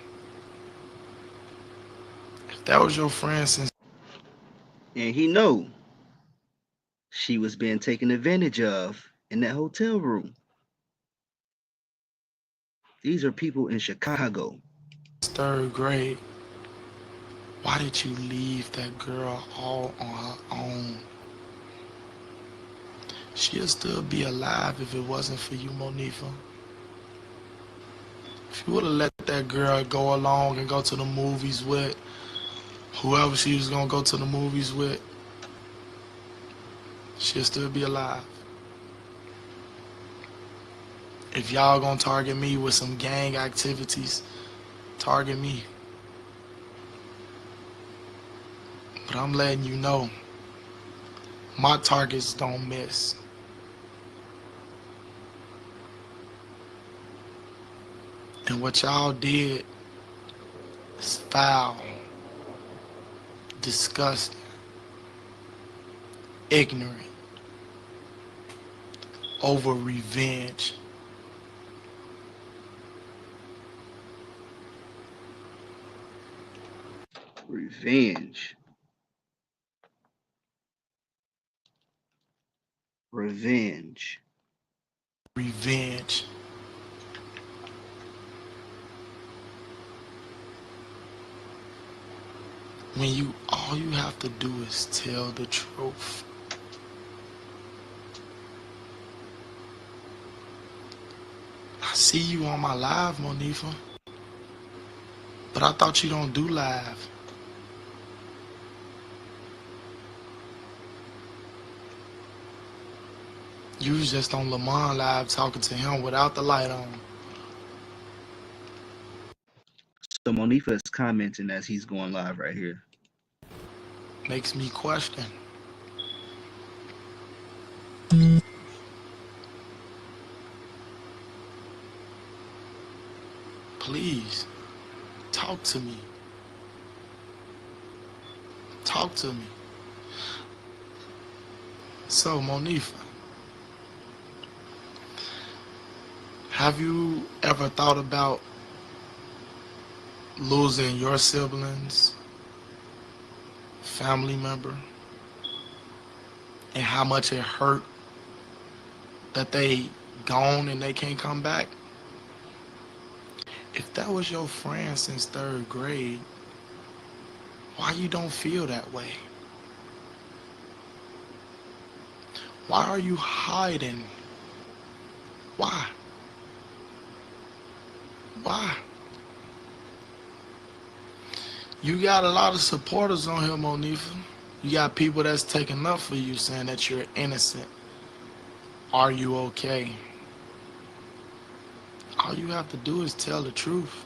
If that was your friend since... And he know she was being taken advantage of in that hotel room. These are people in Chicago. 3rd grade, why did you leave that girl all on her own? She'll still be alive if it wasn't for you, Monifa. If you would have let that girl go along and go to the movies with whoever she was going to go to the movies with, she'll still be alive. If y'all going to target me with some gang activities, target me. But I'm letting you know, my targets don't miss. And what y'all did is foul, disgusting, ignorant, over revenge. Revenge. Revenge. Revenge. When all you have to do is tell the truth. I see you on my live, Monifa, but I thought you don't do live. You was just on Lamont live talking to him without the light on. So Monifa is commenting as he's going live right here. Makes me question. Please, talk to me. Talk to me. So, Monifa, have you ever thought about losing your siblings, family member, and how much it hurt that they gone and they can't come back? If that was your friend since 3rd grade, why you don't feel that way? Why are you hiding? Why? Why? You got a lot of supporters on here, Monifa. You got people that's taking up for you, saying that you're innocent. Are you okay? All you have to do is tell the truth.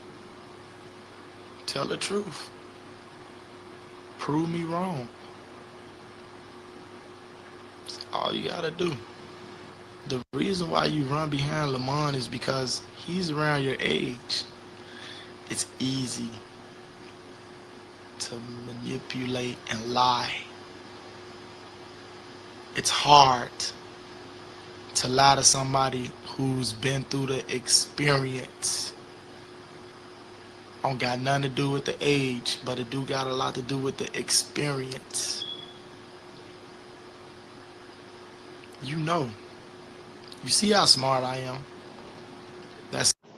Tell the truth. Prove me wrong. That's All you gotta do. The reason why you run behind Lamont is because he's around your age. It's easy to manipulate and lie. It's hard to lie to somebody who's been through the experience. Don't got nothing to do with the age, but it do got a lot to do with the experience. You know. You see how smart I am?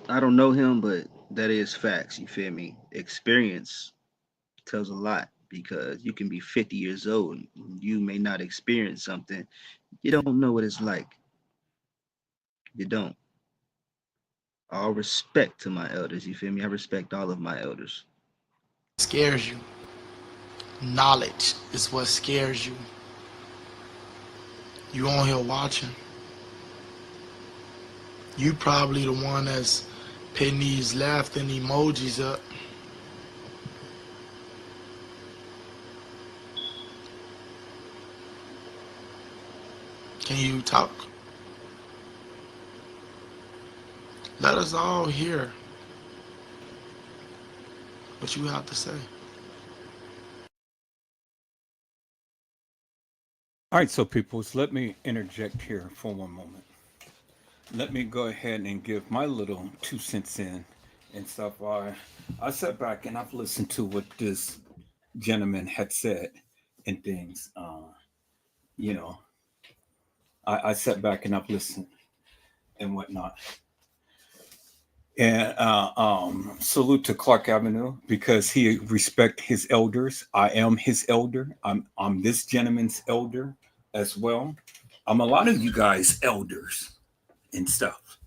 I don't know him, but that is facts. You feel me? Experience tells a lot, because you can be 50 years old and you may not experience something. You don't know what it's like. You don't. All respect to my elders. You feel me? I respect all of my elders. Scares you. Knowledge is what scares you. You on here watching. You probably the one that's putting these laughing emojis up. Can you talk? Let us all hear what you have to say. All right, so peoples, let me interject here for one moment. Let me go ahead and give my little 2 cents in and stuff. I sat back and I've listened to what this gentleman had said and things. You know, I sat back and I've listened and whatnot. And salute to Clark Avenue, because he respect his elders. I am his elder. I'm this gentleman's elder as well. I'm a lot of you guys elders and stuff,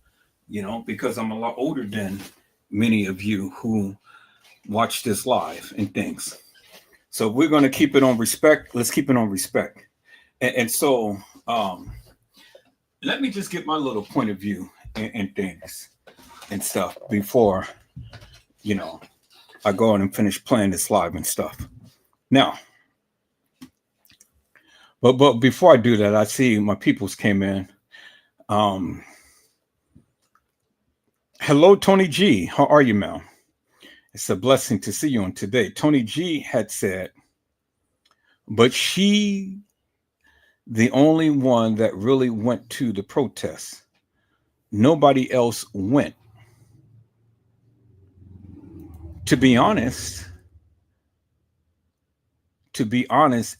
you know, because I'm a lot older than many of you who watch this live and things. So we're going to keep it on respect. Let's keep it on respect. And so let me just get my little point of view and things and stuff before, you know, I go on and finish playing this live and stuff. Now, but before I do that, I see my peoples came in. Hello, Tony G. How are you, Mel? It's a blessing to see you on today. Tony G had said, but she, the only one that really went to the protest. Nobody else went. To be honest,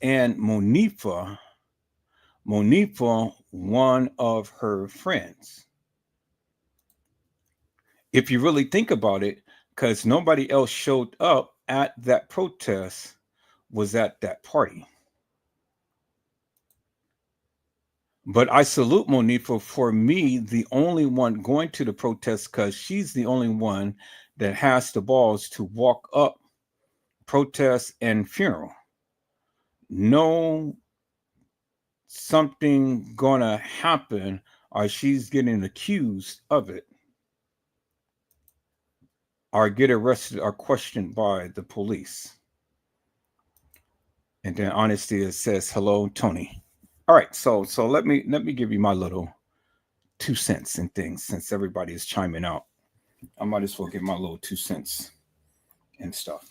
and Monifa, one of her friends. If you really think about it, because nobody else showed up at that protest, was at that party. But I salute Monifa, for me, the only one going to the protest, because she's the only one that has the balls to walk up protest and funeral. No, something gonna happen, or she's getting accused of it, or get arrested or questioned by the police. And then Honesty says, hello, Tony. All right, so let me give you my little 2 cents and things, since everybody is chiming out. I might as well give my little 2 cents and stuff.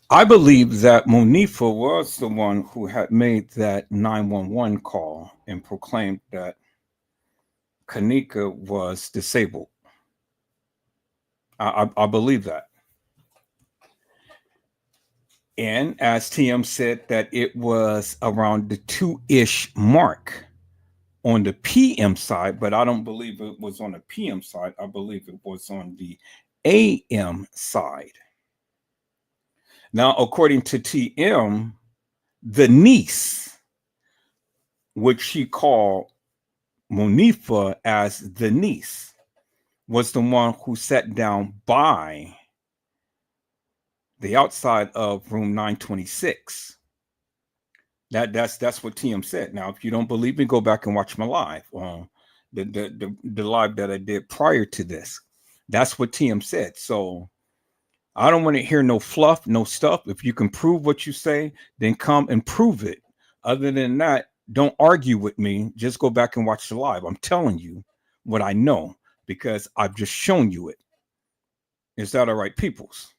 I believe that Monifa was the one who had made that 911 call and proclaimed that Kanika was disabled. I believe that. And as TM said, that it was around the 2-ish mark on the PM side, but I don't believe it was on the PM side. I believe it was on the AM side. Now, according to TM, the niece, which she called Monifa as the niece, was the one who sat down by the outside of room 926. That's what TM said. Now, if you don't believe me, go back and watch my live, the live that I did prior to this. That's what TM said. So I don't want to hear no fluff, no stuff. If you can prove what you say, then come and prove it. Other than that, don't argue with me. Just go back and watch the live. I'm telling you what I know because I've just shown you it. Is that all right, peoples?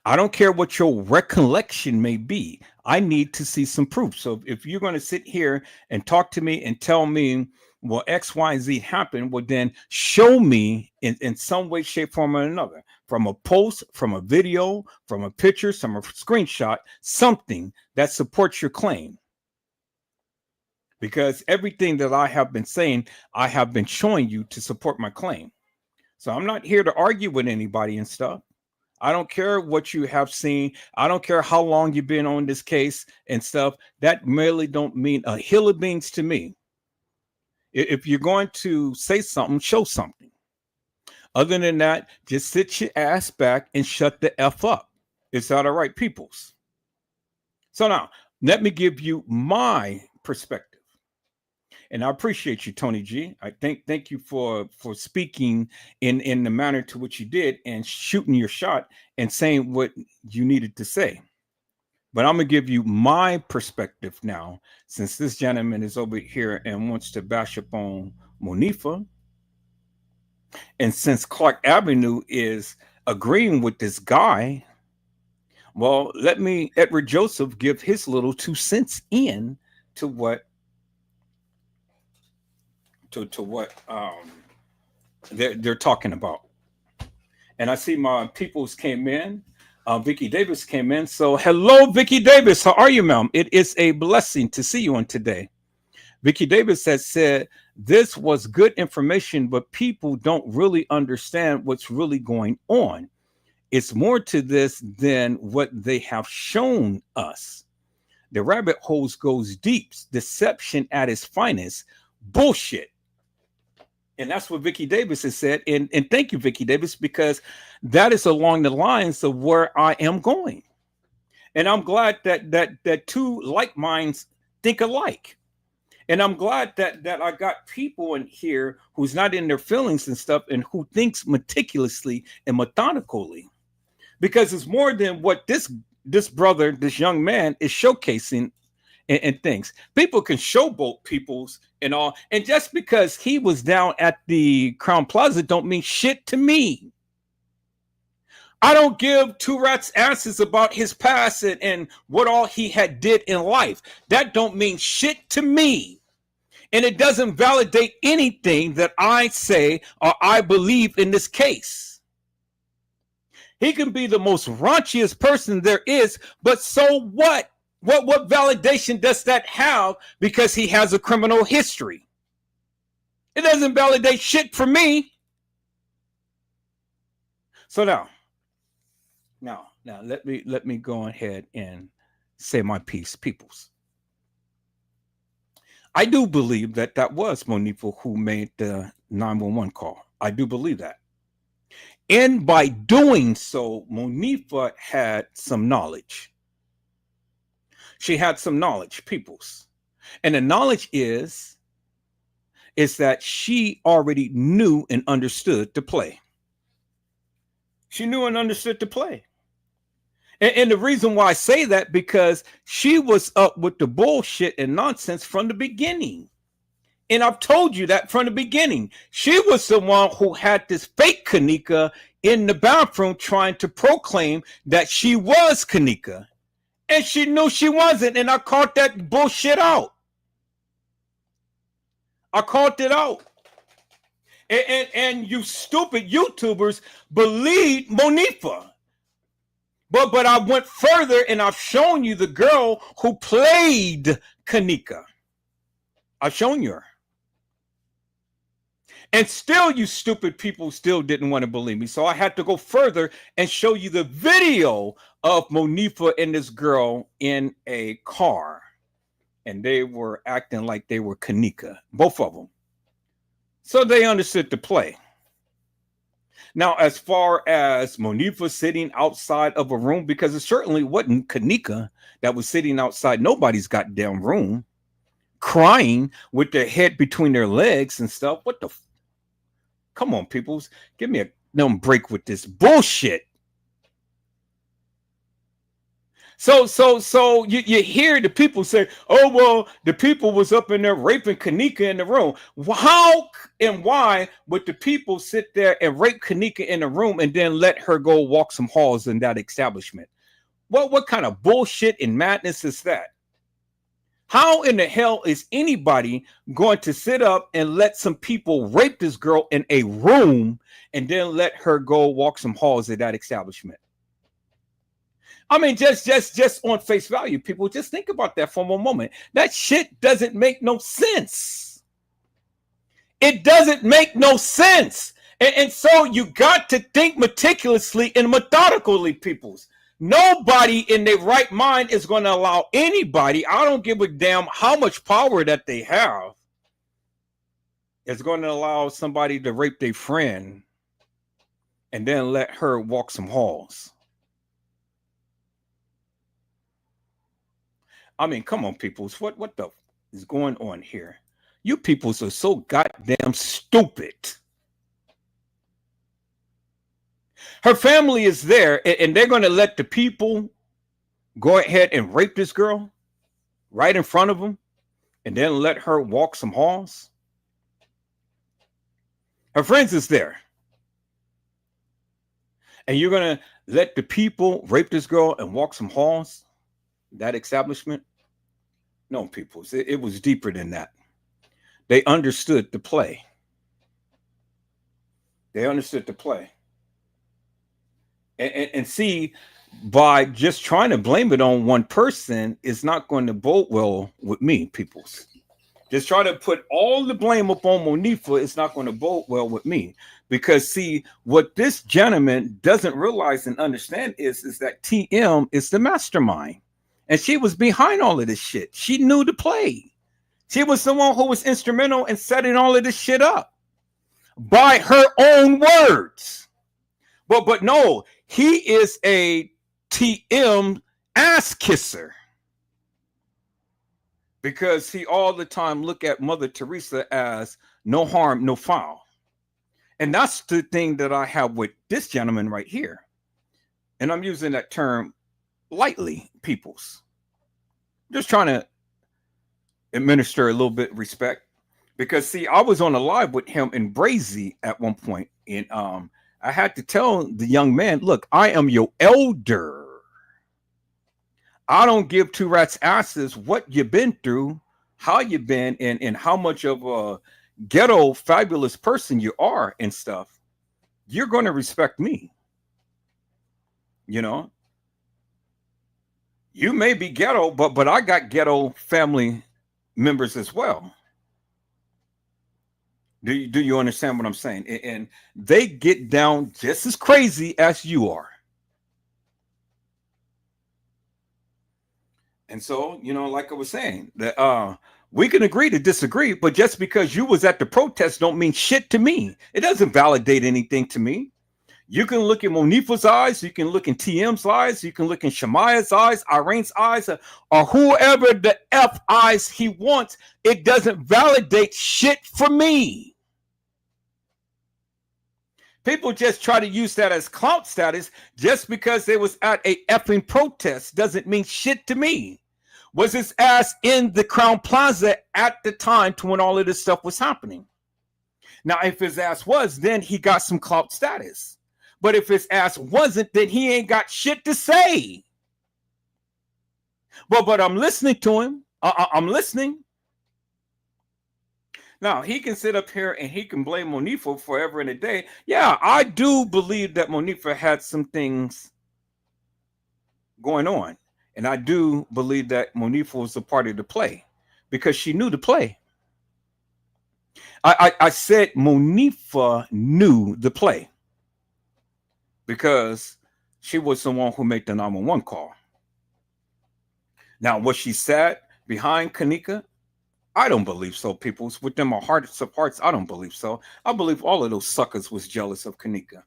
I don't care what your recollection may be. I need to see some proof. So if you're going to sit here and talk to me and tell me, well, X, Y, Z happened, well, then show me in some way, shape, form, or another, from a post, from a video, from a picture, from a screenshot, something that supports your claim. Because everything that I have been saying, I have been showing you to support my claim. So I'm not here to argue with anybody and stuff. I don't care what you have seen. I don't care how long you've been on this case and stuff. That merely don't mean a hill of beans to me. If you're going to say something, show something. Other than that, just sit your ass back and shut the F up. Is that all right, peoples? So now, let me give you my perspective. And I appreciate you, Tony G. I thank you for speaking in the manner to which you did and shooting your shot and saying what you needed to say. But I'm going to give you my perspective now, since this gentleman is over here and wants to bash up on Monifah. And since Clark Avenue is agreeing with this guy, well, let me, Edward Joseph, give his little 2 cents in to what they're talking about. And I see my peoples came in. Vicky Davis came in. So hello, Vicky Davis. How are you, ma'am? It is a blessing to see you on today. Vicky Davis has said, this was good information, but people don't really understand what's really going on. It's more to this than what they have shown us. The rabbit holes goes deep. Deception at its finest. Bullshit. And that's what Vicky Davis has said. And thank you, Vicky Davis, because that is along the lines of where I am going. And I'm glad that two like minds think alike. And I'm glad that I got people in here who's not in their feelings and stuff and who thinks meticulously and methodically. Because it's more than what this brother, this young man is showcasing and things. People can showboat people's and all. And just because he was down at the Crown Plaza don't mean shit to me. I don't give two rats asses about his past and what all he had did in life. That don't mean shit to me. And it doesn't validate anything that I say or I believe in this case. He can be the most raunchiest person there is, but so what? What validation does that have because he has a criminal history? It doesn't validate shit for me. So now let me go ahead and say my piece, peoples. I do believe that was Monifah who made the 911 call. I do believe that. And by doing so, Monifah had some knowledge. She had some knowledge, peoples. And the knowledge is that she already knew and understood to play. She knew and understood to play. And the reason why I say that, because she was up with the bullshit and nonsense from the beginning. And I've told you that from the beginning. She was the one who had this fake Kanika in the bathroom trying to proclaim that she was Kanika. And she knew she wasn't. And I called that bullshit out. I called it out. And you stupid YouTubers believed Monifah. But I went further and I've shown you the girl who played Kanika. I've shown you her. And still you stupid people still didn't want to believe me. So I had to go further and show you the video of Monifah and this girl in a car. And they were acting like they were Kanika, both of them. So they understood the play. Now, as far as Monifah sitting outside of a room, because it certainly wasn't Kanika that was sitting outside nobody's goddamn room, crying with their head between their legs and stuff. What the? Come on, peoples. Give me a break with this bullshit. So you hear the people say, oh, well, the people was up in there raping Kanika in the room. How and why would the people sit there and rape Kanika in the room and then let her go walk some halls in that establishment? What kind of bullshit and madness is that? How in the hell is anybody going to sit up and let some people rape this girl in a room and then let her go walk some halls at that establishment? I mean, just on face value, people, just think about that for a moment. That shit doesn't make no sense. It doesn't make no sense. And so you got to think meticulously and methodically, peoples. Nobody in their right mind is going to allow anybody, I don't give a damn how much power that they have, is going to allow somebody to rape their friend and then let her walk some halls. I mean, come on, peoples. What the is going on here? You peoples are so goddamn stupid. Her family is there, and they're going to let the people go ahead and rape this girl right in front of them and then let her walk some halls. Her friends is there. And you're going to let the people rape this girl and walk some halls? That establishment? No, people, it was deeper than that. They understood the play. They understood the play. And see, by just trying to blame it on one person is not going to bode well with me, peoples. Just try to put all the blame upon Monifa is not going to bode well with me. Because, see, what this gentleman doesn't realize and understand is that TM is the mastermind. And she was behind all of this shit. She knew the play. She was the one who was instrumental in setting all of this shit up by her own words. But no, he is a TM ass kisser because he all the time look at Mother Teresa as no harm, no foul. And that's the thing that I have with this gentleman right here. And I'm using that term lightly, peoples. Just trying to administer a little bit of respect because, see, I was on a live with him in Brazy at one point, and I had to tell the young man, look, I am your elder. I don't give two rats asses what you've been through, how you've been, and how much of a ghetto fabulous person you are and stuff. You're going to respect me. You know, you may be ghetto, but I got ghetto family members as well. Do you understand what I'm saying? And they get down just as crazy as you are. And so, you know, like I was saying, that we can agree to disagree, but just because you was at the protest don't mean shit to me. It doesn't validate anything to me. You can look in Monifa's eyes, you can look in TM's eyes, you can look in Shemaya's eyes, Irene's eyes, or whoever the F eyes he wants. It doesn't validate shit for me. People just try to use that as clout status just because they was at a effing protest doesn't mean shit to me. Was his ass in the Crown Plaza at the time to when all of this stuff was happening? Now, if his ass was, then he got some clout status. But if his ass wasn't, then he ain't got shit to say. But I'm listening to him. I'm listening. Now, he can sit up here and he can blame Monifa forever and a day. Yeah, I do believe that Monifa had some things going on. And I do believe that Monifa was a part of the play because she knew the play. I said Monifa knew the play because she was the one who made the 911 call. Now, was she sat behind Kanika? I don't believe so, people. Within my heart of hearts, I don't believe so. I believe all of those suckers was jealous of Kanika.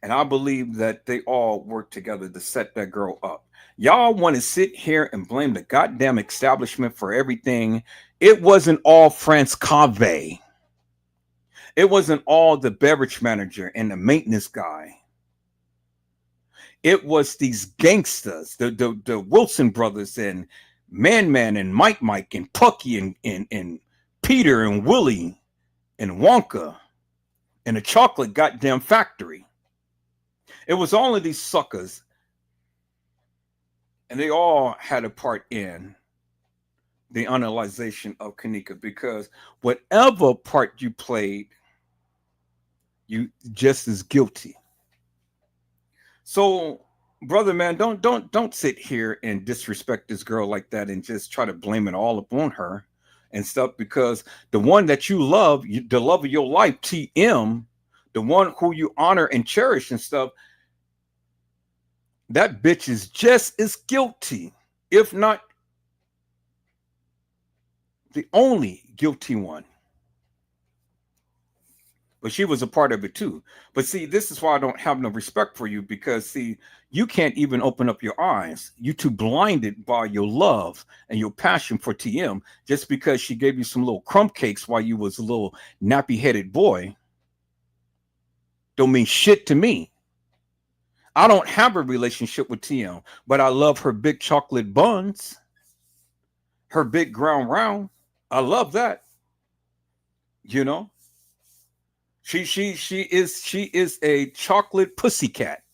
And I believe that they all worked together to set that girl up. Y'all want to sit here and blame the goddamn establishment for everything. It wasn't all France Cave. It wasn't all the beverage manager and the maintenance guy. It was these gangsters, the Wilson brothers and Man and Mike and Pucky and Peter and Willie and Wonka and the Chocolate Goddamn Factory. It was all of these suckers, and they all had a part in the analyzation of Kanika, because whatever part you played, you just as guilty. So, brother, man, don't sit here and disrespect this girl like that and just try to blame it all upon her and stuff, because the one that you love, the love of your life, TM, the one who you honor and cherish and stuff, that bitch is just as guilty, if not the only guilty one. But she was a part of it too. But see, this is why I don't have no respect for you, because see, you can't even open up your eyes. You're too blinded by your love and your passion for TM. Just because she gave you some little crumb cakes while you was a little nappy-headed boy don't mean shit to me. I don't have a relationship with TM, but I love her big chocolate buns, her big ground round. I love that. You know? She is a chocolate pussycat,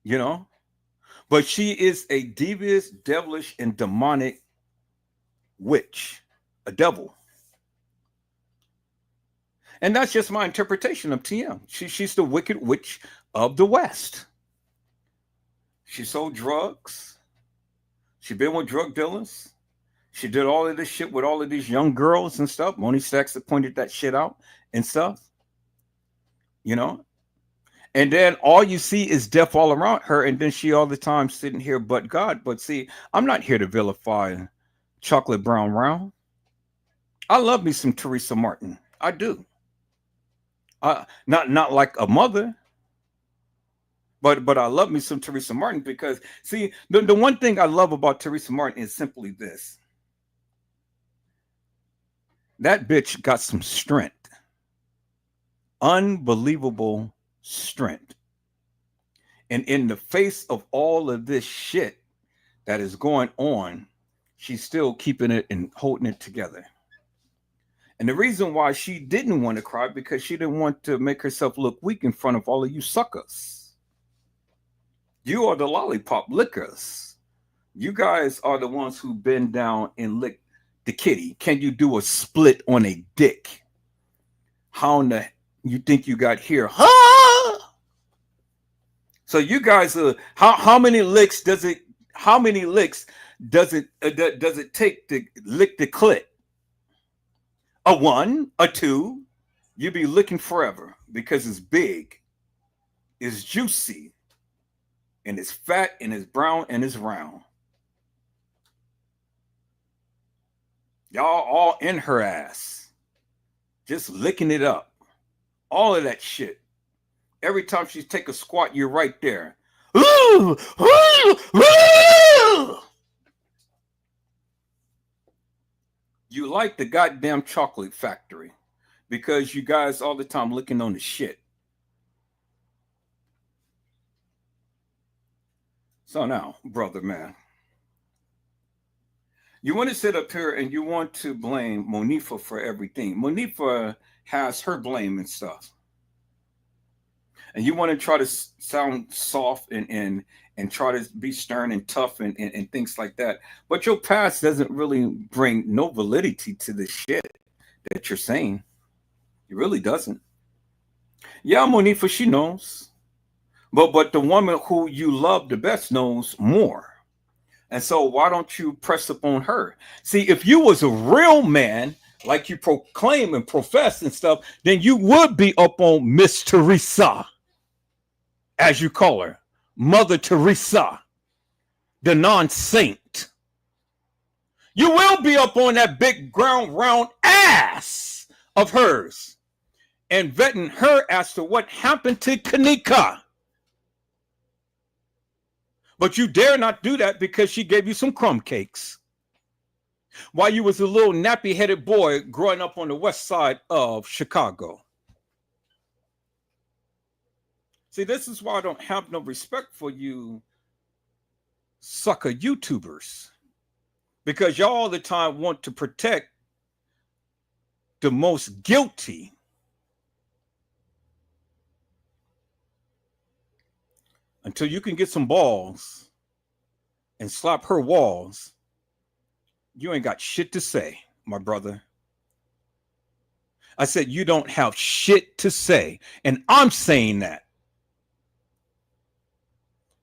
you know, but she is a devious, devilish, and demonic witch, a devil. And that's just my interpretation of TM. She's the wicked witch of the West. She sold drugs. She been with drug dealers. She did all of this shit with all of these young girls and stuff. Moni Stacks pointed that shit out and stuff, you know. And then all you see is death all around her. And then she all the time sitting here, but God. But see, I'm not here to vilify Chocolate Brown Round. I love me some Teresa Martin. I do. Not like a mother. But I love me some Teresa Martin, because see, the one thing I love about Teresa Martin is simply this. That bitch got some strength. Unbelievable strength. And in the face of all of this shit that is going on, she's still keeping it and holding it together. And the reason why she didn't want to cry, because she didn't want to make herself look weak in front of all of you suckers. You are the lollipop lickers. You guys are the ones who bend down and lick the kitty. Can you do a split on a dick? How in the you think you got here? Huh? So you guys how many licks does it take to lick the clit? A 1, a 2, you be licking forever, because it's big, it's juicy, and it's fat, and it's brown, and it's round. Y'all all in her ass, just licking it up. All of that shit. Every time she take a squat, you're right there. Ooh, ooh, ooh. You like the goddamn Chocolate Factory, because you guys all the time licking on the shit. So now, brother, man, you want to sit up here and you want to blame Monifa for everything. Monifa has her blame and stuff. And you want to try to sound soft and try to be stern and tough and things like that. But your past doesn't really bring no validity to the shit that you're saying. It really doesn't. Yeah, Monifa, she knows. But the woman who you love the best knows more. And so why don't you press upon her? See, if you was a real man, like you proclaim and profess and stuff, then you would be up on Miss Teresa, as you call her, Mother Teresa, the non-saint. You will be up on that big ground round ass of hers and vetting her as to what happened to Kanika. But you dare not do that, because she gave you some crumb cakes while you was a little nappy-headed boy growing up on the west side of Chicago. See, this is why I don't have no respect for you sucker YouTubers, because y'all all the time want to protect the most guilty. Until you can get some balls and slap her walls, you ain't got shit to say, my brother. I said you don't have shit to say, and I'm saying that.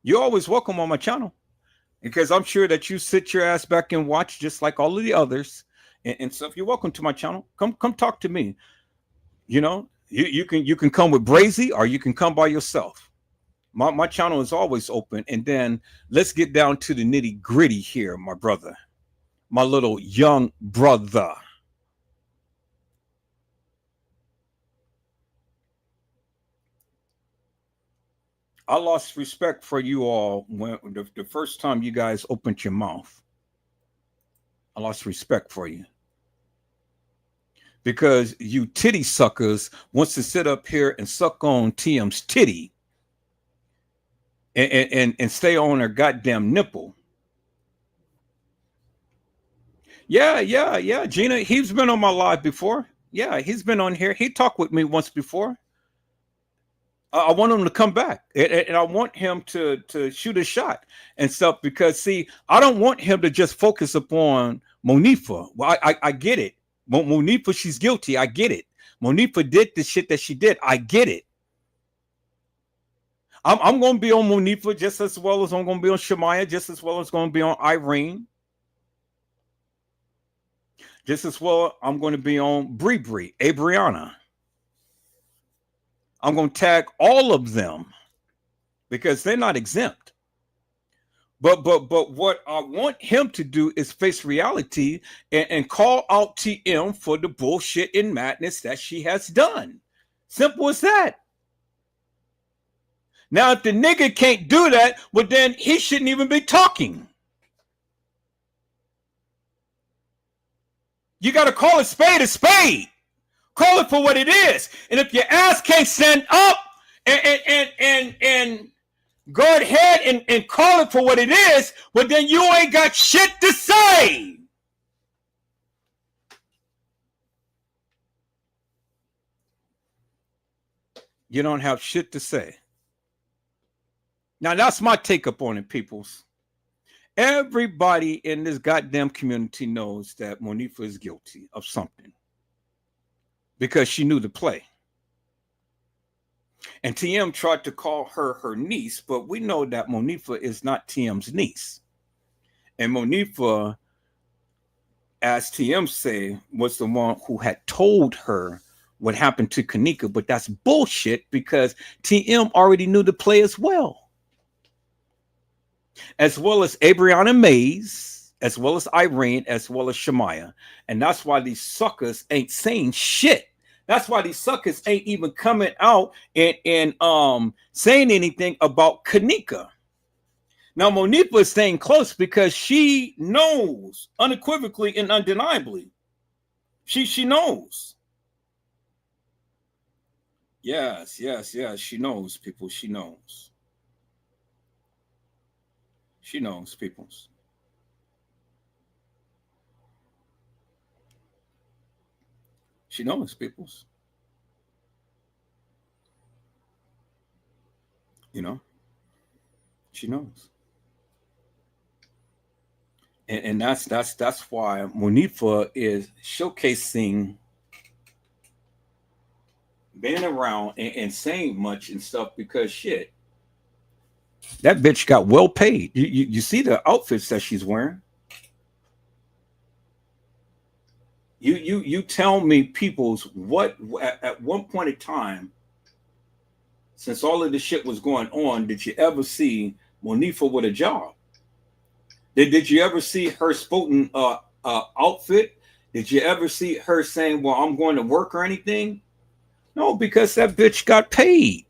You're always welcome on my channel, because I'm sure that you sit your ass back and watch just like all of the others. And so if you're welcome to my channel, come talk to me. You know, you can come with Brazy, or you can come by yourself. My channel is always open. And then let's get down to the nitty gritty here, my brother, my little young brother. I lost respect for you all when the first time you guys opened your mouth. I lost respect for you, because you titty suckers wants to sit up here and suck on TM's titty and stay on her goddamn nipple. Yeah, Gina, he's been on my live before. Yeah, he's been on here. He talked with me once before. I want him to come back, and I want him to shoot a shot and stuff, because see, I don't want him to just focus upon Monifa. Well, I get it. Monifa, she's guilty. I get it. Monifa did the shit that she did. I get it. I'm going to be on Monifa just as well as I'm going to be on Shemaya, just as well as going to be on Irene. Just as well, I'm going to be on Bree, Abriana. I'm going to tag all of them because they're not exempt. But what I want him to do is face reality and call out TM for the bullshit and madness that she has done. Simple as that. Now, if the nigga can't do that, well, then he shouldn't even be talking. You got to call a spade a spade. Call it for what it is. And if your ass can't stand up and go ahead and call it for what it is, well, then you ain't got shit to say. You don't have shit to say. Now, that's my take up on it, peoples. Everybody in this goddamn community knows that Monifa is guilty of something because she knew the play. And TM tried to call her her niece, but we know that Monifa is not TM's niece. And Monifa, as TM say, was the one who had told her what happened to Kanika, but that's bullshit because TM already knew the play as well. As well as Abriana Mays, as well as Irene, as well as Shemaya. And that's why these suckers ain't saying shit. That's why these suckers ain't even coming out and saying anything about Kanika. Now, Monifa is staying close because she knows unequivocally and undeniably. She knows. Yes, she knows, people. She knows. She knows, peoples. She knows, peoples. You know, she knows. And that's why Monifa is showcasing being around and saying much and stuff because shit. That bitch got well paid. You see the outfits that she's wearing. You tell me, peoples, what at one point in time, since all of this shit was going on, did you ever see Monifa with a job? Did you ever see her sporting outfit? Did you ever see her saying, well, I'm going to work or anything? No, because that bitch got paid.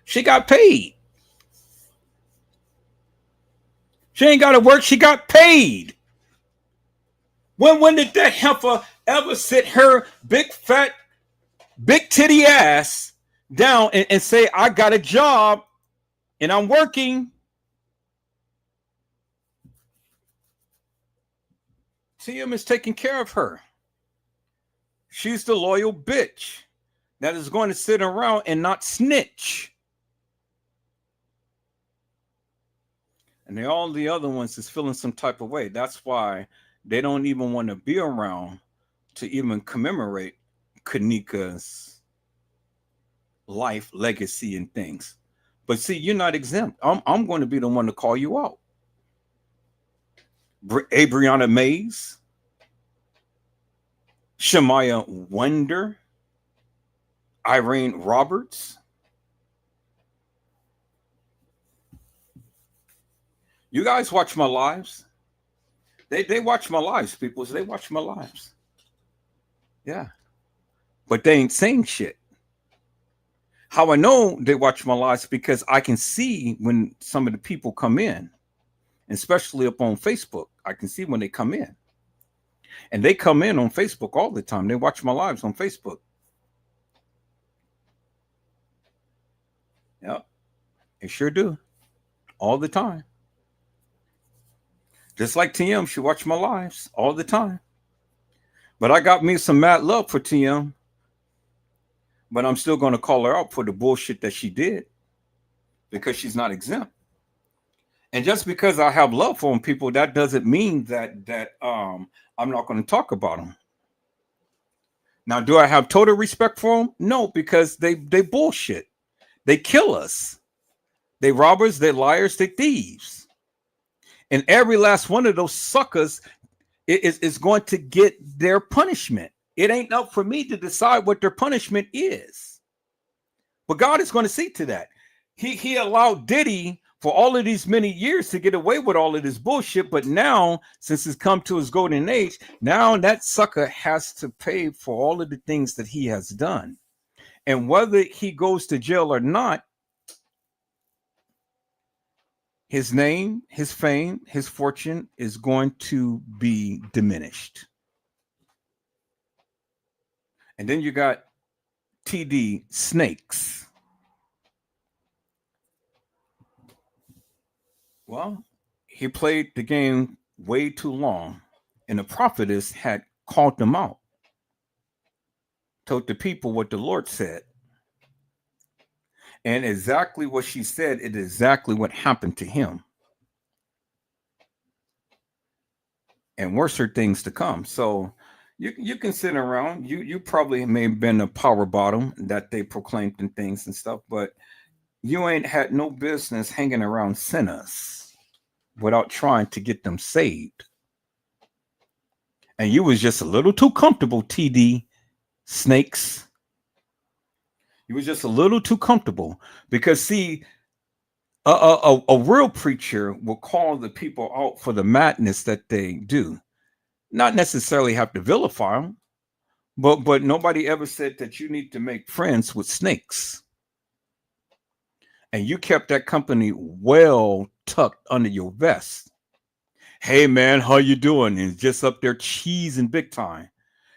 She got paid. She ain't got to work. She got paid. When did that heifer ever sit her big fat, big titty ass down and say, I got a job and I'm working. TM is taking care of her. She's the loyal bitch that is going to sit around and not snitch. And all the other ones is feeling some type of way. That's why they don't even want to be around to even commemorate Kanika's life, legacy, and things. But see, you're not exempt. I'm going to be the one to call you out. Abriana Mays, Shamaya Wonder, Irene Roberts. You guys watch my lives. They watch my lives, people. They watch my lives. Yeah. But they ain't saying shit. How I know they watch my lives, because I can see when some of the people come in, especially up on Facebook. I can see when they come in. And they come in on Facebook all the time. They watch my lives on Facebook. Yep. They sure do. All the time. Just like TM, she watched my lives all the time. But I got me some mad love for TM. But I'm still going to call her out for the bullshit that she did, because she's not exempt. And just because I have love for them, people, that doesn't mean that I'm not going to talk about them. Now, do I have total respect for them? No, because they bullshit. They kill us. They robbers, they liars, they thieves. And every last one of those suckers is going to get their punishment. It ain't up for me to decide what their punishment is. But God is going to see to that. He allowed Diddy for all of these many years to get away with all of this bullshit. But now, since he's come to his golden age, now that sucker has to pay for all of the things that he has done. And whether he goes to jail or not, his name, his fame, his fortune is going to be diminished. And then you got TD Snakes. Well, he played the game way too long, and the prophetess had called them out, told the people what the Lord said. And exactly what she said is exactly what happened to him. And worse are things to come. So you can sit around. You probably may have been a power bottom that they proclaimed and things and stuff, but you ain't had no business hanging around sinners without trying to get them saved. And you was just a little too comfortable, TD Snakes. You was just a little too comfortable, because see, a real preacher will call the people out for the madness that they do. Not necessarily have to vilify them, but nobody ever said that you need to make friends with snakes. And you kept that company well tucked under your vest. Hey man, how you doing? And just up there cheesing big time.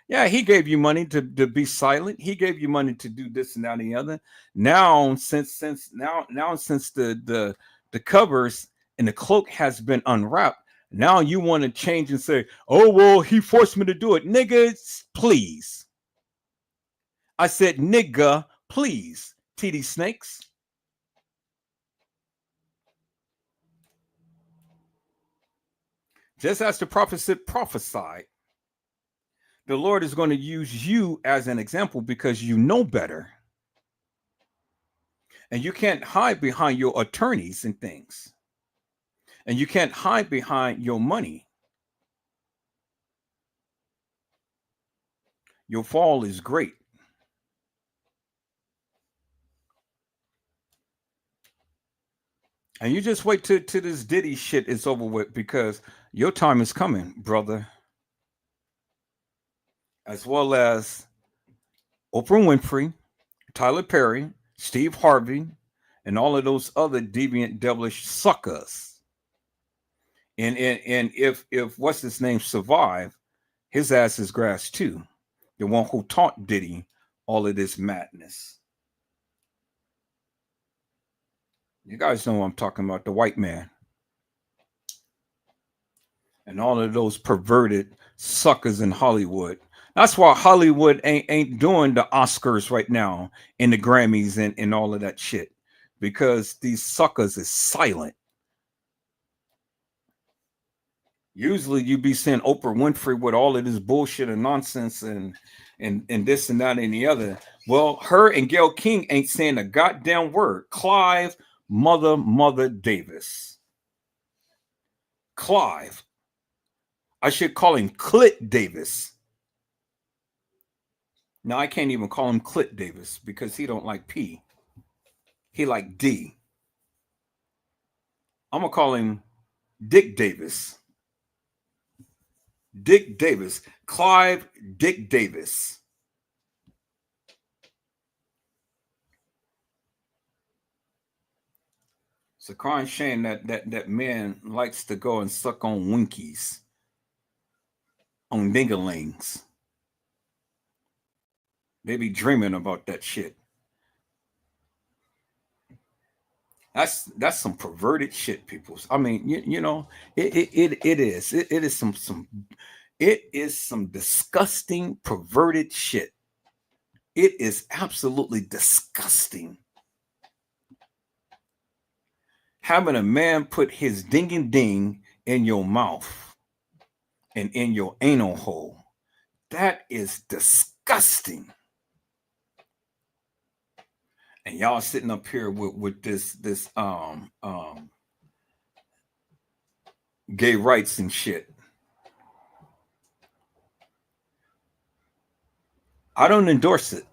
Yeah, he gave you money to be silent. He gave you money to do this and that and the other. Now, since the covers and the cloak has been unwrapped, now you want to change and say, oh, well, he forced me to do it. Niggas, please. I said, nigga, please, TD Snakes. Just as the prophet said, prophesied. The Lord is going to use you as an example, because you know better. And you can't hide behind your attorneys and things. And you can't hide behind your money. Your fall is great. And you just wait till this Diddy shit is over with, because your time is coming, brother. As well as Oprah Winfrey, Tyler Perry, Steve Harvey, and all of those other deviant, devilish suckers. And if what's his name survive, his ass is grass too. The one who taught Diddy all of this madness. You guys know what I'm talking about, the white man. And all of those perverted suckers in Hollywood. That's why Hollywood ain't doing the Oscars right now and the Grammys and all of that shit. Because these suckers is silent. Usually you be seeing Oprah Winfrey with all of this bullshit and nonsense and this and that and the other. Well, her and Gayle King ain't saying a goddamn word. Clive Mother Davis. Clive. I should call him Clit Davis. Now I can't even call him Clit Davis because he don't like P. He like D. I'm gonna call him Dick Davis. Dick Davis. Clive Dick Davis. It's a crying shame that man likes to go and suck on winkies, on dingalings. They be dreaming about that shit. That's some perverted shit, people. I mean, you know, it is some disgusting perverted shit. It is absolutely disgusting. Having a man put his ding in your mouth and in your anal hole, that is disgusting. And y'all sitting up here with this gay rights and shit. I don't endorse it.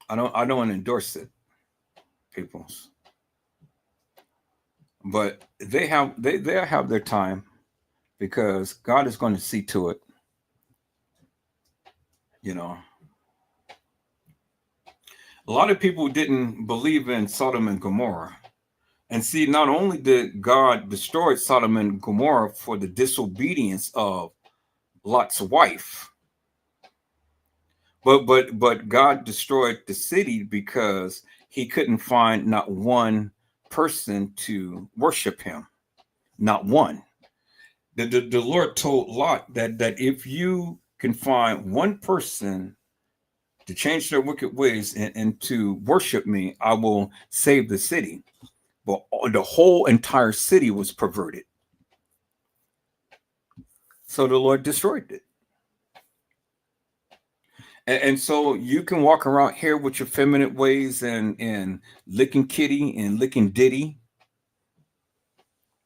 I don't endorse it, peoples. But they'll have their time because God is going to see to it. You know. A lot of people didn't believe in Sodom and Gomorrah. And see, not only did God destroy Sodom and Gomorrah for the disobedience of Lot's wife, but God destroyed the city because he couldn't find not one person to worship him. Not one. The Lord told Lot that if you can find one person to change their wicked ways and to worship me, I will save the city. But the whole entire city was perverted. So the Lord destroyed it. And so you can walk around here with your feminine ways and licking kitty and licking ditty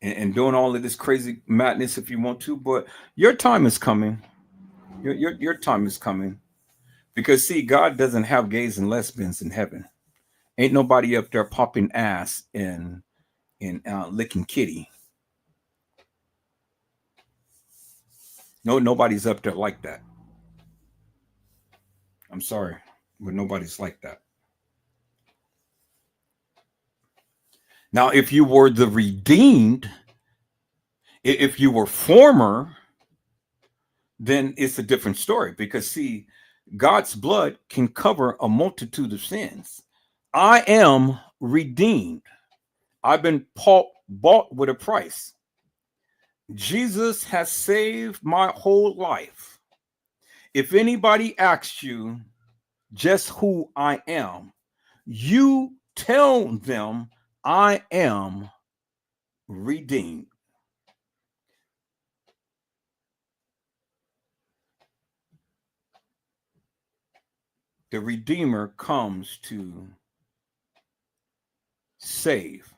and doing all of this crazy madness if you want to, but your time is coming. Your time is coming. Because see, God doesn't have gays and lesbians in heaven. Ain't nobody up there popping ass and licking kitty. No, nobody's up there like that. I'm sorry, but nobody's like that. Now, if you were the redeemed, if you were former, then it's a different story. Because see, God's blood can cover a multitude of sins. I am redeemed. I've been bought with a price. Jesus has saved my whole life. If anybody asks you just who I am, you tell them I am redeemed. The Redeemer comes to save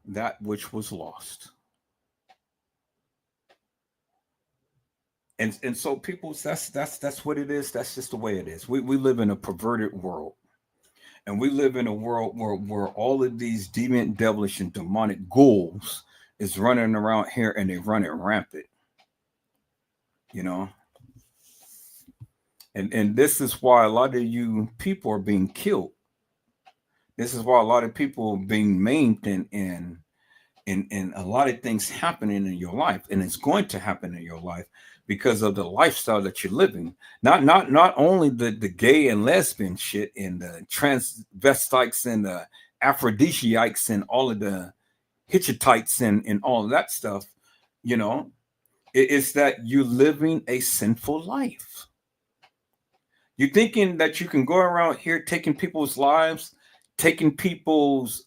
that which was lost. And so people, that's what it is. That's just the way it is. We live in a perverted world. And we live in a world where all of these demon, devilish, and demonic ghouls is running around here and they're running rampant. You know? And this is why a lot of you people are being killed. This is why a lot of people are being maimed and a lot of things happening in your life, and it's going to happen in your life because of the lifestyle that you're living. Not only the gay and lesbian shit and the transvestites and the aphrodisiacs and all of the Hittites and all of that stuff, you know, it's that you're living a sinful life. You're thinking that you can go around here taking people's lives, taking people's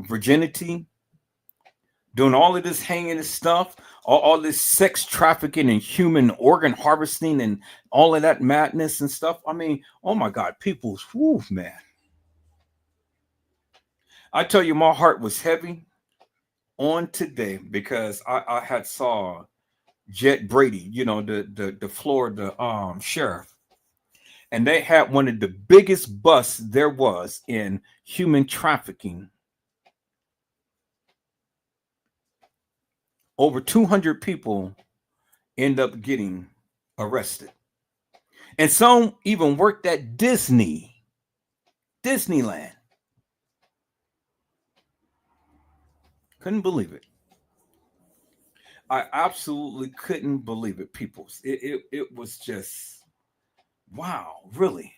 virginity, doing all of this hanging and stuff, all this sex trafficking and human organ harvesting and all of that madness and stuff. I mean, oh my God, people's, whoo, man. I tell you, my heart was heavy on today because I had saw Jet Brady, you know, the Florida sheriff. And they had one of the biggest busts there was in human trafficking. Over 200 people end up getting arrested. And some even worked at Disneyland. Couldn't believe it. I absolutely couldn't believe it, people. It was just, wow, really?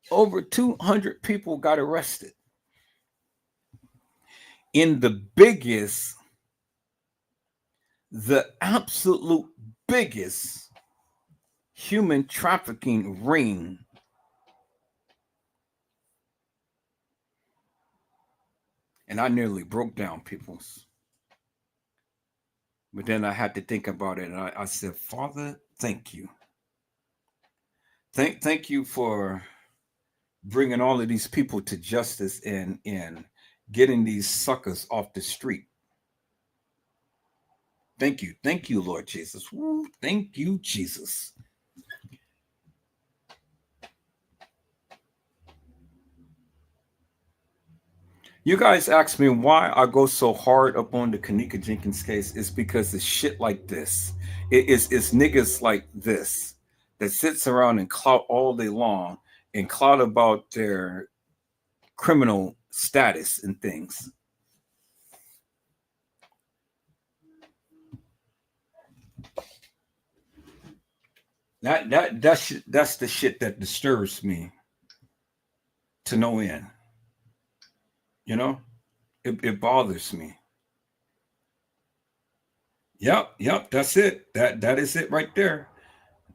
Over 200 people got arrested in the absolute biggest human trafficking ring and I nearly broke down, peoples. But then I had to think about it, and I said, Father, thank you. Thank you for bringing all of these people to justice and getting these suckers off the street. Thank you, Lord Jesus. Woo, thank you, Jesus. You guys ask me why I go so hard up on the Kenneka Jenkins case. It's because it's shit like this. It's niggas like this that sits around and clout all day long and clout about their criminal status and things. That's the shit that disturbs me to no end. You know, it bothers me. Yep, that's it. That is it right there.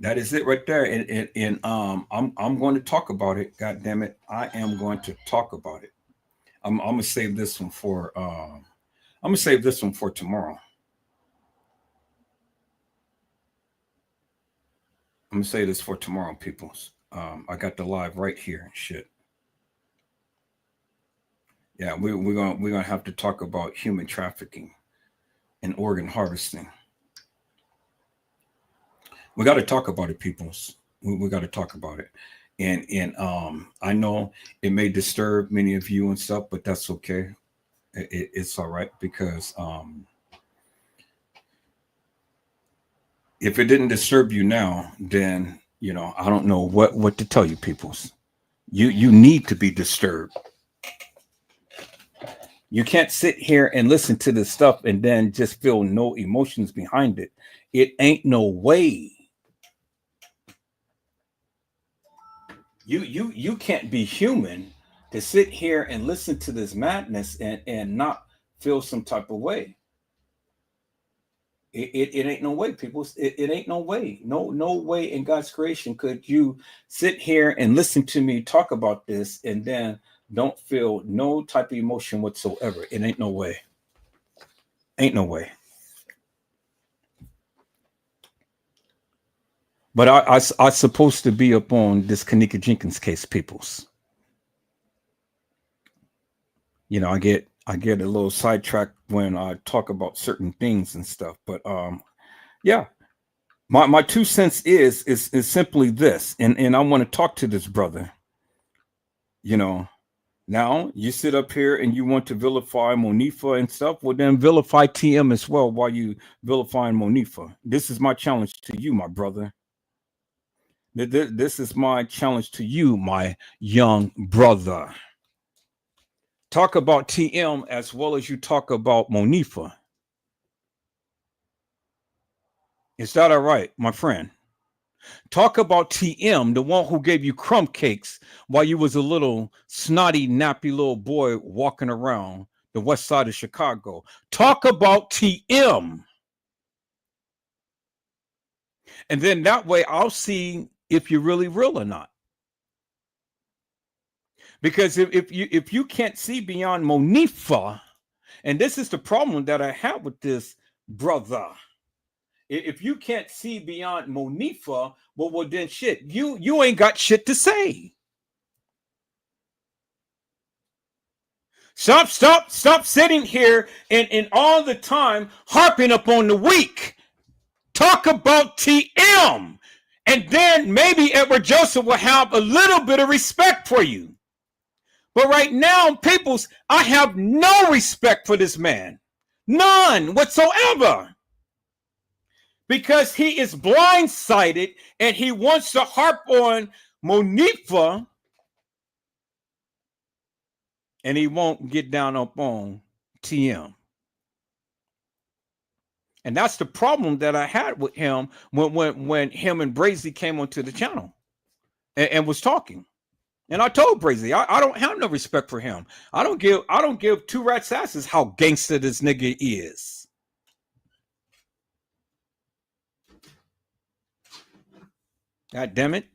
That is it right there. And I'm going to talk about it. God damn it, I am going to talk about it. I'm gonna save this one for tomorrow. I'm gonna say this for tomorrow, peoples. I got the live right here and shit. Yeah, we're gonna have to talk about human trafficking and organ harvesting. We got to talk about it, peoples. We got to talk about it. And I know it may disturb many of you and stuff, but that's okay. It's all right, because if it didn't disturb you now, then I don't know what to tell you, peoples. You need to be disturbed. You can't sit here and listen to this stuff and then just feel no emotions behind it. It ain't no way. You can't be human to sit here and listen to this madness and not feel some type of way. It ain't no way, people. It ain't no way. No way in God's creation could you sit here and listen to me talk about this and then don't feel no type of emotion whatsoever. It ain't no way. Ain't no way. But I supposed to be up on this Kenneka Jenkins case, peoples. I get a little sidetracked when I talk about certain things and stuff. But yeah, my 2 cents is simply this, and I want to talk to this brother. Now you sit up here and you want to vilify Monifa and stuff. Well, then vilify TM as well while you vilifying Monifa. This is my challenge to you, my brother. This is my challenge to you, my young brother. talk about TM as well as you talk about Monifa. Is that all right, my friend? Talk about TM, the one who gave you crumb cakes while you was a little snotty, nappy little boy walking around the west side of Chicago. Talk about TM. And then that way I'll see if you're really real or not. Because if you can't see beyond Monifa, and this is the problem that I have with this brother. If you can't see beyond Monifa, well then shit, you ain't got shit to say. Stop sitting here and all the time harping up on the weak. Talk about TM. And then maybe Edward Joseph will have a little bit of respect for you. But right now, peoples, I have no respect for this man. None whatsoever. Because he is blindsided and he wants to harp on Monifa and he won't get down up on TM. And that's the problem that I had with him when him and Brazy came onto the channel and was talking. And I told Brazy, I don't have no respect for him. I don't give two rat's asses how gangster this nigga is. God damn it.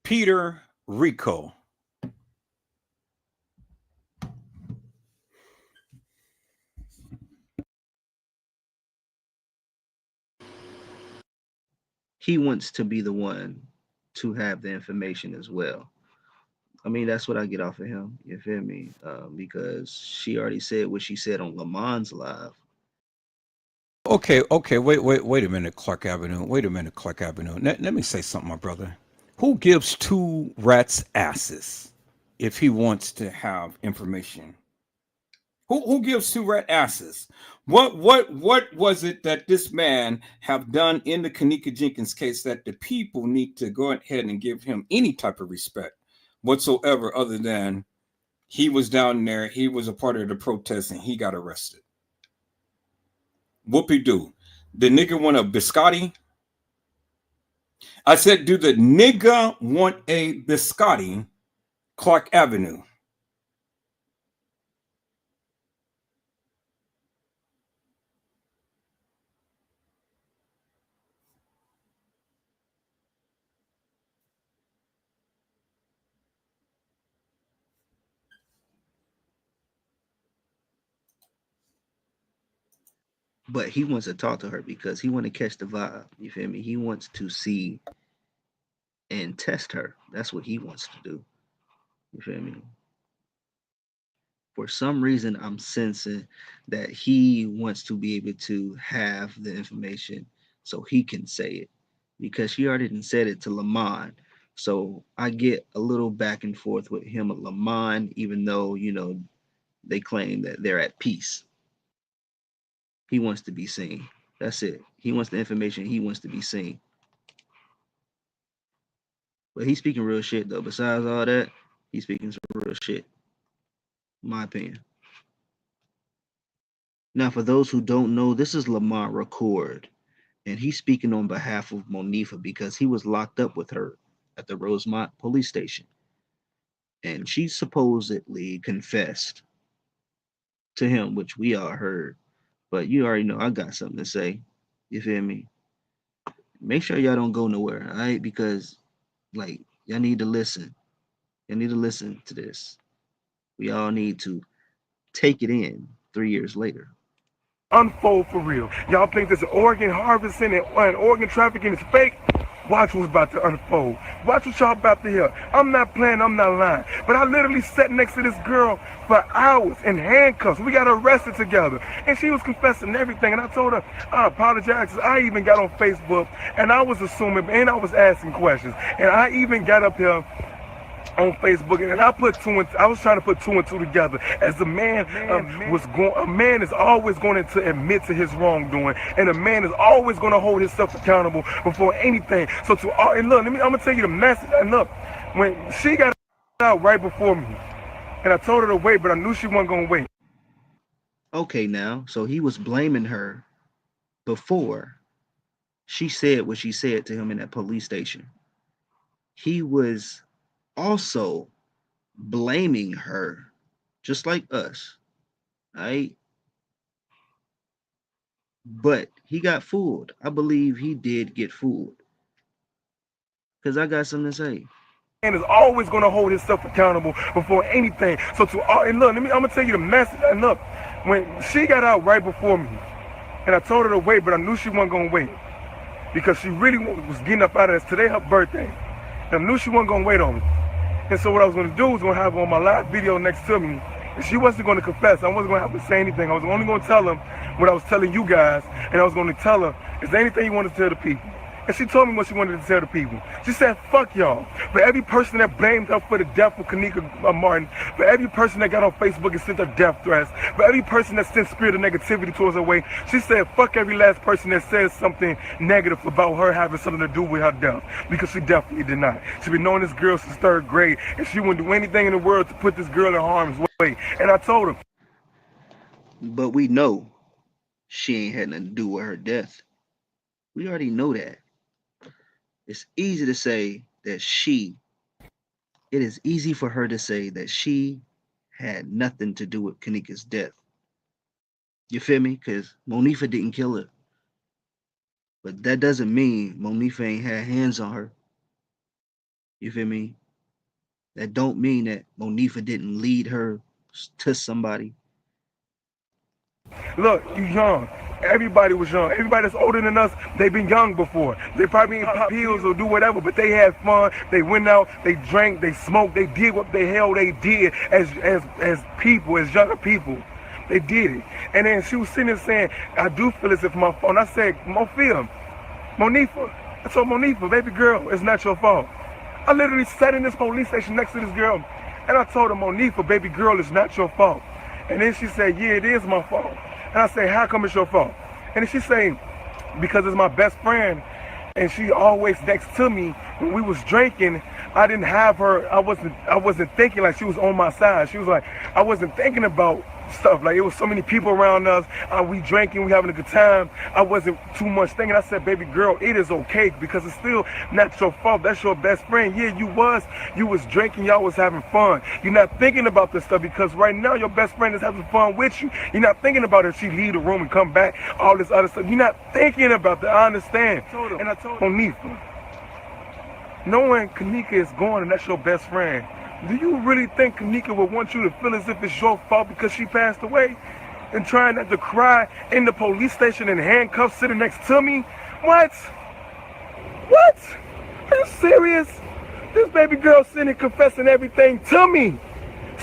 Peter Rico. He wants to be the one to have the information as well. I mean, that's what I get off of him. You feel me? Because she already said what she said on Lamont's live. Okay. Wait a minute, Clark Avenue. Let me say something, my brother. Who gives two rats asses if he wants to have information? Who gives two rat asses? What was it that this man have done in the Kenneka Jenkins case that the people need to go ahead and give him any type of respect whatsoever, other than he was down there, he was a part of the protest, and he got arrested? Whoopie-doo. The nigga want a biscotti? I said, do the nigga want a biscotti, Clark Avenue? But he wants to talk to her because he want to catch the vibe. You feel me? He wants to see and test her. That's what he wants to do. You feel me? For some reason, I'm sensing that he wants to be able to have the information so he can say it, because she already didn't said it to Lamont. So I get a little back and forth with him and Lamont, even though, you know, they claim that they're at peace. He wants to be seen. That's it. He wants the information. He wants to be seen. But he's speaking real shit, though. Besides all that, he's speaking some real shit. My opinion. Now, for those who don't know, this is Lamont Record, and he's speaking on behalf of Monifa because he was locked up with her at the Rosemont police station. And she supposedly confessed to him, which we all heard. But you already know I got something to say. You feel me? Make sure y'all don't go nowhere, all right? Because, like, y'all need to listen. Y'all need to listen to this. We all need to take it in 3 years later. Unfold for real. Y'all think this organ harvesting and organ trafficking is fake? Watch what's about to unfold. Watch what y'all about to hear. I'm not playing, I'm not lying. But I literally sat next to this girl for hours in handcuffs. We got arrested together. And she was confessing everything. And I told her, I apologize. I even got on Facebook and I was assuming and I was asking questions. And I even got up here on Facebook, and I was trying to put two and two together. As a man, a man is always going to admit to his wrongdoing, and a man is always going to hold himself accountable before anything. So and look, I'm gonna tell you the message. And look, when she got out right before me, and I told her to wait, but I knew she wasn't gonna wait. Okay, now, so he was blaming her before she said what she said to him in that police station. He was also blaming her, just like us, right? But he got fooled. I believe he did get fooled. Because I got something to say. Man is always going to hold himself accountable before anything. So and look, I'm gonna tell you the message. And look, when she got out right before me, and I told her to wait, but I knew she wasn't gonna wait because she really was getting up out of this. Today her birthday, and I knew she wasn't gonna wait on me. And so what I was gonna do was gonna have her on my live video next to me. And she wasn't gonna confess. I wasn't gonna have to say anything. I was only gonna tell them what I was telling you guys, and I was gonna tell her, is there anything you want to tell the people? And she told me what she wanted to tell the people. She said, fuck y'all. For every person that blamed her for the death of Kenneka Martin, for every person that got on Facebook and sent her death threats, for every person that sent spirit of negativity towards her way, she said, fuck every last person that says something negative about her having something to do with her death. Because she definitely did not. She's been knowing this girl since 3rd grade, and she wouldn't do anything in the world to put this girl in harm's way. And I told her. But we know she ain't had nothing to do with her death. We already know that. It's easy to say that it is easy for her to say that she had nothing to do with Kenneka's death. You feel me? Because Monifah didn't kill her. But that doesn't mean Monifah ain't had hands on her. You feel me? That don't mean that Monifah didn't lead her to somebody. Look, you young. Everybody was young. Everybody that's older than us, they've been young before. They probably didn't pop pills or do whatever, but they had fun. They went out, they drank, they smoked, they did what the hell they did as people, as younger people. They did it. And then she was sitting there saying, I do feel as if my fault. And I said, Monifah. I told Monifah, baby girl, it's not your fault. I literally sat in this police station next to this girl, and I told her, Monifah, baby girl, it's not your fault. And then she said, yeah, it is my fault. And I say, how come it's your fault? And then she say, because it's my best friend, and she always next to me. When we was drinking, I didn't have her. I wasn't thinking like she was on my side. She was like, I wasn't thinking about stuff. Like, it was so many people around us. We drinking, we having a good time. I wasn't too much thinking. I said, baby girl, it is okay because it's still not your fault. That's your best friend. Yeah, you was drinking, y'all was having fun. You're not thinking about this stuff because right now your best friend is having fun with you. You're not thinking about if she leave the room and come back, all this other stuff. You're not thinking about that. I understand. And I told Monifah, knowing Kenneka is gone and that's your best friend, do you really think Kenneka would want you to feel as if it's your fault because she passed away? And trying not to cry in the police station in handcuffs sitting next to me? What? What? Are you serious? This baby girl sitting confessing everything to me.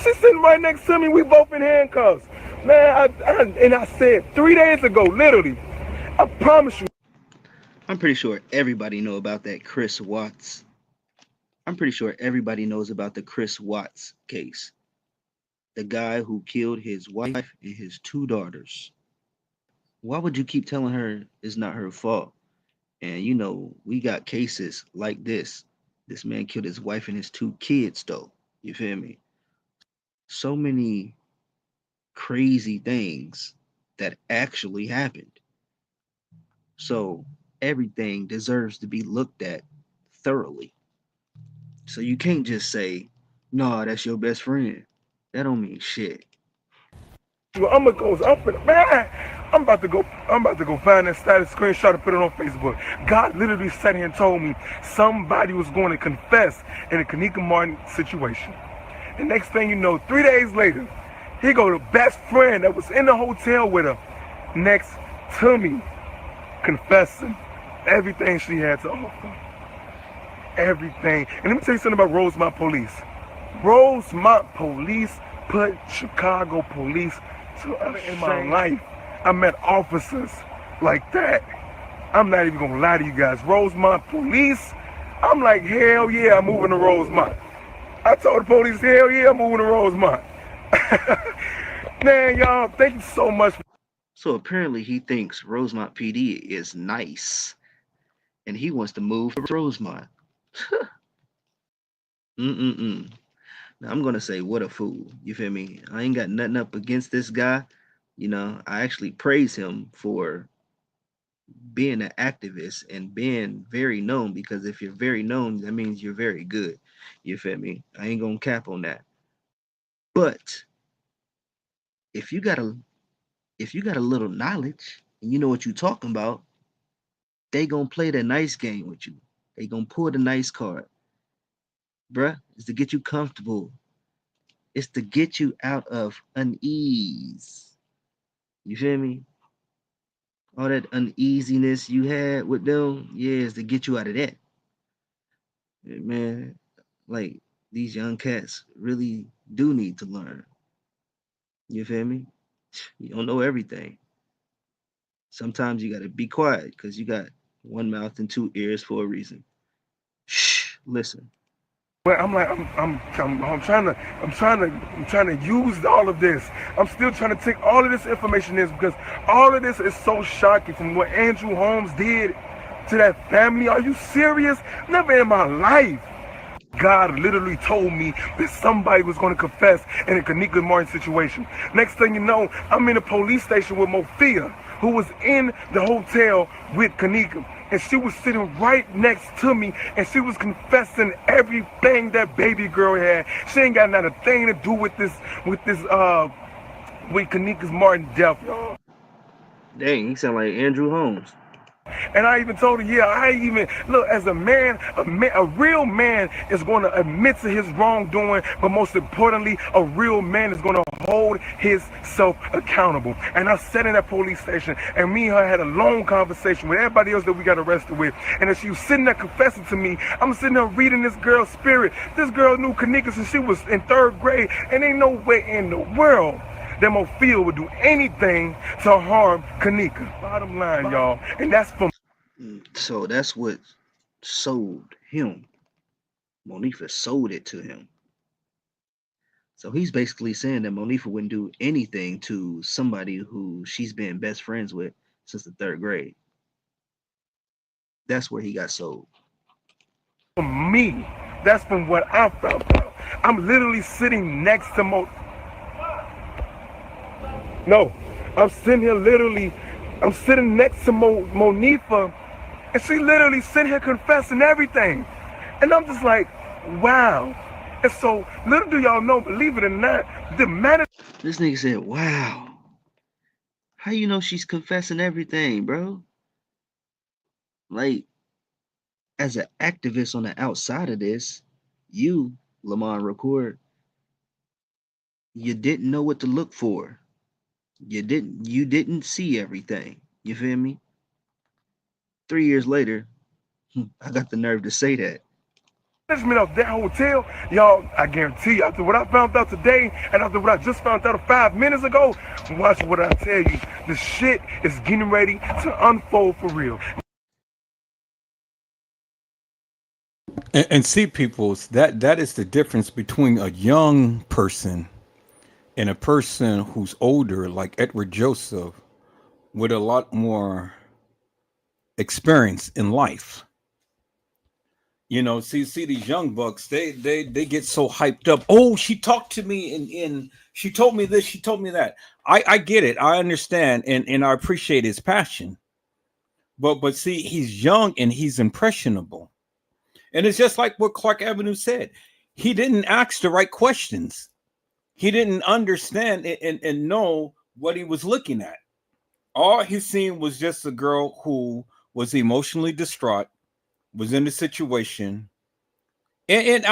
She's sitting right next to me. We both in handcuffs. Man, I said 3 days ago, literally, I promise you. I'm pretty sure everybody know about that Chris Watts. I'm pretty sure everybody knows about the Chris Watts case. The guy who killed his wife and his 2 daughters. Why would you keep telling her it's not her fault? And you know, we got cases like this. This man killed his wife and his 2 kids though. You feel me? So many crazy things that actually happened. So everything deserves to be looked at thoroughly. So you can't just say, no, that's your best friend. That don't mean shit. I'm about to go find that status screenshot and put it on Facebook. God literally sat here and told me somebody was going to confess in the Kenneka Martin situation. The next thing you know, 3 days later, he go to best friend that was in the hotel with her next to me, confessing everything she had to offer. Everything. And let me tell you something about Rosemont Police. Rosemont Police put Chicago police in my life. I met officers like that. I'm not even gonna lie to you guys. Rosemont Police, I'm like, hell yeah, I'm moving to Rosemont. I told the police, hell yeah, I'm moving to Rosemont. Man, y'all, thank you so much. So apparently he thinks Rosemont PD is nice, and he wants to move to Rosemont. Now I'm gonna say, what a fool. You feel me? I ain't got nothing up against this guy. You know, I actually praise him for being an activist and being very known, because if you're very known, that means you're very good. You feel me? I ain't gonna cap on that. But if you got a little knowledge and you know what you're talking about, they gonna play the nice game with you. They gonna pull the nice card. Bruh, it's to get you comfortable. It's to get you out of unease. You feel me? All that uneasiness you had with them, yeah, is to get you out of that. Yeah, man, like, these young cats really do need to learn. You feel me? You don't know everything. Sometimes you gotta be quiet because you got one mouth and two ears for a reason. Shh, listen. But I'm like, I'm trying to use all of this. I'm still trying to take all of this information in, because all of this is so shocking from what Andrew Holmes did to that family. Are you serious? Never in my life. God literally told me that somebody was going to confess in a Kenneka Martin situation. Next thing you know, I'm in a police station with Mofia, who was in the hotel with Kenneka. And she was sitting right next to me, and she was confessing everything that baby girl had. She ain't got not a thing to do with Kenneka's Martin death, y'all. Dang, he sound like Andrew Holmes. And I even told her, yeah, look, as a man, a real man is going to admit to his wrongdoing, but most importantly, a real man is going to hold himself accountable. And I sat in that police station, and me and her had a long conversation with everybody else that we got arrested with. And as she was sitting there confessing to me, I'm sitting there reading this girl's spirit. This girl knew Kenneka since she was in 3rd grade, and ain't no way in the world that Mofia would do anything to harm Kenneka. Bottom line, y'all. And that's from... So that's what sold him. Monifah sold it to him. So he's basically saying that Monifah wouldn't do anything to somebody who she's been best friends with since the 3rd grade. That's where he got sold. From me. That's from what I found out. I'm literally sitting next to I'm sitting next to Monifah, and she literally sitting here confessing everything. And I'm just like, wow. And so, little do y'all know, believe it or not, the manager... This nigga said, wow. How you know she's confessing everything, bro? Like, as an activist on the outside of this, you, Lamont Record, you didn't know what to look for. You didn't see everything. You feel me? 3 years later, I got the nerve to say that. Management of that hotel, y'all, I guarantee you, after what I found out today, and after what I just found out 5 minutes ago, watch what I tell you. The shit is getting ready to unfold for real. And see, peoples, that is the difference between a young person and a person who's older, like Edward Joseph, with a lot more experience in life. You know, see these young bucks, they get so hyped up. Oh, she talked to me and she told me this, she told me that. I get it, I understand, and I appreciate his passion. But see, he's young and he's impressionable. And it's just like what Clark Avenue said. He didn't ask the right questions. He didn't understand and know what he was looking at. All he seen was just a girl who was emotionally distraught, was in the situation. And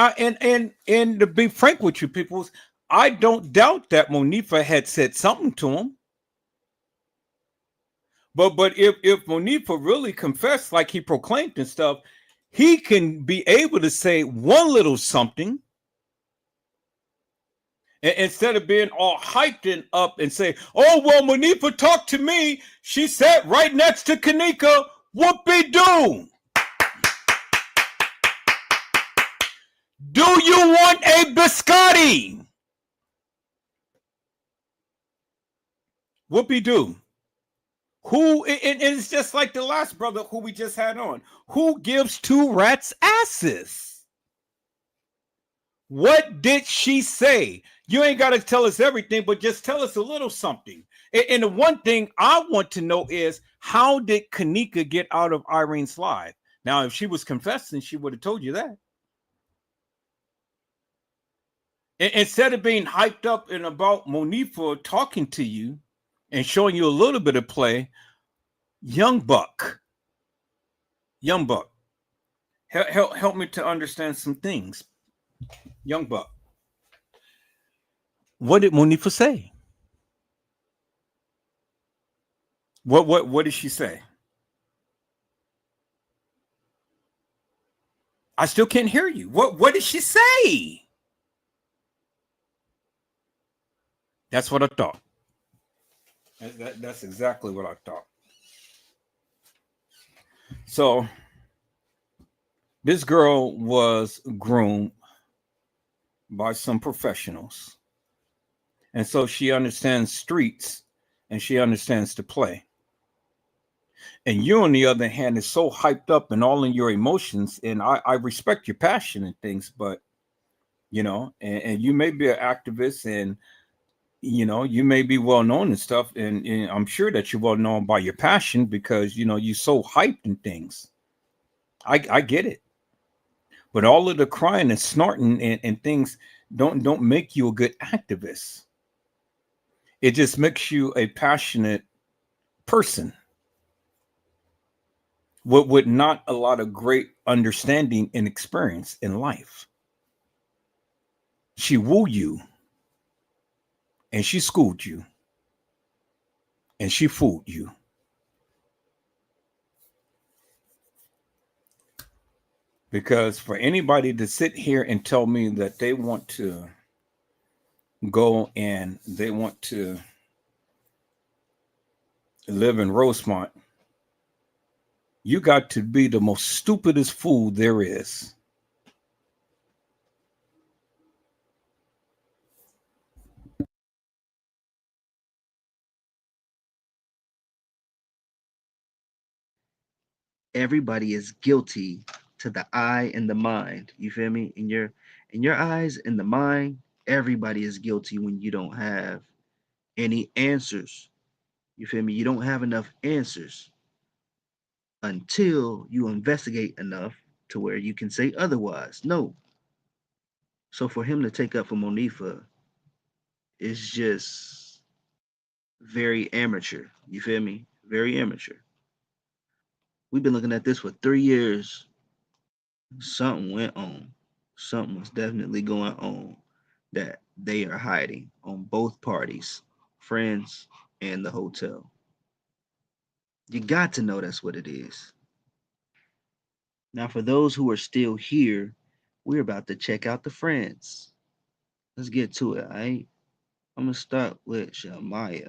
to be frank with you, people, I don't doubt that Monifah had said something to him. But if Monifah really confessed like he proclaimed and stuff, he can be able to say one little something. Instead of being all hyped and up and say, oh, well, Monifah talked to me. She sat right next to Kenneka. Whoopie-doo. Do you want want a biscotti. Whoopie doo. Who, and it's just like the last brother who we just had on. Who gives two rats asses? What did she say? You ain't got to tell us everything, but just tell us a little something. And the one thing I want to know is, how did Kanika get out of Irene's life? Now, if she was confessing, she would have told you that. Instead of being hyped up and about Monifa talking to you and showing you a little bit of play, Young Buck, help me to understand some things. Young Buck, what did Monifa say? What did she say? I still can't hear you. What did she say? That's what I thought. That's exactly what I thought. So this girl was groomed by some professionals. And so she understands streets and she understands to play. And you, on the other hand, is so hyped up and all in your emotions. And I respect your passion and things, but, you know, and you may be an activist and, you know, you may be well known and stuff. And I'm sure that you're well known by your passion because, you know, you're so hyped and things. I get it. But all of the crying and snorting and things don't make you a good activist. It just makes you a passionate person with not a lot of great understanding and experience in life. She wooed you, and she schooled you, and she fooled you. Because for anybody to sit here and tell me that they want to go and they want to live in Rosemont, you got to be the most stupidest fool there is. Everybody is guilty to the eye and the mind. You feel me? In your eyes and the mind, everybody is guilty when you don't have any answers. You feel me? You don't have enough answers until you investigate enough to where you can say otherwise. No. So for him to take up for Monifa is just very amateur. You feel me? Very amateur. We've been looking at this for 3 years. Something went on. Something was definitely going on that they are hiding on both parties, friends and the hotel. You got to know that's what it is. Now, for those who are still here, we're about to check out the friends. Let's get to it, all right? I'm going to start with Shamaya.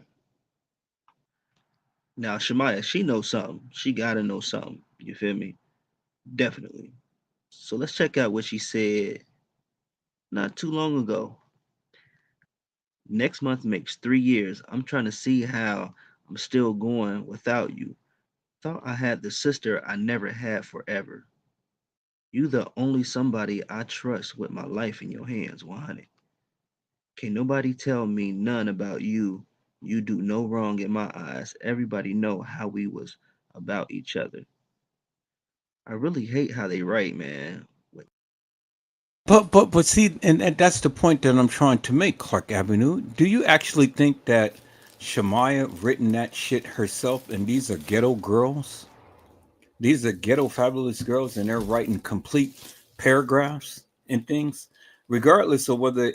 Now, Shamaya, she knows something. She got to know something. You feel me? Definitely. So let's check out what she said not too long ago. Next month makes 3 years. I'm trying to see how I'm still going without you. Thought I had the sister I never had forever. You the only somebody I trust with my life in your hands, 100. Can't nobody tell me none about you. You do no wrong in my eyes. Everybody know how we was about each other. I really hate how they write, man. But see, and that's the point that I'm trying to make, Clark Avenue. Do you actually think that Shamaya written that shit herself and these are ghetto girls? These are ghetto fabulous girls and they're writing complete paragraphs and things, regardless of whether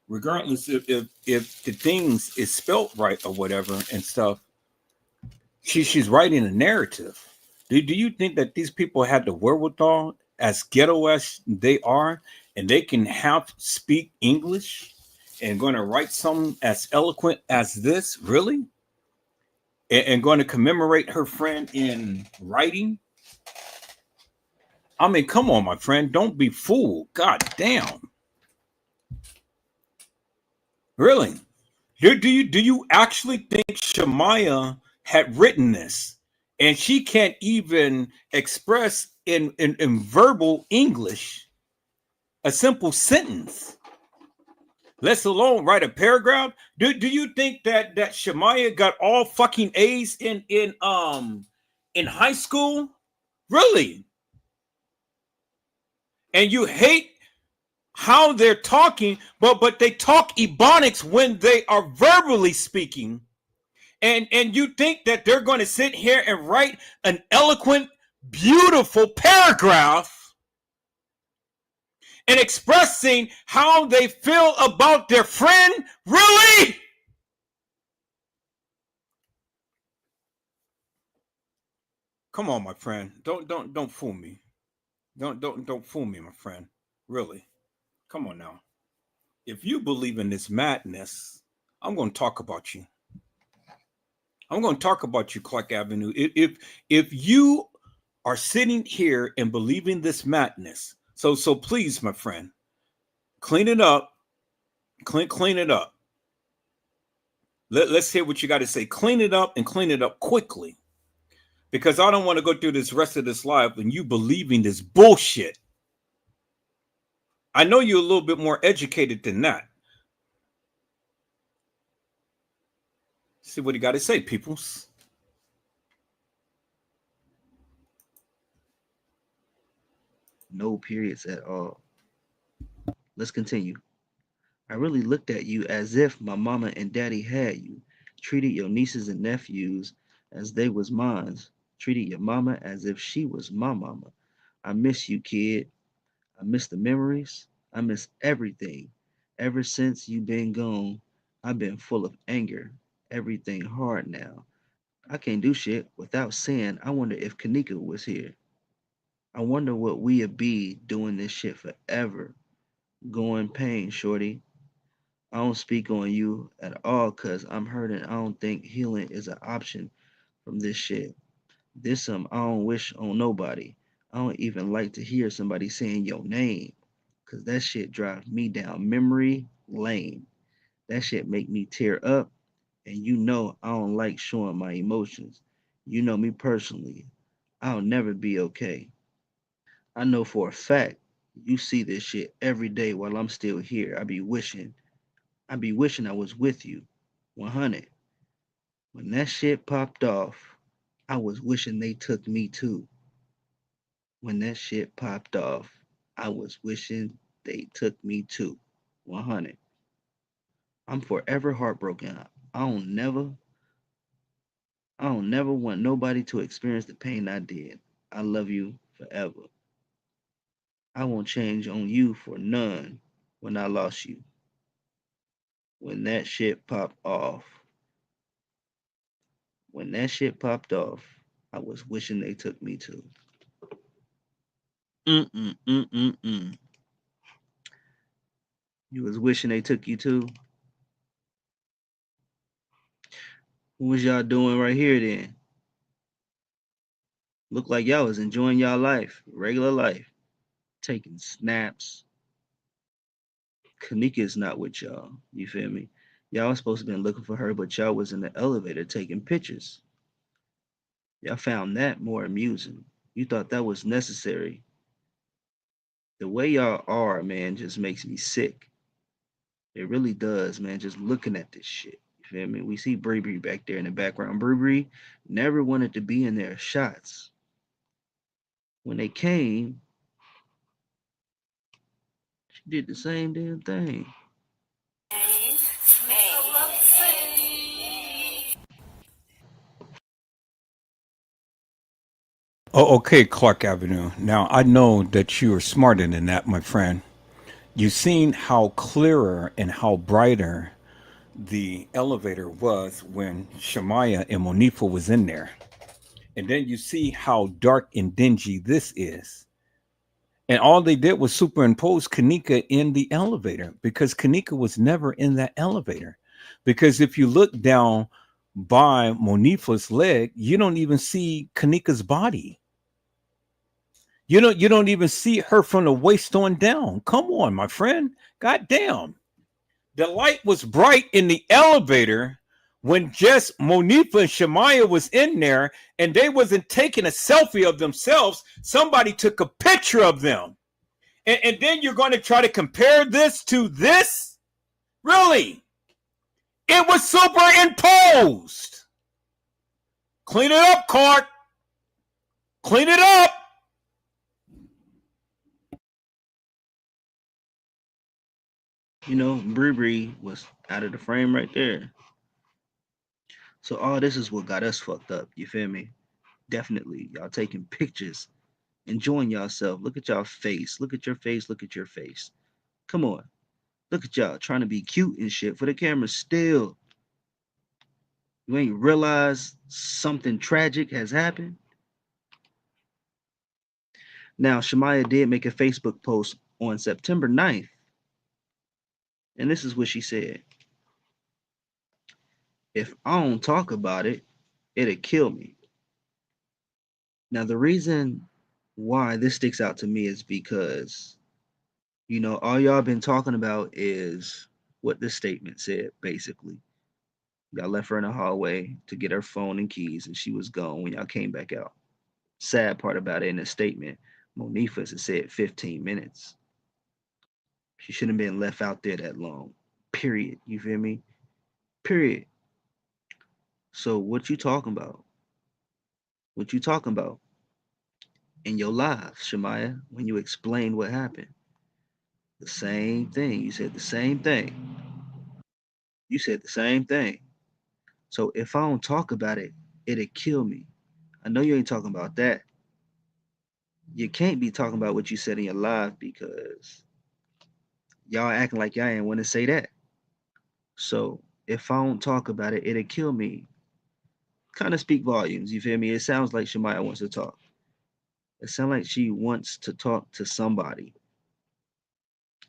regardless if the things is spelt right or whatever and stuff. She's writing a narrative. Do you think that these people had the wherewithal, as ghetto as they are, and they can speak English and going to write something as eloquent as this, really? And going to commemorate her friend in writing? I mean, come on, my friend. Don't be fooled. God damn. Really? Do you actually think Shemaya had written this? And she can't even express in verbal English a simple sentence, let alone write a paragraph. Do you think that Shemaya got all fucking A's in high school? Really? And you hate how they're talking, but they talk Ebonics when they are verbally speaking. And you think that they're going to sit here and write an eloquent, beautiful paragraph and expressing how they feel about their friend? Really? Come on, my friend. Don't fool me. Don't fool me, my friend. Really? Come on now. If you believe in this madness, I'm going to talk about you. I'm going to talk about you, Clark Avenue. If you are sitting here and believing this madness, so please, my friend, clean it up. Clean it up. Let's hear what you got to say. Clean it up and clean it up quickly, because I don't want to go through this rest of this life and you believing this bullshit. I know you're a little bit more educated than that. See what he got to say, peoples. No periods at all. Let's continue. I really looked at you as if my mama and daddy had you. Treated your nieces and nephews as they was mines. Treated your mama as if she was my mama. I miss you, kid. I miss the memories. I miss everything. Ever since you been gone, I've been full of anger. Everything hard now. I can't do shit without saying I wonder if Kanika was here. I wonder what we'd be doing this shit forever. Going pain, shorty. I don't speak on you at all cause I'm hurting. I don't think healing is an option from this shit. This I don't wish on nobody. I don't even like to hear somebody saying your name. Cause that shit drives me down memory lane. That shit make me tear up. And you know I don't like showing my emotions. You know me personally. I'll never be okay. I know for a fact you see this shit every day while I'm still here. I be wishing I was with you. 100. When that shit popped off, I was wishing they took me too. When that shit popped off, I was wishing they took me too. 100. I'm forever heartbroken. I don't never want nobody to experience the pain I did. I love you forever. I won't change on you for none when I lost you. When that shit popped off, when that shit popped off, I was wishing they took me too. Mm-mm. You was wishing they took you too? What was y'all doing right here then? Look like y'all was enjoying y'all life, regular life, taking snaps. Kanika is not with y'all. You feel me? Y'all was supposed to been looking for her, but y'all was in the elevator taking pictures. Y'all found that more amusing. You thought that was necessary. The way y'all are, man, just makes me sick. It really does, man. Just looking at this shit. You feel me? We see Bree back there in the background. Bree never wanted to be in their shots. When they came, she did the same damn thing. Oh, okay, Clark Avenue. Now, I know that you are smarter than that, my friend. You've seen how clearer and how brighter the elevator was when Shemaya and Monifa was in there. And then you see how dark and dingy this is. And all they did was superimpose Kanika in the elevator because Kanika was never in that elevator. Because if you look down by Monifa's leg, you don't even see Kanika's body. You don't even see her from the waist on down. Come on, my friend. God damn. The light was bright in the elevator when just Monifa and Shemaya was in there, and they wasn't taking a selfie of themselves. Somebody took a picture of them. And then you're going to try to compare this to this? Really? It was superimposed. Clean it up, Clark. Clean it up. You know, Bree was out of the frame right there. So all this is what got us fucked up. You feel me? Definitely. Y'all taking pictures, enjoying yourself. Look at y'all face. Look at your face. Look at your face. Come on. Look at y'all trying to be cute and shit for the camera still. You ain't realized something tragic has happened? Now, Shemaya did make a Facebook post on September 9th. And this is what she said. If I don't talk about it, it'll kill me. Now, the reason why this sticks out to me is because, you know, all y'all been talking about is what this statement said, basically. Y'all left her in the hallway to get her phone and keys, and she was gone when y'all came back out. Sad part about it in the statement, Monifa said 15 minutes. She shouldn't have been left out there that long. Period. You feel me? Period. So what you talking about? What you talking about? In your live, Shemaya, when you explained what happened. The same thing. You said the same thing. You said the same thing. So if I don't talk about it, it'll kill me. I know you ain't talking about that. You can't be talking about what you said in your live because y'all acting like y'all ain't want to say that. So if I don't talk about it, it'll kill me. Kind of speak volumes, you feel me? It sounds like Shemaya wants to talk. It sounds like she wants to talk to somebody.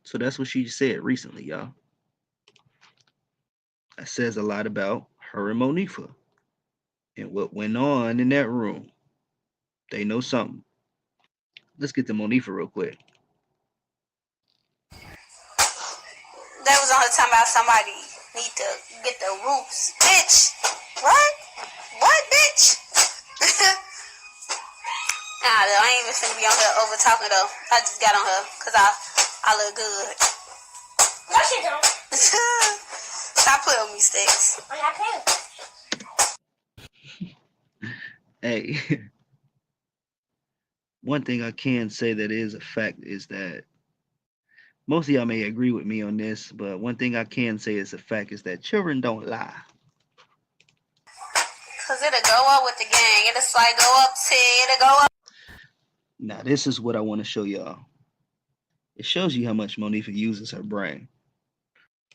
So that's what she said recently, y'all. That says a lot about her and Monifa and what went on in that room. They know something. Let's get to Monifa real quick. They was on her talking about somebody need to get the roofs. Bitch. What? What, bitch? Nah, I ain't even finna be on her over talking though. I just got on her because I look good. No, she don't. Stop putting on me, Sticks. Hey, one thing I can say that is a fact is that most of y'all may agree with me on this, but one thing I can say is a fact is that children don't lie. Cause it'll go up with the gang. It'll like go up, it'll go up. Now, this is what I want to show y'all. It shows you how much Monifa uses her brain.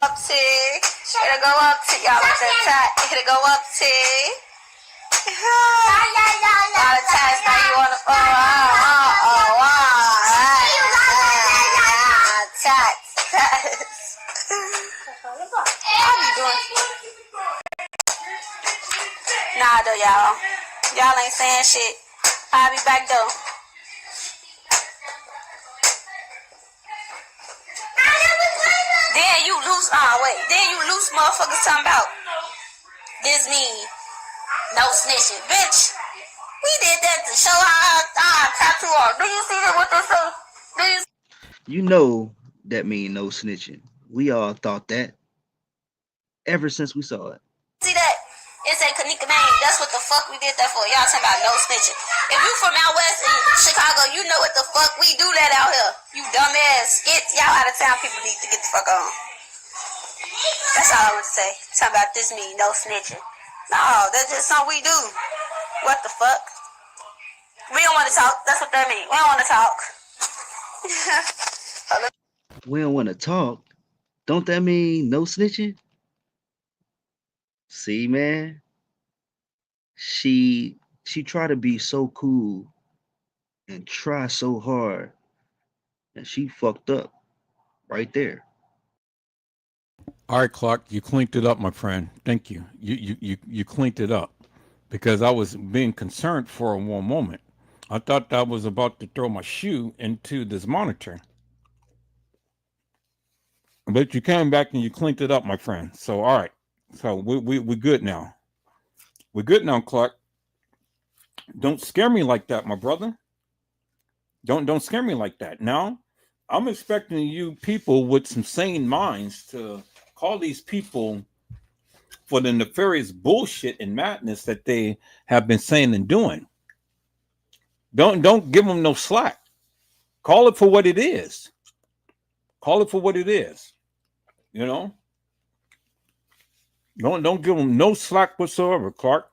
Up to, it'll go up to y'all at the top. It'll go up to. All the times now you wanna How you doing? Nah, though, y'all. Y'all ain't saying shit. I'll be back though. Then you loose. Then you loose motherfuckers talking about this mean no snitching, bitch. We did that to show our tattoo on. Do you see that? What they say? Do you? You know that mean no snitching. We all thought that ever since we saw it. See that? It said Kanika Maine. That's what the fuck we did that for. Y'all talking about no snitching. If you from out west in Chicago, you know what the fuck we do that out here. You dumbass skits. Y'all out of town people need to get the fuck on. That's all I want to say. Talking about this mean no snitching. No, that's just something we do. What the fuck? We don't want to talk. That's what that means. We don't want to talk. We don't want to talk. Don't that mean no snitching? See, man, she tried to be so cool and try so hard, and she fucked up right there. All right, Clark, you cleaned it up, my friend. Thank you. You cleaned it up because I was being concerned for one moment. I thought I was about to throw my shoe into this monitor. But you came back and you cleaned it up, my friend. So all right. So we good now. We're good now, Clark. Don't scare me like that, my brother. Don't scare me like that. Now, I'm expecting you people with some sane minds to call these people for the nefarious bullshit and madness that they have been saying and doing. Don't give them no slack. Call it for what it is. Call it for what it is. You know? Don't give them no slack whatsoever, Clark.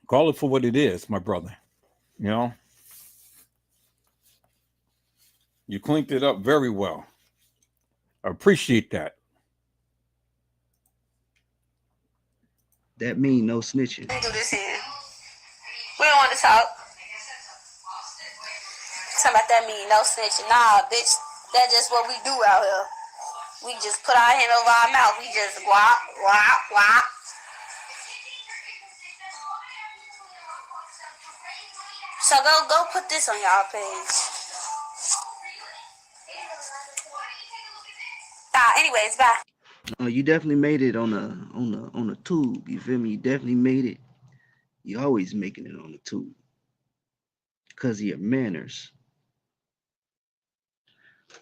Call it for what it is, my brother. You know? You cleaned it up very well. I appreciate that. That mean no snitching. Do this here. We don't want to talk. Talking about that mean no snitching. Nah, bitch. That's just what we do out here. We just put our hand over our mouth. We just wop, wop, wop. So go put this on y'all page. Anyways, bye. You definitely made it on the tube. You feel me? You definitely made it. You always making it on the tube because of your manners.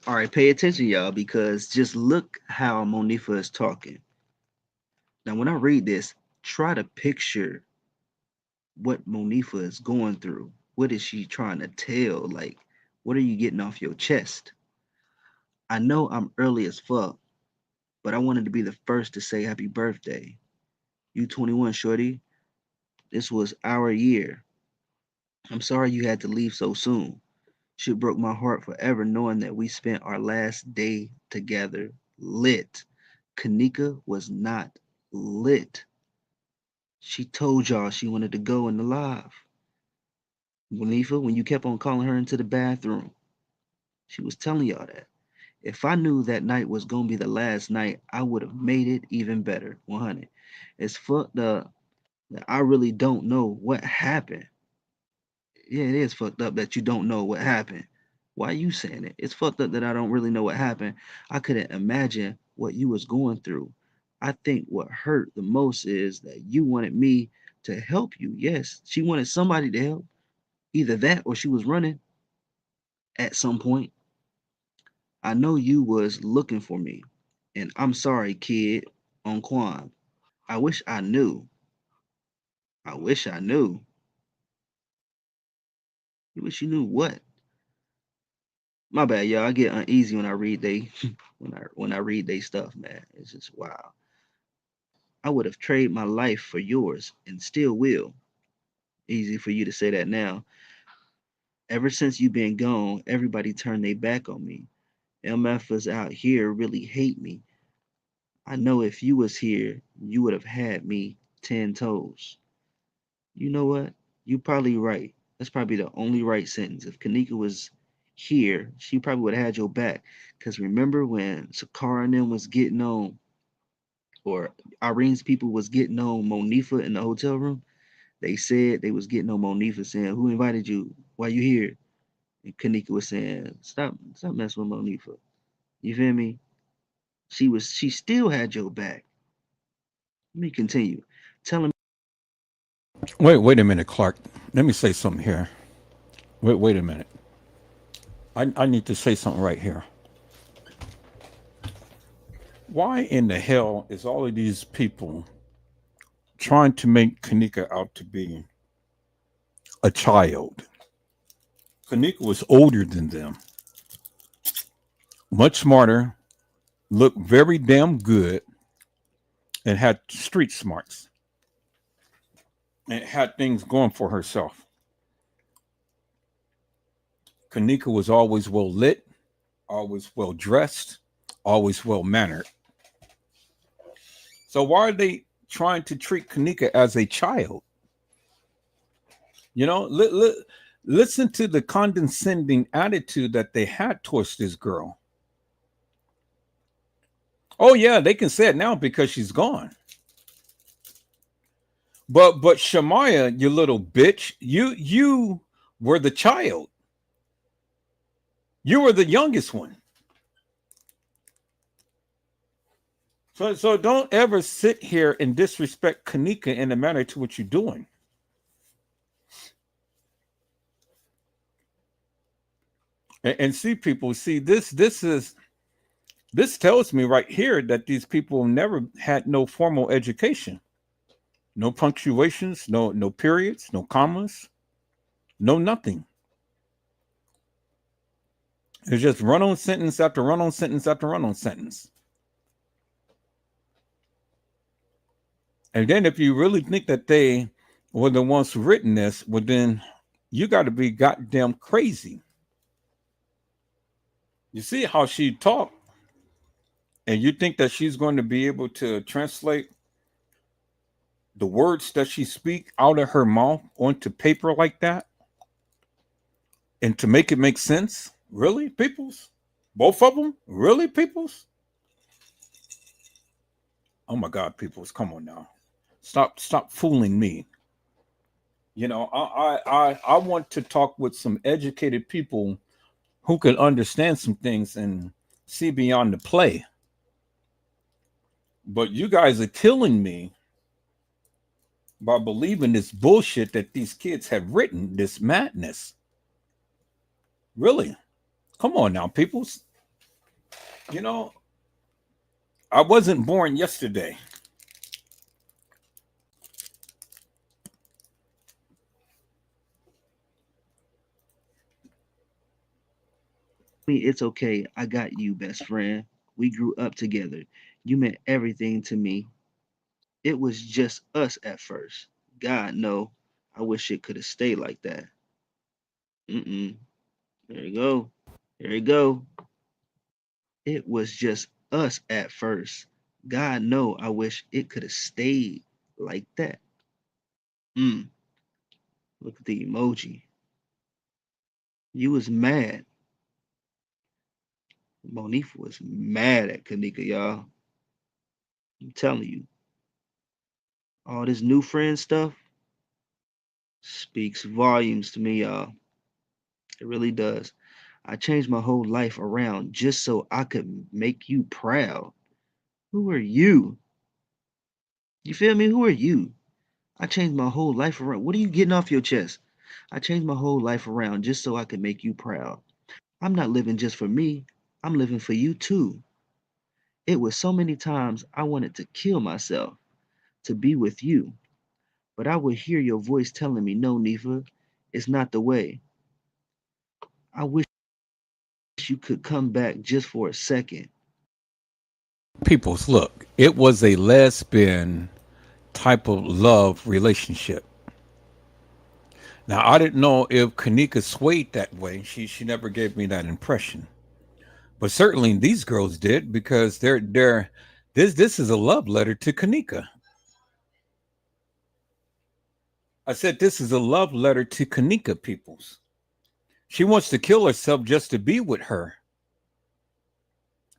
All right, pay attention, y'all, because just look how Monifah is talking. Now, when I read this, try to picture what Monifah is going through. What is she trying to tell? Like, what are you getting off your chest? I know I'm early as fuck, but I wanted to be the first to say happy birthday. You 21, shorty. This was our year. I'm sorry you had to leave so soon. Shit broke my heart forever knowing that we spent our last day together lit. Kanika was not lit. She told y'all she wanted to go in the live. Monifah, when you kept on calling her into the bathroom, she was telling y'all that. If I knew that night was going to be the last night, I would have made it even better. 100. It's fucked up that I really don't know what happened. Yeah, it is fucked up that you don't know what happened. Why are you saying it? It's fucked up that I don't really know what happened. I couldn't imagine what you was going through. I think what hurt the most is that you wanted me to help you. Yes, she wanted somebody to help. Either that or she was running at some point. I know you was looking for me, and I'm sorry, kid, on Quan. I wish I knew. I wish I knew. You wish you knew what? My bad, y'all. I get uneasy when I read they when I read they stuff, man. It's just wow. I would have traded my life for yours and still will. Easy for you to say that now. Ever since you've been gone, everybody turned their back on me. MFers out here really hate me. I know if you was here, you would have had me 10 toes. You know what? You probably right. That's probably the only right sentence. If Kanika was here, she probably would have had your back. Because remember when Sakara and them was getting on, or Irene's people was getting on Monifah in the hotel room? They said they was getting on Monifah saying, who invited you? Why you here? And Kanika was saying, stop messing with Monifah. You feel me? She still had your back. Let me continue. Tell him. Wait a minute, Clark. Let me say something here. Wait a minute. I need to say something right here. Why in the hell is all of these people trying to make Kanika out to be a child? Kanika was older than them, much smarter, looked very damn good, and had street smarts, and had things going for herself. Kanika was always well lit, always well dressed, always well mannered. So why are they trying to treat Kanika as a child? You know, listen to the condescending attitude that they had towards this girl. Oh yeah, they can say it now because she's gone. But Shamaya, you little bitch, you were the child. You were the youngest one. So don't ever sit here and disrespect Kanika in the manner to what you're doing. And see, people, see this tells me right here that these people never had no formal education, no punctuations, no periods, no commas, no nothing. It's just run on sentence after run on sentence after run on sentence. And then if you really think that they were the ones who written this, well, then you got to be goddamn crazy. You see how she talked, and you think that she's going to be able to translate the words that she speak out of her mouth onto paper like that, and to make it make sense? Really, peoples? Both of them? Really, peoples? Oh my God, peoples! Come on now. Stop fooling me. You know, I want to talk with some educated people who can understand some things and see beyond the play. But you guys are killing me by believing this bullshit that these kids have written, this madness. Really? Come on now, peoples. You know, I wasn't born yesterday. It's okay. I got you, best friend. We grew up together. You meant everything to me. It was just us at first. God, no. I wish it could have stayed like that. Mm-mm. There you go. There you go. It was just us at first. God, no. I wish it could have stayed like that. Look at the emoji. You was mad. Monifa was mad at Kanika, y'all. I'm telling you. All this new friend stuff speaks volumes to me, y'all. It really does. I changed my whole life around just so I could make you proud. Who are you? You feel me? Who are you? I changed my whole life around. What are you getting off your chest? I changed my whole life around just so I could make you proud. I'm not living just for me. I'm living for you too. It was so many times I wanted to kill myself to be with you. But I would hear your voice telling me, no, Nifa, it's not the way. I wish you could come back just for a second. Peoples, look, it was a lesbian type of love relationship. Now, I didn't know if Kanika swayed that way. She never gave me that impression. But certainly these girls did, because this is a love letter to Kanika. I said this is a love letter to Kanika, peoples. She wants to kill herself just to be with her.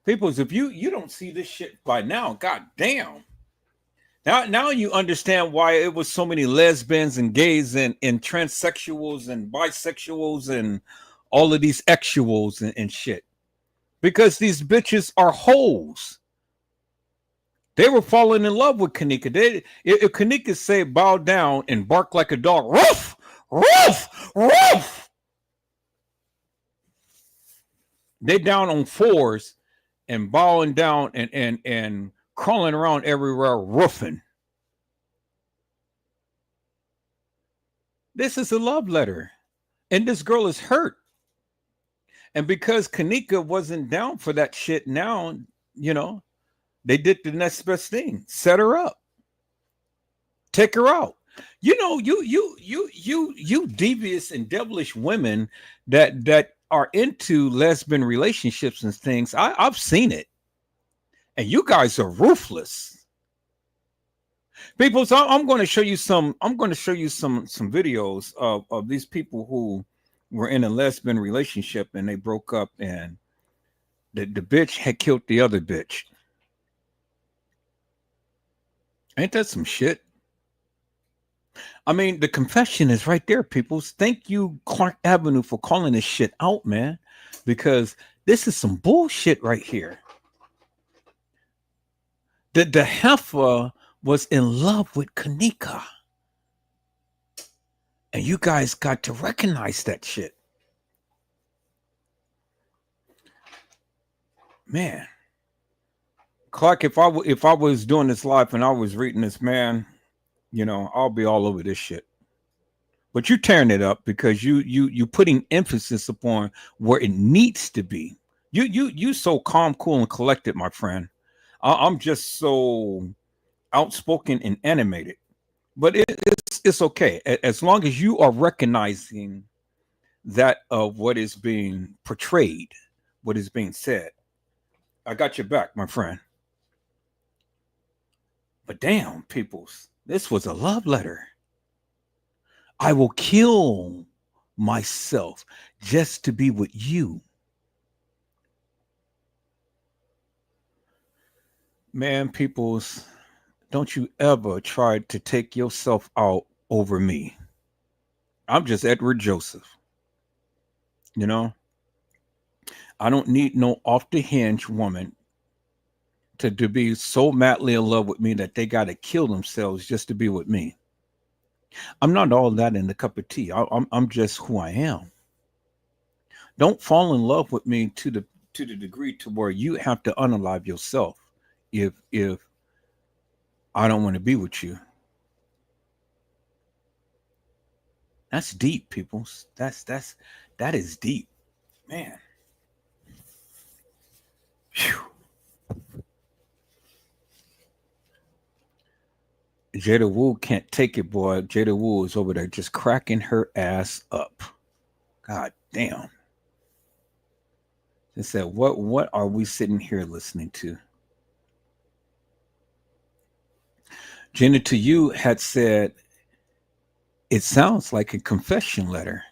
Peoples, if you don't see this shit by now, god damn. Now you understand why it was so many lesbians and gays and transsexuals and bisexuals and all of these exuals and shit. Because these bitches are hoes. They were falling in love with Kanika. If Kanika say bow down and bark like a dog, roof, roof, roof. They down on fours and bowing down and crawling around everywhere, roofing. This is a love letter. And this girl is hurt. And because Kanika wasn't down for that shit now, you know, they did the next best thing. Set her up. Take her out. You know, you devious and devilish women that are into lesbian relationships and things. I've seen it. And you guys are ruthless. People, so I'm going to show you some videos of these people who were in a lesbian relationship and they broke up, and the bitch had killed the other bitch. Ain't that some shit? I mean, the confession is right there, people. Thank you, Clark Avenue, for calling this shit out, man, because this is some bullshit right here. The heifer was in love with Kanika, and you guys got to recognize that shit, man. Clark, if I was doing this live and I was reading this, man, you know, I'll be all over this shit. But you're tearing it up because you putting emphasis upon where it needs to be. You so calm, cool, and collected, my friend. I'm just so outspoken and animated. But it's okay as long as you are recognizing that of what is being portrayed, what is being said. I got your back, my friend. But damn, peoples, this was a love letter. I will kill myself just to be with you. Man, peoples, don't you ever try to take yourself out over me. I'm just Edward Joseph. You know, I don't need no off the hinge woman to be so madly in love with me that they got to kill themselves just to be with me. I'm not all that in the cup of tea. I'm just who I am. Don't fall in love with me to the degree to where you have to unalive yourself if I don't want to be with you. That's deep, people. That is deep, man. Whew. Jada Wu can't take it, boy. Jada Wu is over there just cracking her ass up. God damn. They said, what are we sitting here listening to? Jenna to you had said, it sounds like a confession letter.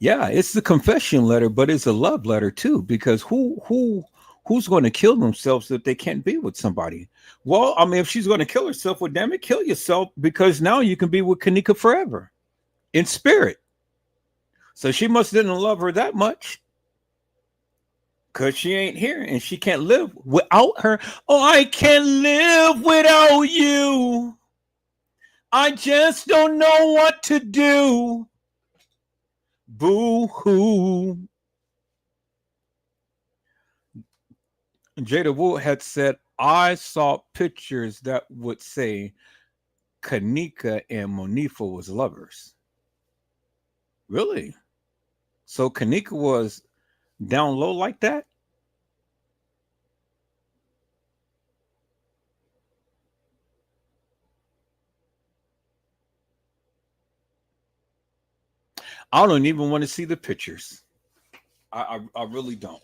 Yeah, it's the confession letter, but it's a love letter too, because who's going to kill themselves if they can't be with somebody? Well, I mean, if she's going to kill herself, well, damn it, kill yourself, because now you can be with Kanika forever in spirit. So she must didn't love her that much, because she ain't here and she can't live without her. Oh, I can't live without you. I just don't know what to do. Boo-hoo. Jada Wu had said, I saw pictures that would say Kanika and Monifa was lovers. Really? So Kanika was down low like that? I don't even want to see the pictures. I really don't.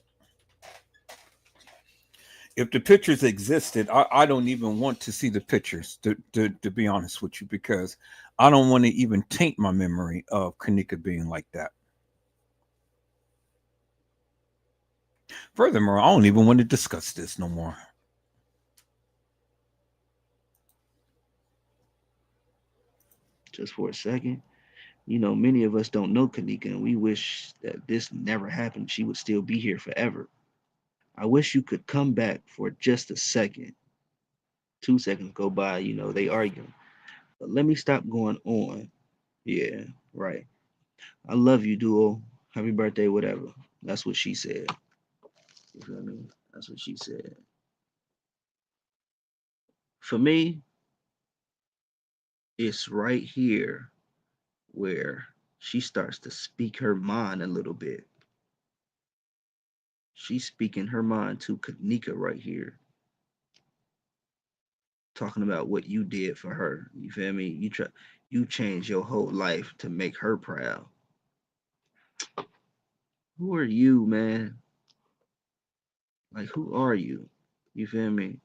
If the pictures existed, I don't even want to see the pictures, to be honest with you, because I don't want to even taint my memory of Kanika being like that. Furthermore, I don't even want to discuss this no more. Just for a second. You know, many of us don't know Kanika, and we wish that this never happened. She would still be here forever. I wish you could come back for just a second. 2 seconds go by, you know, they arguing. But let me stop going on. Yeah, right. I love you, Duo. Happy birthday, whatever. That's what she said. You feel me? That's what she said. For me, it's right here where she starts to speak her mind a little bit. She's speaking her mind to Kanika right here. Talking about what you did for her. You feel me? You changed your whole life to make her proud. Who are you, man? Like, who are you? You feel me?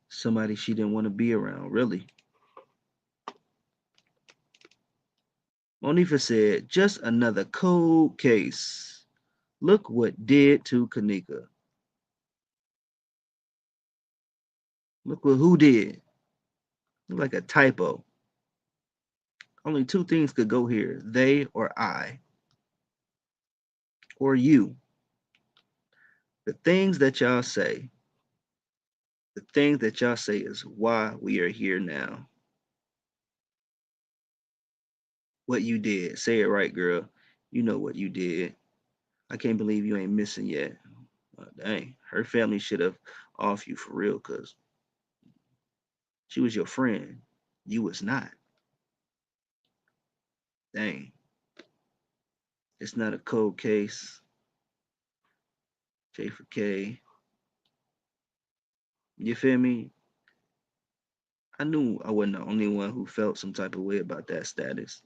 Somebody she didn't want to be around, really. Monifa said, just another cold case. Look what did to Kanika. Look what who did. Look like a typo. Only two things could go here, they or I, or you. The things that y'all say is why we are here now. What you did. Say it right, girl. You know what you did. I can't believe you ain't missing yet. Dang, her family should have off you for real, cause she was your friend. You was not. Dang. It's not a cold case. J for K. You feel me? I knew I wasn't the only one who felt some type of way about that status.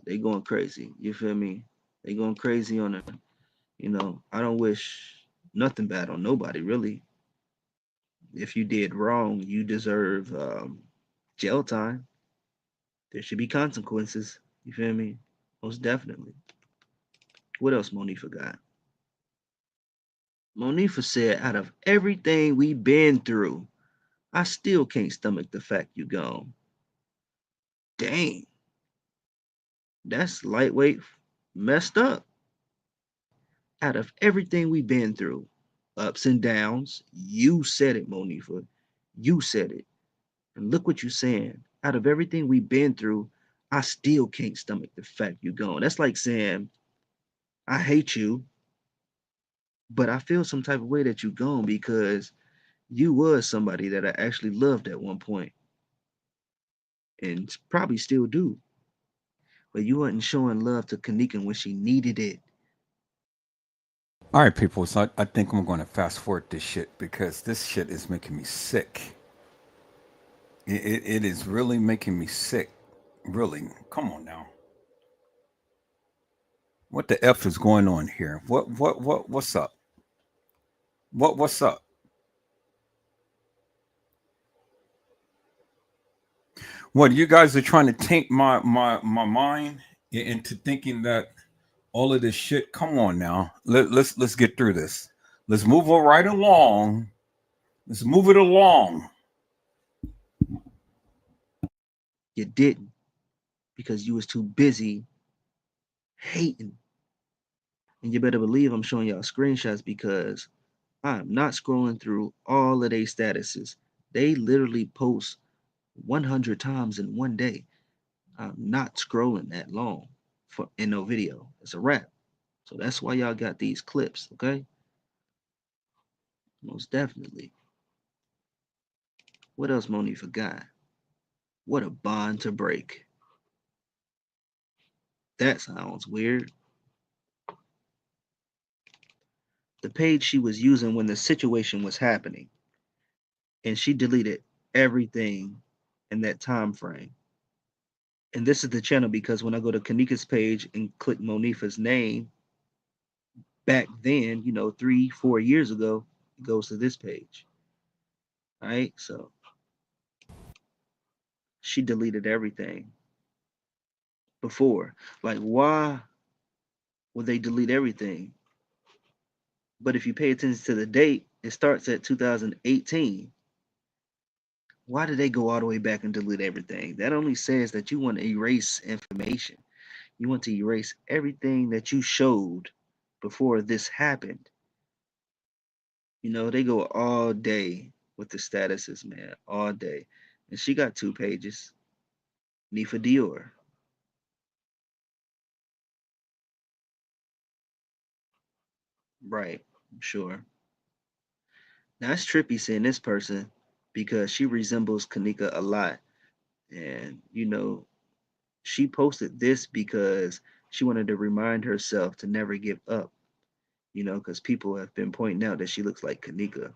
They going crazy. You feel me? They going crazy on her. You know, I don't wish nothing bad on nobody, really. If you did wrong, you deserve jail time. There should be consequences. You feel me? Most definitely. What else Monifa got? Monifa said, out of everything we've been through, I still can't stomach the fact you gone. Dang. That's lightweight messed up. Out of everything we've been through, ups and downs, you said it, Monifa. You said it. And look what you're saying. Out of everything we've been through, I still can't stomach the fact you're gone. That's like saying, I hate you, but I feel some type of way that you're gone because you was somebody that I actually loved at one point and probably still do. But you wasn't showing love to Kanika when she needed it. All right, people. So I think I'm going to fast forward this shit because this shit is making me sick. It is really making me sick. Really. Come on now. What the F is going on here? What's up? What's up? What you guys are trying to taint my mind into thinking that all of this shit. Come on now. Let's get through this. Let's move it right along. Let's move it along. You didn't because you was too busy hating. And you better believe I'm showing y'all screenshots because I'm not scrolling through all of their statuses. They literally post 100 times in one day. I'm not scrolling that long for in no video. It's a wrap. So that's why y'all got these clips, okay? Most definitely. What else Moni forgot? What a bond to break. That sounds weird. The page she was using when the situation was happening, and she deleted everything in that time frame. And this is the channel because when I go to Kanika's page and click Monifa's name, back then, 3-4 years ago, it goes to this page. All right, so she deleted everything before. Like, why would they delete everything? But if you pay attention to the date, it starts at 2018. Why did they go all the way back and delete everything? That only says that you want to erase information. You want to erase everything that you showed before this happened. They go all day with the statuses, man, all day. And she got 2 pages. Nifa Dior. Right, I'm sure. Now it's trippy seeing this person because she resembles Kanika a lot. And, she posted this because she wanted to remind herself to never give up, because people have been pointing out that she looks like Kanika.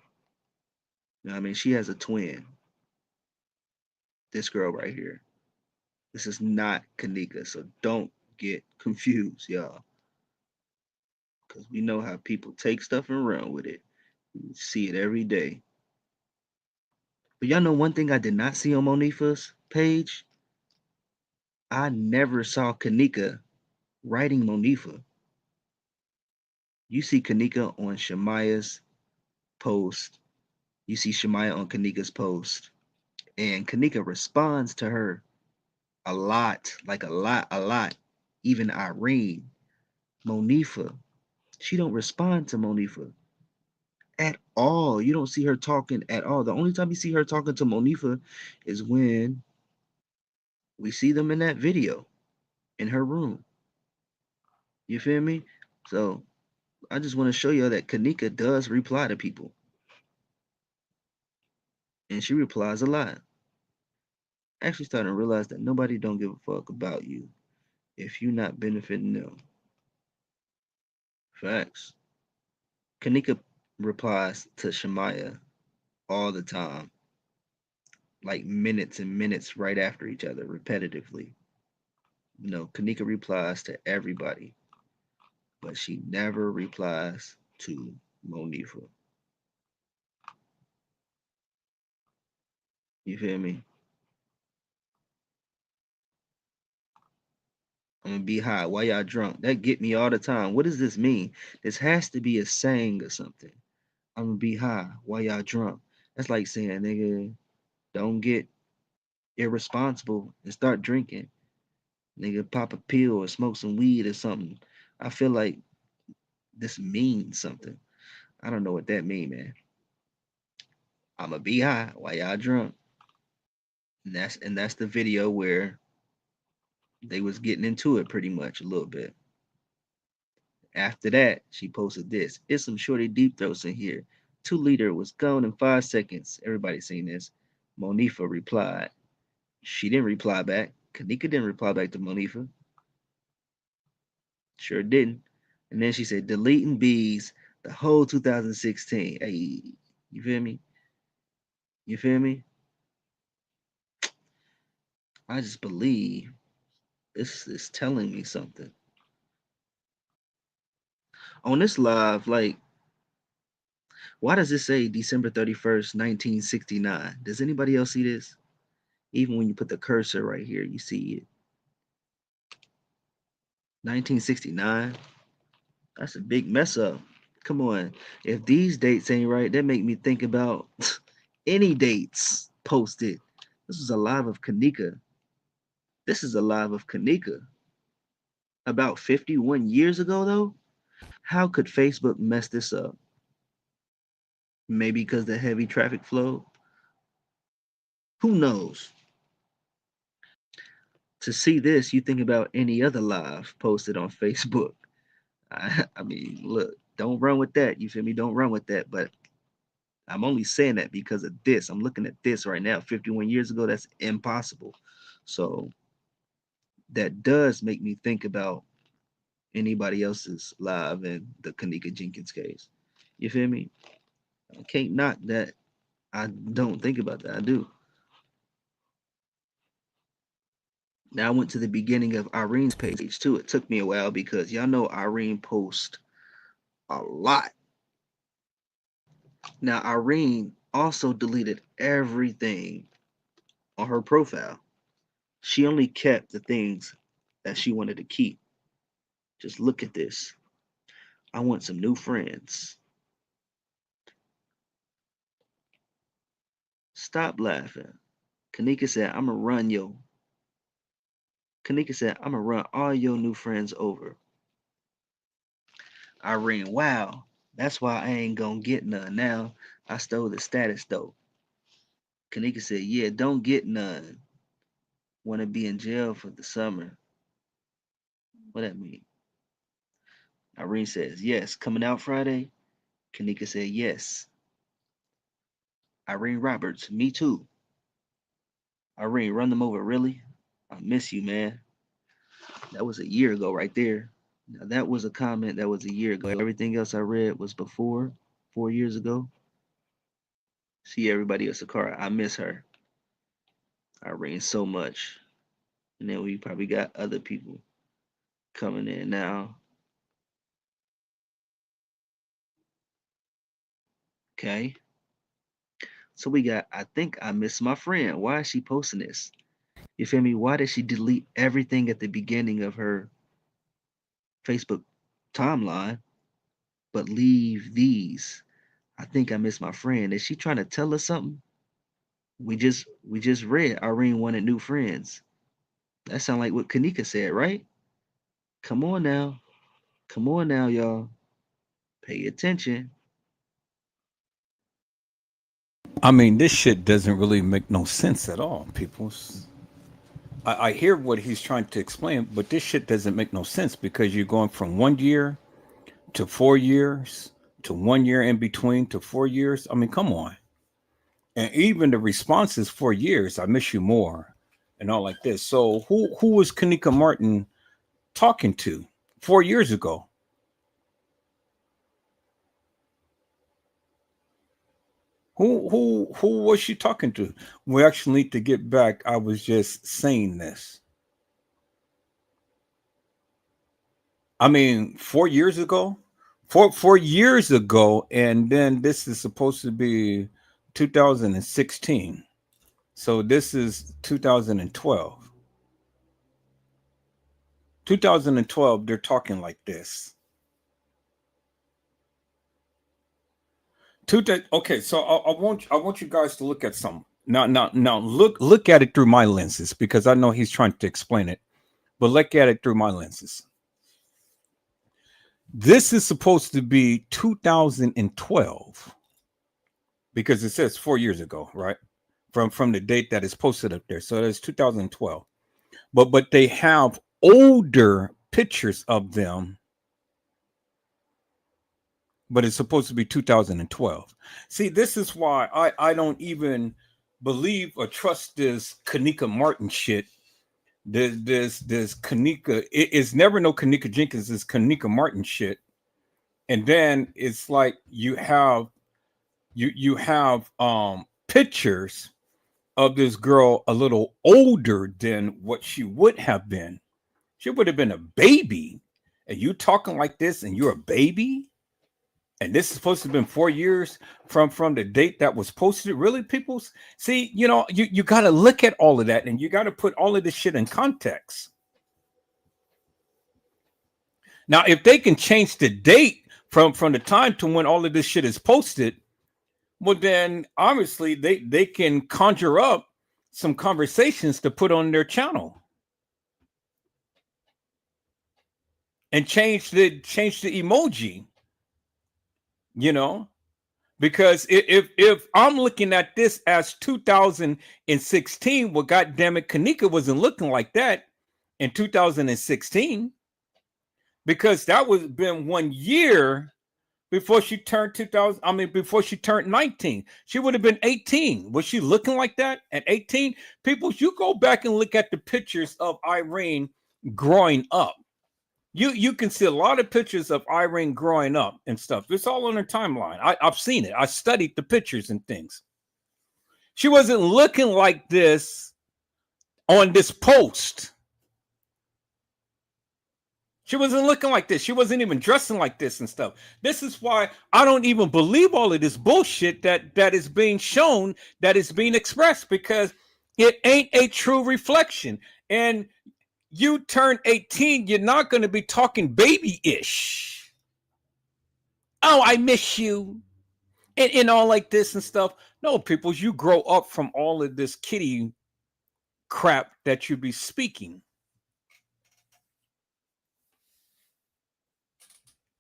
I mean, she has a twin. This girl right here. This is not Kanika, so don't get confused, y'all. Because we know how people take stuff and run with it. We see it every day. But y'all know one thing I did not see on Monifa's page? I never saw Kanika writing Monifa. You see Kanika on Shemaya's post. You see Shemaya on Kanika's post. And Kanika responds to her a lot, like a lot. Even Irene, Monifa, she don't respond to Monifa at all. You don't see her talking at all. The only time you see her talking to Monifa is when we see them in that video in her room. You feel me? So I just want to show you that Kanika does reply to people. And she replies a lot. Actually starting to realize that nobody don't give a fuck about you if you're not benefiting them. Facts. Kanika replies to Shemaya all the time, like minutes and minutes right after each other, repetitively. You know, Kanika replies to everybody, but she never replies to Monifa. You feel me? I'm gonna be high. Why y'all drunk? That get me all the time. What does this mean? This has to be a saying or something. I'm gonna be high. Why y'all drunk? That's like saying, nigga, don't get irresponsible and start drinking. Nigga, pop a pill or smoke some weed or something. I feel like this means something. I don't know what that mean, man. I'ma be high. Why y'all drunk? And that's the video where they was getting into it pretty much a little bit. After that, she posted this. It's some shorty deep throats in here. 2 liter was gone in 5 seconds. Everybody seen this. Monifa replied. She didn't reply back. Kanika didn't reply back to Monifa. Sure didn't. And then she said, deleting bees the whole 2016. Hey, you feel me? You feel me? I just believe this is telling me something. On this live, like, why does it say December 31st, 1969? Does anybody else see this? Even when you put the cursor right here, you see it. 1969? That's a big mess up. Come on. If these dates ain't right, that make me think about any dates posted. This is a live of Kanika. This is a live of Kanika. About 51 years ago, though? How could Facebook mess this up? Maybe because the heavy traffic flow? Who knows? To see this, you think about any other live posted on Facebook. I mean, look, don't run with that. You feel me? Don't run with that. But I'm only saying that because of this. I'm looking at this right now. 51 years ago, that's impossible. So that does make me think about anybody else's live in the Kanika Jenkins case. You feel me? I can't knock that. I don't think about that. I do. Now I went to the beginning of Irene's page too. It took me a while because y'all know Irene posts a lot. Now Irene also deleted everything on her profile. She only kept the things that she wanted to keep. Just look at this. I want some new friends. Stop laughing. Kanika said, I'm gonna run yo. Kanika said, I'm gonna run all your new friends over. Irene, wow. That's why I ain't gonna get none now. I stole the status though. Kanika said, yeah, don't get none. Wanna be in jail for the summer. What that mean? Irene says, yes. Coming out Friday? Kanika said, yes. Irene Roberts, me too. Irene, run them over, really? I miss you, man. That was a year ago right there. Now that was a comment that was a year ago. Everything else I read was before, 4 years ago. See everybody else, Sakara. I miss her. Irene so much. And then we probably got other people coming in now. Okay. So we got, I think I miss my friend. Why is she posting this? You feel me? Why did she delete everything at the beginning of her Facebook timeline, but leave these? I think I miss my friend. Is she trying to tell us something? We just read Irene wanted new friends. That sound like what Kanika said, right? Come on now. Come on now, y'all. Pay attention. I mean, this shit doesn't really make no sense at all, peoples. I hear what he's trying to explain, but this shit doesn't make no sense because you're going from 1 year to 4 years to 1 year in between to 4 years. I mean, come on. And even the response is 4 years. I miss you more, and all like this. So who was Kanika Martin talking to 4 years ago? Who was she talking to? We actually need to get back. I was just saying this. I mean, 4 years ago, 4 years ago, and then this is supposed to be 2016. So this is 2012. 2012, they're talking like this. Okay, so I want you guys to look at something. Now look at it through my lenses because I know he's trying to explain it, but look at it through my lenses. This is supposed to be 2012 because it says 4 years ago, right? From the date that is posted up there. So that's 2012. But they have older pictures of them, but it's supposed to be 2012. See, this is why I don't even believe or trust this Kanika Martin shit. This Kanika, it's never no Kanika Jenkins, it's Kanika Martin shit. And then it's like you have pictures of this girl a little older than what she would have been. She would have been a baby. And you talking like this and you're a baby? And this is supposed to have been 4 years from the date that was posted. Really, peoples? See, you got to look at all of that and you got to put all of this shit in context. Now, if they can change the date from the time to when all of this shit is posted, well, then obviously they can conjure up some conversations to put on their channel and change the emoji. Because if I'm looking at this as 2016, well, goddamn it, Kanika wasn't looking like that in 2016 because that was been 1 year before she turned before she turned 19. She would have been 18. Was she looking like that at 18? People, you go back and look at the pictures of Irene growing up. You can see a lot of pictures of Irene growing up and stuff. It's all on her timeline. I've seen it. I studied the pictures and things. She wasn't looking like this on this post. She wasn't looking like this. She wasn't even dressing like this and stuff. This is why I don't even believe all of this bullshit that is being shown, that is being expressed, because it ain't a true reflection. And you turn 18, you're not going to be talking baby-ish. Oh, I miss you. And all like this and stuff. No, people, you grow up from all of this kitty crap that you be speaking.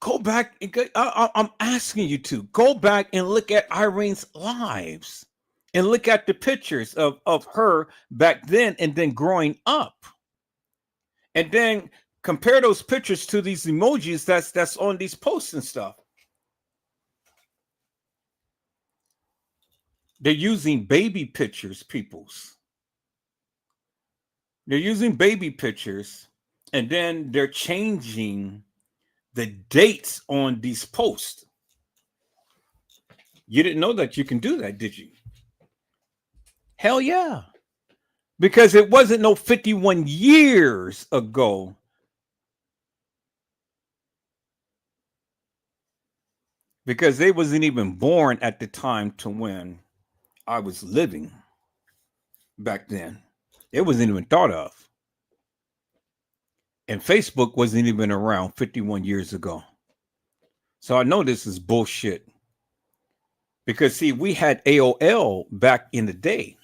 Go back. I'm asking you to go back and look at Irene's lives and look at the pictures of her back then and then growing up. And then compare those pictures to these emojis that's on these posts and stuff. They're using baby pictures, peoples. They're using baby pictures, and then they're changing the dates on these posts. You didn't know that you can do that, did you? Hell yeah. Because it wasn't no 51 years ago. Because they wasn't even born at the time to when I was living back then. It wasn't even thought of. And Facebook wasn't even around 51 years ago. So I know this is bullshit. Because see, we had AOL back in the day.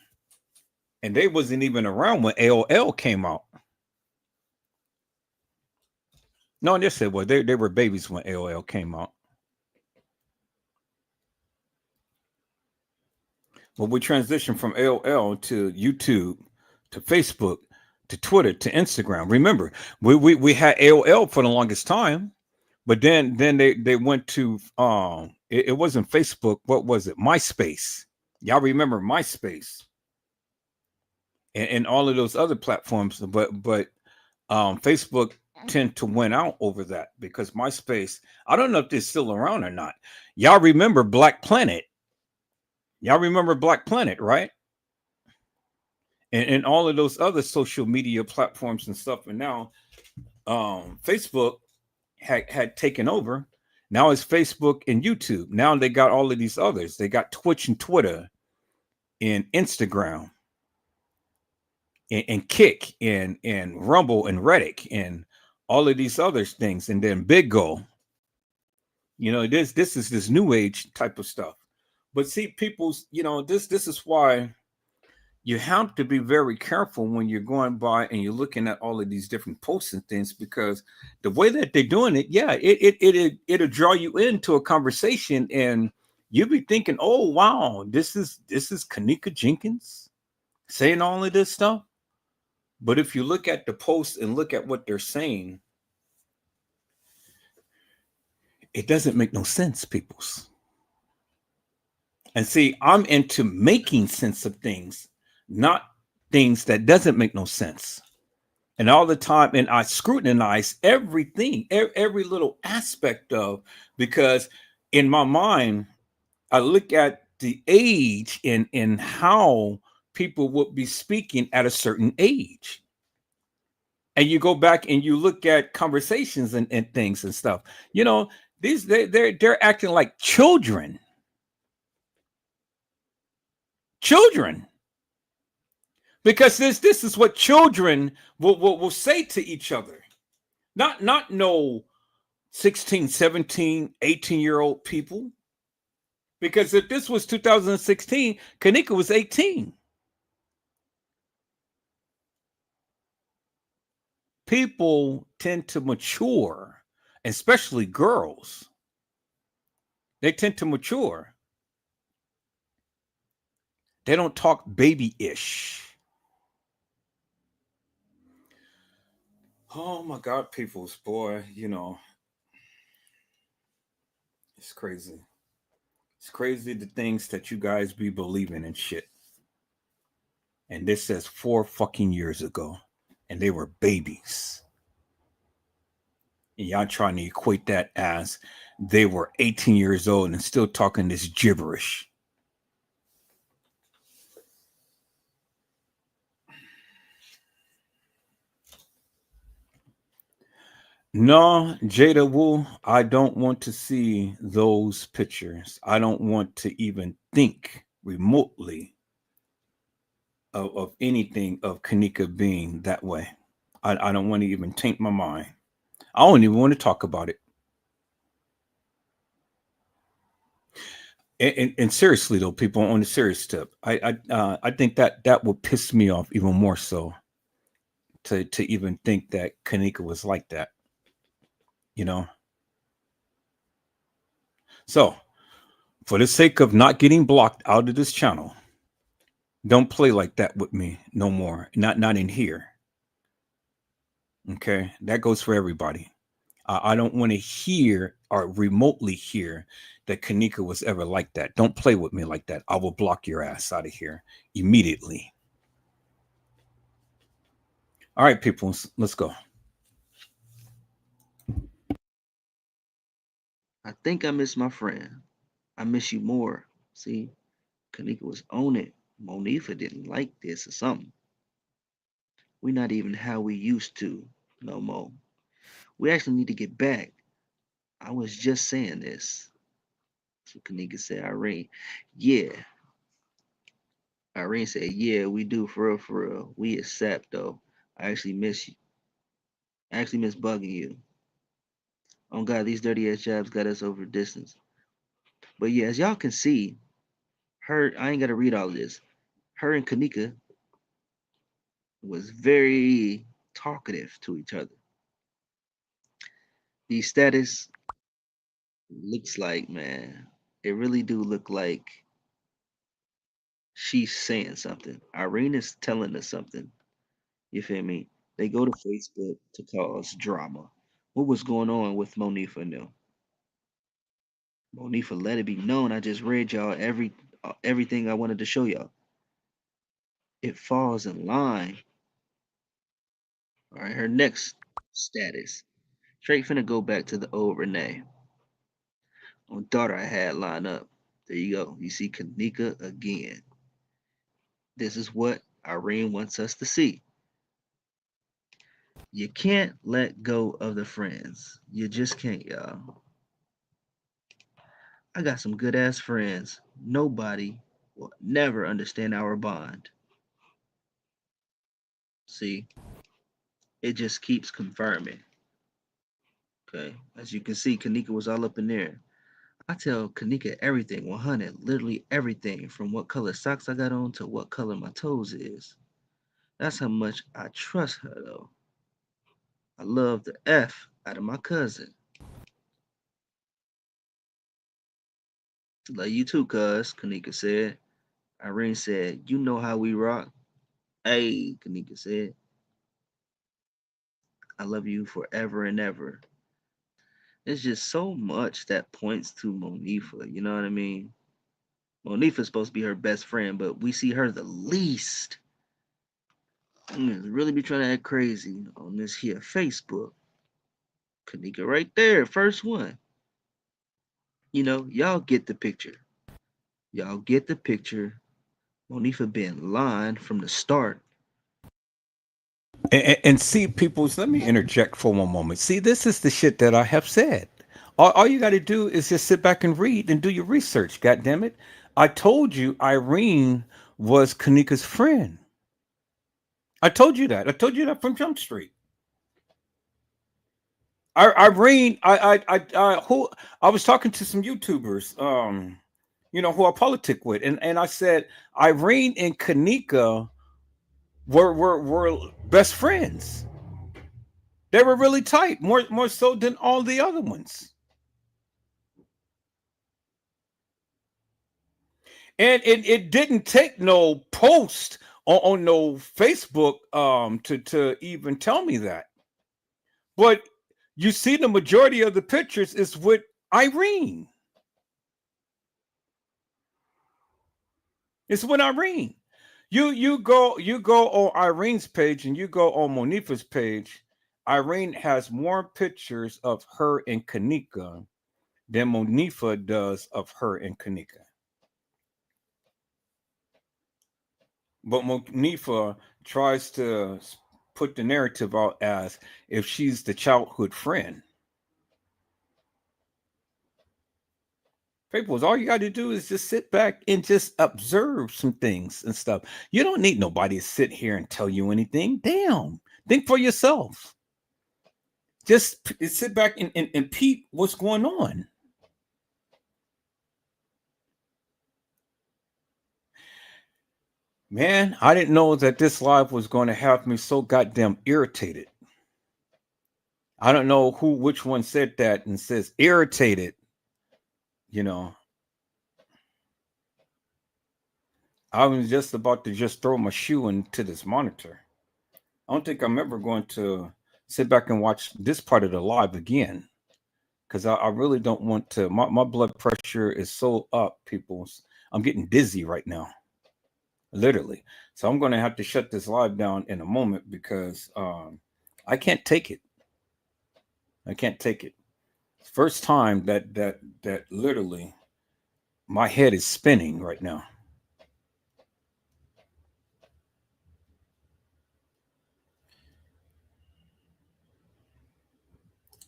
And they wasn't even around when AOL came out. No, yes, it was. They were babies when AOL came out. Well, we transitioned from AOL to YouTube to Facebook to Twitter to Instagram. Remember, we had AOL for the longest time, but then they went to it wasn't Facebook. What was it? MySpace. Y'all remember MySpace and all of those other platforms, but Facebook tend to win out over that because MySpace. I don't know if they're still around or not. Y'all remember Black Planet? Y'all remember Black Planet, right? And all of those other social media platforms and stuff. And now Facebook had taken over. Now it's Facebook and YouTube. Now they got all of these others. They got Twitch and Twitter and Instagram and Kick and Rumble and Reddit and all of these other things. And then Big Go. You know, this is this new age type of stuff. But see, people's, you know, this is why you have to be very careful when you're going by and you're looking at all of these different posts and things, because the way that they're doing it, yeah, it'll draw you into a conversation and you'll be thinking, oh wow, this is Kenneka Jenkins saying all of this stuff. But if you look at the posts and look at what they're saying, it doesn't make no sense, peoples. And see, I'm into making sense of things, not things that doesn't make no sense. And all the time, and I scrutinize everything, every little aspect of, because in my mind, I look at the age and how people would be speaking at a certain age. And you go back and you look at conversations and things and stuff. You know, they're acting like children. Children. Because this is what children will say to each other. Not no 16, 17, 18-year-old people. Because if this was 2016, Kenneka was 18. People tend to mature, especially girls. They tend to mature. They don't talk baby-ish. Oh my God, people's boy, you know, it's crazy. It's crazy the things that you guys be believing and shit. And this says 4 fucking years ago, and they were babies. And y'all trying to equate that as they were 18 years old and still talking this gibberish. No, Jada Wu, I don't want to see those pictures. I don't want to even think remotely of anything of Kenneka being that way. I don't want to even taint my mind. I don't even want to talk about it. And seriously though, people, on a serious tip, I think that would piss me off even more so to even think that Kenneka was like that. You know? So, for the sake of not getting blocked out of this channel, don't play like that with me no more. Not in here. Okay? That goes for everybody. I don't want to hear or remotely hear that Kenneka was ever like that. Don't play with me like that. I will block your ass out of here immediately. All right, people, let's go. I think I miss my friend. I miss you more. See, Kenneka was on it. Monifa didn't like this or something. We're not even how we used to no more. We actually need to get back. I was just saying this. So Kenneka said, Irene, yeah. Irene said, yeah, we do for real, for real. We accept though. I actually miss you. I actually miss bugging you. Oh God, these dirty ass jabs got us over distance. But yeah, as y'all can see, I ain't gotta read all of this. Her and Kenneka was very talkative to each other. The status looks like, man, it really do look like she's saying something. Irene is telling us something. You feel me? They go to Facebook to cause drama. What was going on with Monifa now? Monifa let it be known. I just read y'all everything I wanted to show y'all. It falls in line. All right, her next status. Straight finna go back to the old Renee. On daughter I had lined up. There you go. You see Kanika again. This is what Irene wants us to see. You can't let go of the friends. You just can't, y'all. I got some good ass friends. Nobody will never understand our bond. See, it just keeps confirming. Okay, as you can see, Kanika was all up in there. I tell Kanika everything, 100, literally everything, from what color socks I got on to what color my toes is. That's how much I trust her, though. I love the F out of my cousin. Love you too, cuz, Kanika said. Irene said, you know how we rock. Hey, Kanika said. I love you forever and ever. There's just so much that points to Monifa, you know what I mean? Monifa's supposed to be her best friend, but we see her the least. Really be trying to act crazy on this here Facebook. Kanika right there, first one. You know, y'all get the picture. Y'all get the picture. Monifa been lying from the start. And see, peoples, let me interject for one moment. See, this is the shit that I have said. All you got to do is just sit back and read and do your research. God damn it! I told you Irene was Kanika's friend. I told you that. I told you that from Jump Street. Irene, who I was talking to some YouTubers, who I politic with, and I said Irene and Kanika were best friends. They were really tight, more so than all the other ones. And it didn't take no post on no Facebook to even tell me that. But you see the majority of the pictures is with Irene. It's with Irene. You go on Irene's page and you go on Monifa's page. Irene has more pictures of her and Kanika than Monifa does of her and Kanika. But Monifa tries to put the narrative out as if she's the childhood friend. People, all you got to do is just sit back and just observe some things and stuff. You don't need nobody to sit here and tell you anything. Damn, think for yourself. Just sit back and peep what's going on. Man, I didn't know that this live was going to have me so goddamn irritated. I don't know which one said that and says irritated. I was just about to just throw my shoe into this monitor. I don't think I'm ever going to sit back and watch this part of the live again, because I really don't want to. My blood pressure is so up, people. I'm getting dizzy right now, literally. So I'm going to have to shut this live down in a moment because I can't take it. I can't take it. First time that literally my head is spinning right now.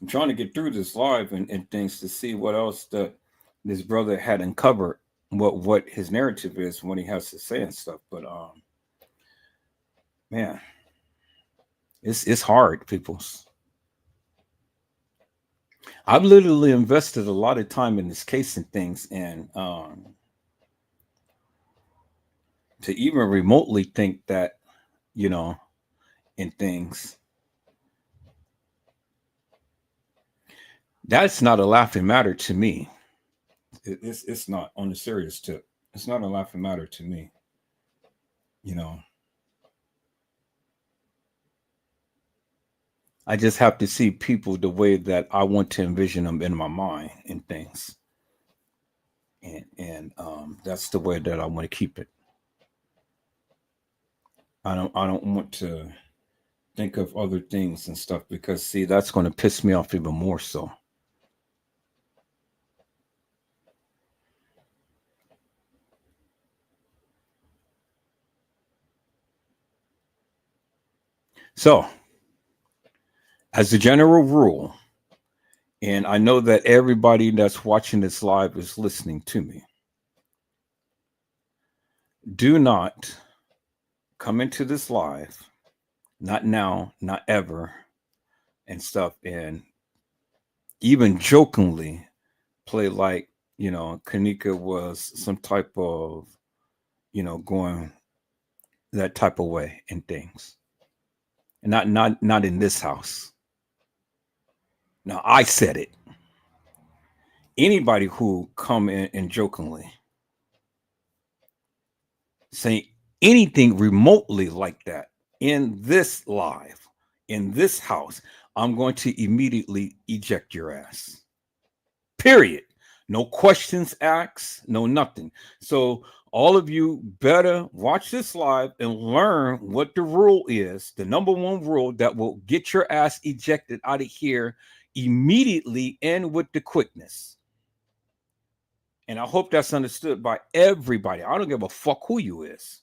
I'm trying to get through this live and things to see what else that this brother had uncovered, what his narrative is when he has to say and stuff. But man, it's hard, people. I've literally invested a lot of time in this case and things, and to even remotely think that, and things. That's not a laughing matter to me. It's not, on the serious tip. It's not a laughing matter to me. You know, I just have to see people the way that I want to envision them in my mind and things. And that's the way that I want to keep it. I don't want to think of other things and stuff, because see, that's going to piss me off even more so. So, as a general rule, and I know that everybody that's watching this live is listening to me, do not come into this live, not now, not ever, and stuff, and even jokingly play like, you know, Kanika was some type of, you know, going that type of way and things. And not in this house. Now, I said it. Anybody who come in and jokingly say anything remotely like that in this live, in this house, I'm going to immediately eject your ass. Period. No questions asked, no nothing. So all of you better watch this live and learn what the rule is, the number one rule that will get your ass ejected out of here immediately and with the quickness. And I hope that's understood by everybody. I don't give a fuck who you is.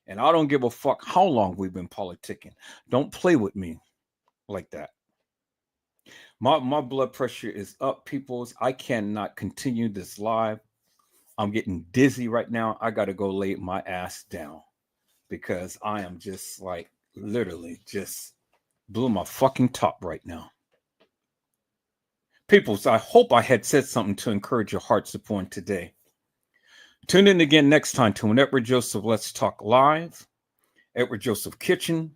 And I don't give a fuck how long we've been politicking. Don't play with me like that. My blood pressure is up, peoples. I cannot continue this live. I'm getting dizzy right now. I got to go lay my ass down because I am just like literally just blew my fucking top right now. Peoples, I hope I had said something to encourage your hearts upon today. Tune in again next time to an Edward Joseph Let's Talk Live, Edward Joseph Kitchen,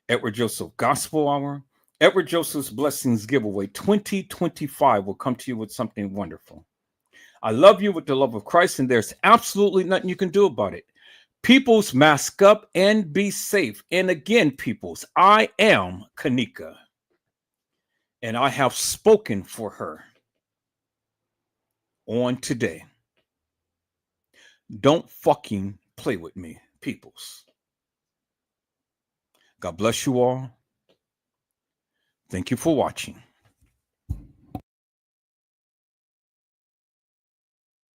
Edward Joseph Gospel Hour, Edward Joseph's Blessings Giveaway 2025 will come to you with something wonderful. I love you with the love of Christ, and there's absolutely nothing you can do about it. Peoples, mask up and be safe. And again, peoples, I am Kanika, and I have spoken for her on today. Don't fucking play with me, peoples. God bless you all. Thank you for watching.